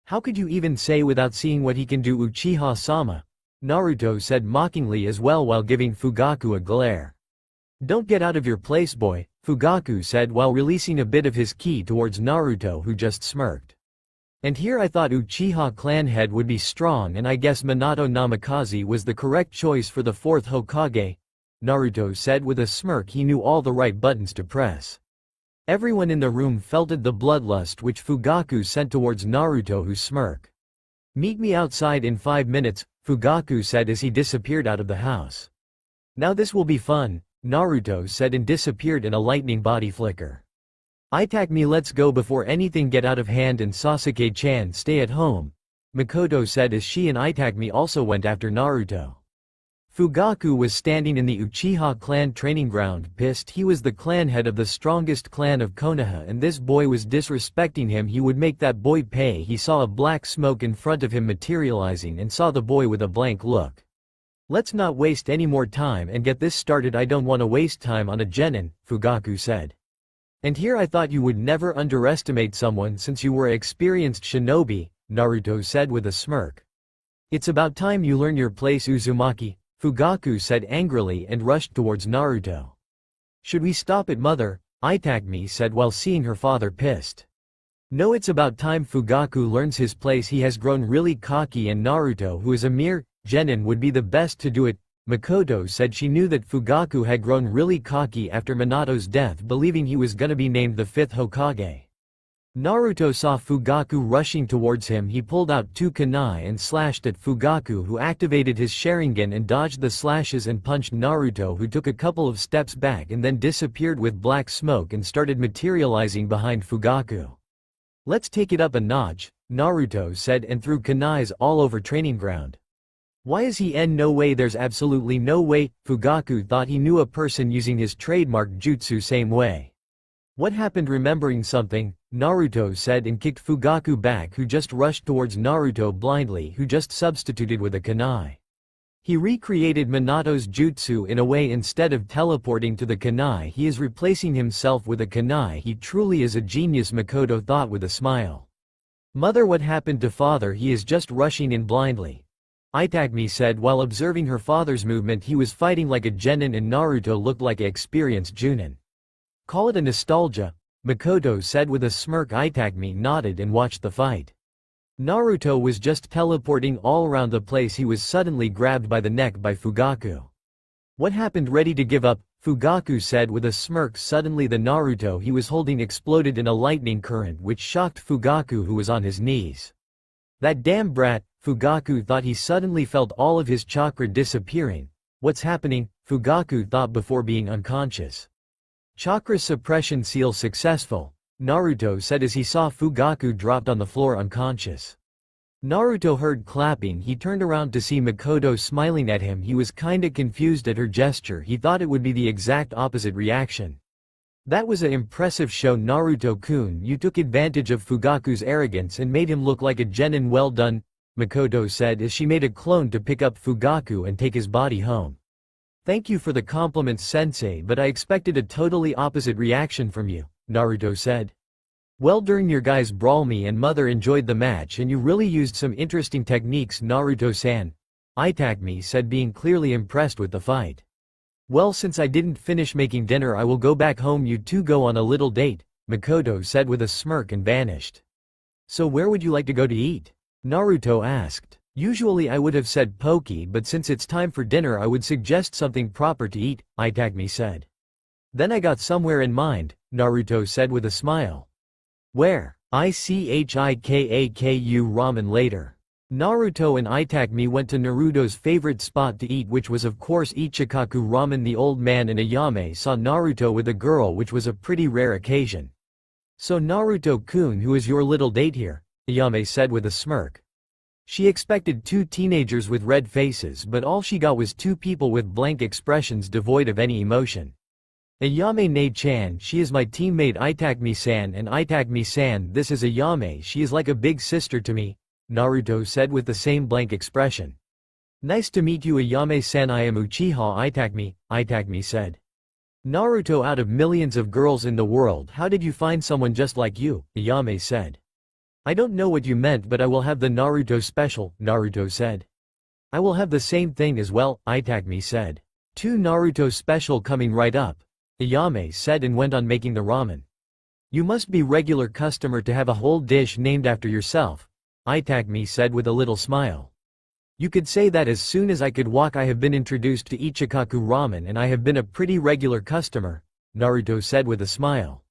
How could you even say without seeing what he can do, Uchiha-sama? Naruto said mockingly as well while giving Fugaku a glare. Don't get out of your place, boy, Fugaku said while releasing a bit of his ki towards Naruto, who just smirked. And here I thought Uchiha clan head would be strong, and I guess Minato Namikaze was the correct choice for the 4th Hokage, Naruto said with a smirk. He knew all the right buttons to press. Everyone in the room felt the bloodlust which Fugaku sent towards Naruto, who smirked. Meet me outside in 5 minutes, Fugaku said as he disappeared out of the house. Now this will be fun, Naruto said and disappeared in a lightning body flicker. Itakami, let's go before anything get out of hand, and Sasuke-chan, stay at home, Makoto said as she and Itakami also went after Naruto. Fugaku was standing in the Uchiha clan training ground, pissed. He was the clan head of the strongest clan of Konoha, and this boy was disrespecting him. He would make that boy pay. He saw a black smoke in front of him materializing and saw the boy with a blank look. Let's not waste any more time and get this started. I don't want to waste time on a genin, Fugaku said. And here I thought you would never underestimate someone since you were an experienced shinobi, Naruto said with a smirk. It's about time you learn your place, Uzumaki, Fugaku said angrily and rushed towards Naruto. Should we stop it, mother? Itakami said while seeing her father pissed. No, it's about time Fugaku learns his place. He has grown really cocky, and Naruto, who is a mere genin, would be the best to do it, Makoto said. She knew that Fugaku had grown really cocky after Minato's death, believing he was gonna be named the 5th Hokage. Naruto saw Fugaku rushing towards him. He pulled out 2 kunai and slashed at Fugaku, who activated his Sharingan and dodged the slashes and punched Naruto, who took a couple of steps back and then disappeared with black smoke and started materializing behind Fugaku. Let's take it up a notch, Naruto said and threw kunais all over training ground. Why is he no way? There's absolutely no way. Fugaku thought he knew a person using his trademark jutsu same way. What happened? Remembering something, Naruto said and kicked Fugaku back, who just rushed towards Naruto blindly, who just substituted with a kunai. He recreated Minato's jutsu in a way. Instead of teleporting to the kunai, he is replacing himself with a kunai. He truly is a genius, Makoto thought with a smile. Mother, what happened to father? He is just rushing in blindly, Itakami said while observing her father's movement. He was fighting like a genin and Naruto looked like an experienced junin. Call it a nostalgia, Makoto said with a smirk. Itakami nodded and watched the fight. Naruto was just teleporting all around the place. He was suddenly grabbed by the neck by Fugaku. What happened? Ready to give up, Fugaku said with a smirk. Suddenly the Naruto he was holding exploded in a lightning current which shocked Fugaku, who was on his knees. That damn brat, Fugaku thought. He suddenly felt all of his chakra disappearing. What's happening? Fugaku thought before being unconscious. Chakra suppression seal successful, Naruto said as he saw Fugaku dropped on the floor unconscious. Naruto heard clapping. He turned around to see Makoto smiling at him. He was kinda confused at her gesture. He thought it would be the exact opposite reaction. That was a impressive show, Naruto-kun. You took advantage of Fugaku's arrogance and made him look like a genin. Well done, Makoto said as she made a clone to pick up Fugaku and take his body home. Thank you for the compliments, sensei, but I expected a totally opposite reaction from you, Naruto said. Well, during your guys' brawl me and mother enjoyed the match and you really used some interesting techniques, Naruto-san, Itakami said, being clearly impressed with the fight. Well, since I didn't finish making dinner I will go back home. You two go on a little date, Makoto said with a smirk and vanished. So where would you like to go to eat? Naruto asked. Usually I would have said poke, but since it's time for dinner I would suggest something proper to eat, Itakami said. Then I got somewhere in mind, Naruto said with a smile. Where? Ichikaku ramen later. Naruto and Itakami went to Naruto's favorite spot to eat, which was of course Ichikaku ramen. The old man and Ayame saw Naruto with a girl, which was a pretty rare occasion. So Naruto-kun, who is your little date here? Ayame said with a smirk. She expected two teenagers with red faces, but all she got was two people with blank expressions devoid of any emotion. Ayame ne-chan, she is my teammate Itakami-san, and Itakami-san, this is Ayame, she is like a big sister to me, Naruto said with the same blank expression. Nice to meet you, Ayame-san. I am Uchiha Itakami, Itakami said. Naruto, out of millions of girls in the world, how did you find someone just like you? Ayame said. I don't know what you meant, but I will have the Naruto special, Naruto said. I will have the same thing as well, Itakami said. Two Naruto special coming right up, Ayame said and went on making the ramen. You must be regular customer to have a whole dish named after yourself, Itakami said with a little smile. You could say that as soon as I could walk. I have been introduced to Ichikaku ramen and I have been a pretty regular customer, Naruto said with a smile.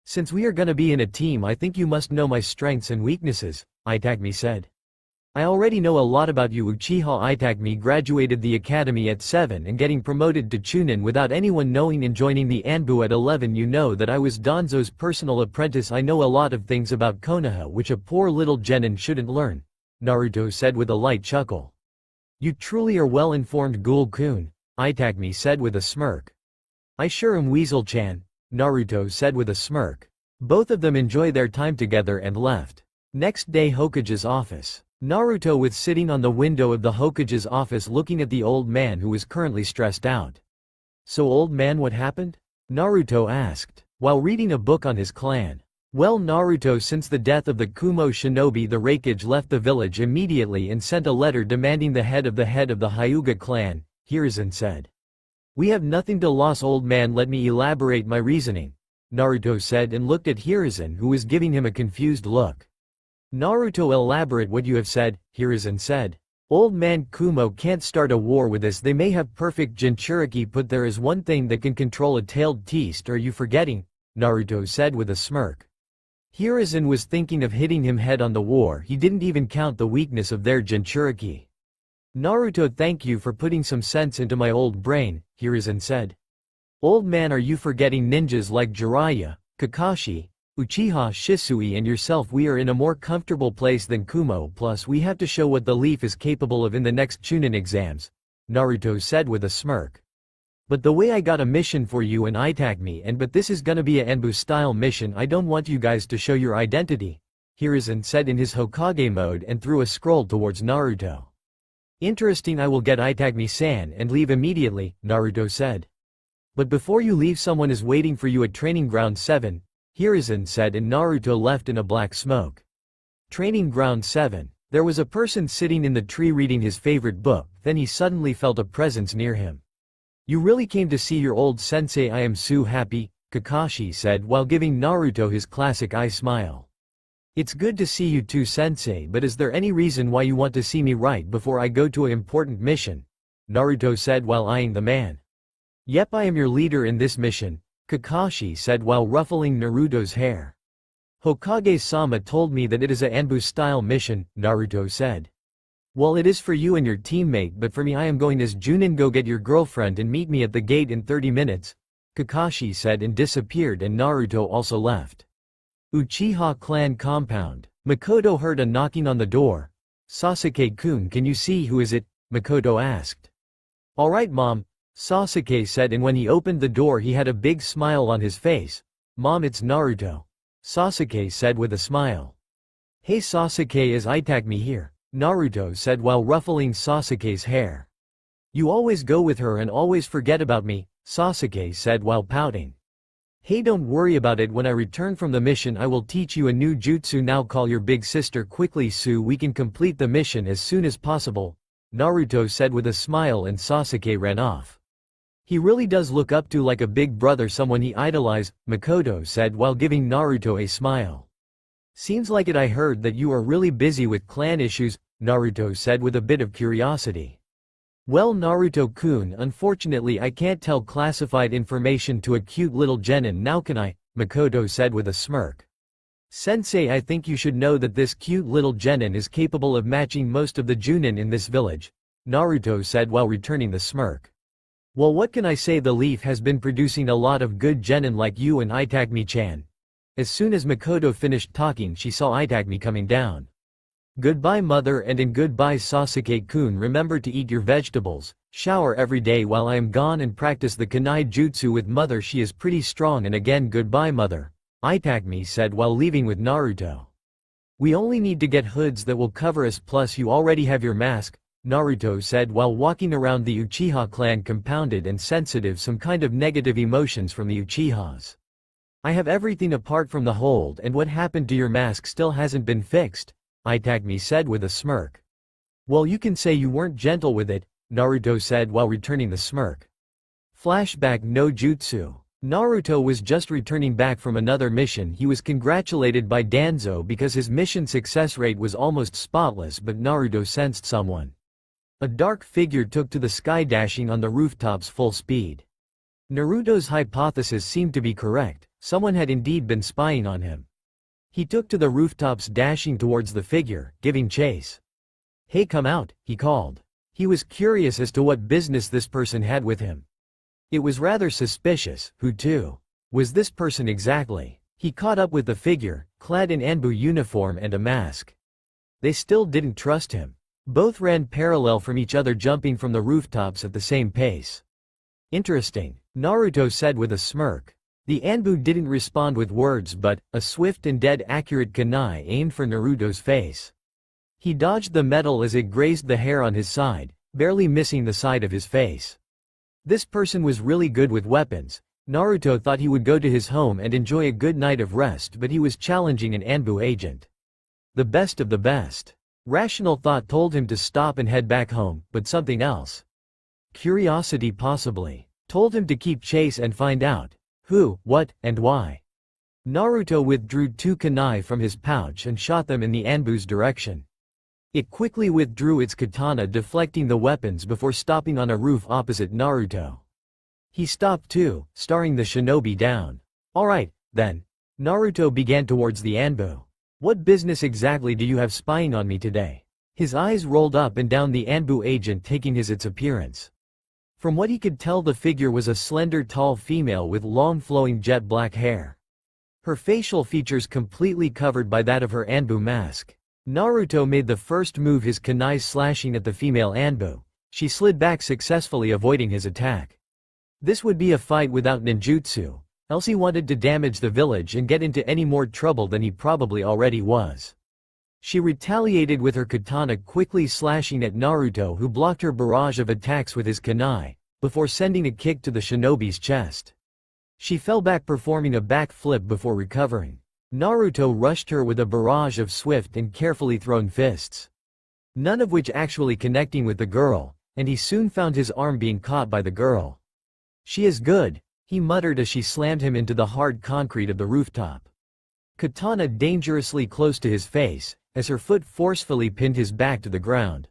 Since we are gonna be in a team I think you must know my strengths and weaknesses, Itakami said. I already know a lot about you. Uchiha Itakami graduated the academy at 7 and getting promoted to Chunin without anyone knowing, and joining the Anbu at 11. You know that I was Danzo's personal apprentice. I know a lot of things about Konoha which a poor little genin shouldn't learn, Naruto said with a light chuckle. You truly are well informed, Ghoul-kun, Itakami said with a smirk. I sure am, Weasel-chan, Naruto said with a smirk. Both of them enjoy their time together and left. Next day, Hokage's office. Naruto was sitting on the window of the Hokage's office looking at the old man who was currently stressed out. So old man, what happened? Naruto asked, while reading a book on his clan. Well, Naruto, since the death of the Kumo shinobi, the Raikage left the village immediately and sent a letter demanding the head of the Hyuga clan, Hiruzen said. We have nothing to lose, old man. Let me elaborate my reasoning, Naruto said and looked at Hiruzen, who was giving him a confused look. Naruto, elaborate what you have said, Hiruzen said. Old man, Kumo can't start a war with us. They may have perfect Jinchuriki, but there is one thing that can control a tailed beast. Are you forgetting? Naruto said with a smirk. Hiruzen was thinking of hitting him head on the war. He didn't even count the weakness of their Jinchuriki. Naruto, thank you for putting some sense into my old brain, Hiruzen said. Old man, are you forgetting ninjas like Jiraiya, Kakashi, Uchiha, Shisui and yourself? We are in a more comfortable place than Kumo, plus we have to show what the Leaf is capable of in the next Chunin exams, Naruto said with a smirk. But the way I got a mission for you and Itakami, but this is gonna be a Enbu style mission. I don't want you guys to show your identity, Hiruzen said in his Hokage mode and threw a scroll towards Naruto. Interesting, I will get Itakami-san and leave immediately, Naruto said. But before you leave, someone is waiting for you at Training Ground 7, Hiruzen said, and Naruto left in a black smoke. Training Ground 7. There was a person sitting in the tree reading his favorite book. Then he suddenly felt a presence near him. You really came to see your old sensei. I am so happy, Kakashi said while giving Naruto his classic eye smile. It's good to see you too, sensei, but is there any reason why you want to see me right before I go to an important mission? Naruto said while eyeing the man. Yep, I am your leader in this mission, Kakashi said while ruffling Naruto's hair. Hokage-sama told me that it is a Anbu-style mission, Naruto said. Well, it is for you and your teammate, but for me I am going as Junin. Go get your girlfriend and meet me at the gate in 30 minutes, Kakashi said and disappeared, and Naruto also left. Uchiha clan compound. Makoto heard a knocking on the door. Sasuke-kun, can you see who is it? Makoto asked. Alright mom, Sasuke said, and when he opened the door he had a big smile on his face. Mom, it's Naruto, Sasuke said with a smile. Hey Sasuke, is Itagami here? Naruto said while ruffling Sasuke's hair. You always go with her and always forget about me, Sasuke said while pouting. Hey, don't worry about it, when I return from the mission I will teach you a new jutsu. Now call your big sister quickly so we can complete the mission as soon as possible, Naruto said with a smile, and Sasuke ran off. He really does look up to like a big brother, someone he idolized, Makoto said while giving Naruto a smile. Seems like it. I heard that you are really busy with clan issues, Naruto said with a bit of curiosity. Well Naruto-kun, unfortunately I can't tell classified information to a cute little genin, now can I? Makoto said with a smirk. Sensei, I think you should know that this cute little genin is capable of matching most of the Junin in this village, Naruto said while returning the smirk. Well, what can I say, the leaf has been producing a lot of good genin like you and Itagami-chan. As soon as Makoto finished talking she saw Itagami coming down. Goodbye mother, and goodbye Sasuke-kun, remember to eat your vegetables, shower every day while I am gone, and practice the kunai jutsu with mother, she is pretty strong. And again goodbye mother, Itagami said while leaving with Naruto. We only need to get hoods that will cover us, plus you already have your mask, Naruto said while walking around the Uchiha clan compounded and sensitive some kind of negative emotions from the Uchihas. I have everything apart from the hold, and what happened to your mask still hasn't been fixed, Itagami said with a smirk. Well, you can say you weren't gentle with it, Naruto said while returning the smirk. Flashback no jutsu. Naruto was just returning back from another mission. He was congratulated by Danzo because his mission success rate was almost spotless, but Naruto sensed someone. A dark figure took to the sky, dashing on the rooftops full speed. Naruto's hypothesis seemed to be correct. Someone had indeed been spying on him. He took to the rooftops, dashing towards the figure, giving chase. Hey, come out, he called. He was curious as to what business this person had with him. It was rather suspicious. Who to? Was this person exactly? He caught up with the figure, clad in Anbu uniform and a mask. They still didn't trust him. Both ran parallel from each other, jumping from the rooftops at the same pace. Interesting, Naruto said with a smirk. The Anbu didn't respond with words, but a swift and dead accurate kunai aimed for Naruto's face. He dodged the metal as it grazed the hair on his side, barely missing the side of his face. This person was really good with weapons. Naruto thought he would go to his home and enjoy a good night of rest, but he was challenging an Anbu agent. The best of the best. Rational thought told him to stop and head back home, but something else, curiosity possibly, told him to keep chase and find out who, what, and why. Naruto withdrew 2 kunai from his pouch and shot them in the Anbu's direction. It quickly withdrew its katana, deflecting the weapons before stopping on a roof opposite Naruto. He stopped too, staring the shinobi down. Alright, then. Naruto began towards the Anbu. What business exactly do you have spying on me today? His eyes rolled up and down, the Anbu agent taking its appearance. From what he could tell, the figure was a slender, tall female with long flowing jet black hair. Her facial features completely covered by that of her Anbu mask. Naruto made the first move, his kunai slashing at the female Anbu. She slid back, successfully avoiding his attack. This would be a fight without ninjutsu, else he wanted to damage the village and get into any more trouble than he probably already was. She retaliated with her katana, quickly slashing at Naruto, who blocked her barrage of attacks with his kunai, before sending a kick to the shinobi's chest. She fell back, performing a back flip before recovering. Naruto rushed her with a barrage of swift and carefully thrown fists, none of which actually connecting with the girl, and he soon found his arm being caught by the girl. She is good, he muttered as she slammed him into the hard concrete of the rooftop. katana dangerously close to his face, as her foot forcefully pinned his back to the ground.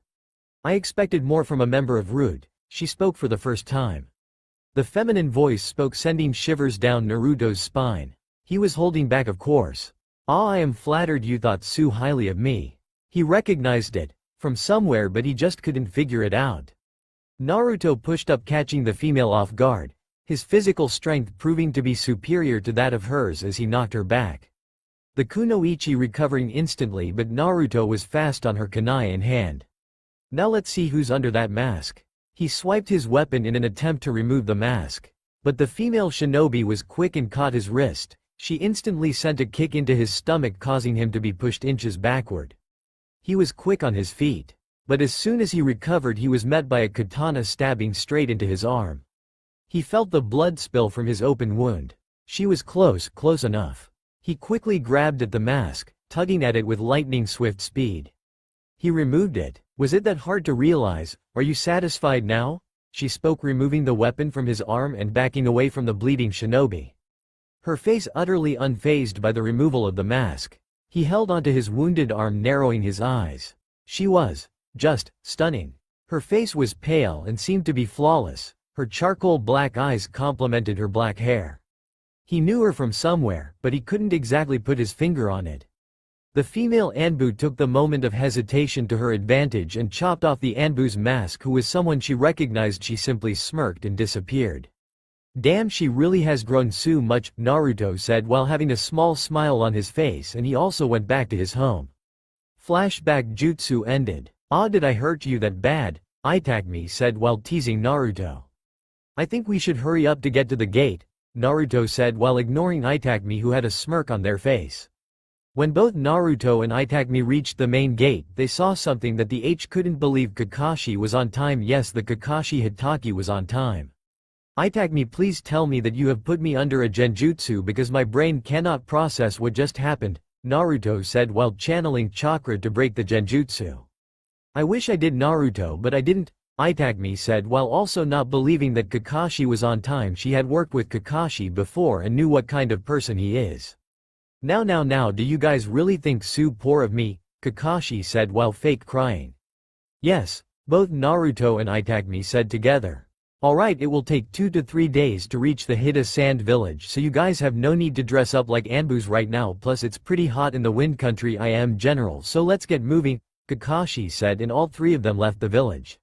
I expected more from a member of Root, she spoke for the first time. The feminine voice spoke, sending shivers down Naruto's spine. He was holding back, of course. "Ah, I am flattered you thought so highly of me." He recognized it from somewhere, but he just couldn't figure it out. Naruto pushed up, catching the female off guard, his physical strength proving to be superior to that of hers as he knocked her back. The kunoichi recovering instantly, but Naruto was fast on her kunai in hand. "Now let's see who's under that mask." He swiped his weapon in an attempt to remove the mask. But the female shinobi was quick and caught his wrist. She instantly sent a kick into his stomach, causing him to be pushed inches backward. He was quick on his feet. But as soon as he recovered, he was met by a katana stabbing straight into his arm. He felt the blood spill from his open wound. She was close enough. He quickly grabbed at the mask, tugging at it with lightning-swift speed. He removed it. "Was it that hard to realize? Are you satisfied now?" she spoke, removing the weapon from his arm and backing away from the bleeding shinobi. Her face utterly unfazed by the removal of the mask. He held onto his wounded arm, narrowing his eyes. She was just stunning. Her face was pale and seemed to be flawless. Her charcoal black eyes complemented her black hair. He knew her from somewhere, but he couldn't exactly put his finger on it. The female Anbu took the moment of hesitation to her advantage and chopped off the Anbu's mask, who was someone she recognized. She simply smirked and disappeared. "Damn, she really has grown so much," Naruto said while having a small smile on his face, and he also went back to his home. Flashback jutsu ended. "Ah, did I hurt you that bad?" Itagami said while teasing Naruto. "I think we should hurry up to get to the gate," Naruto said while ignoring Itagami, who had a smirk on their face. When both Naruto and Itagami reached the main gate, they saw something that the H couldn't believe. Kakashi was on time. Yes, the Kakashi Hitaki was on time. "Itagami, please tell me that you have put me under a genjutsu because my brain cannot process what just happened," Naruto said while channeling chakra to break the genjutsu. "I wish I did, Naruto, but I didn't," Itagami said while also not believing that Kakashi was on time. She had worked with Kakashi before and knew what kind of person he is. Now, do you guys really think so poor of me?" Kakashi said while fake crying. "Yes," both Naruto and Itagami said together. "Alright, it will take 2 to 3 days to reach the Hida Sand Village, so you guys have no need to dress up like Anbus right now, plus it's pretty hot in the wind country. I am general, so let's get moving," Kakashi said, and all three of them left the village.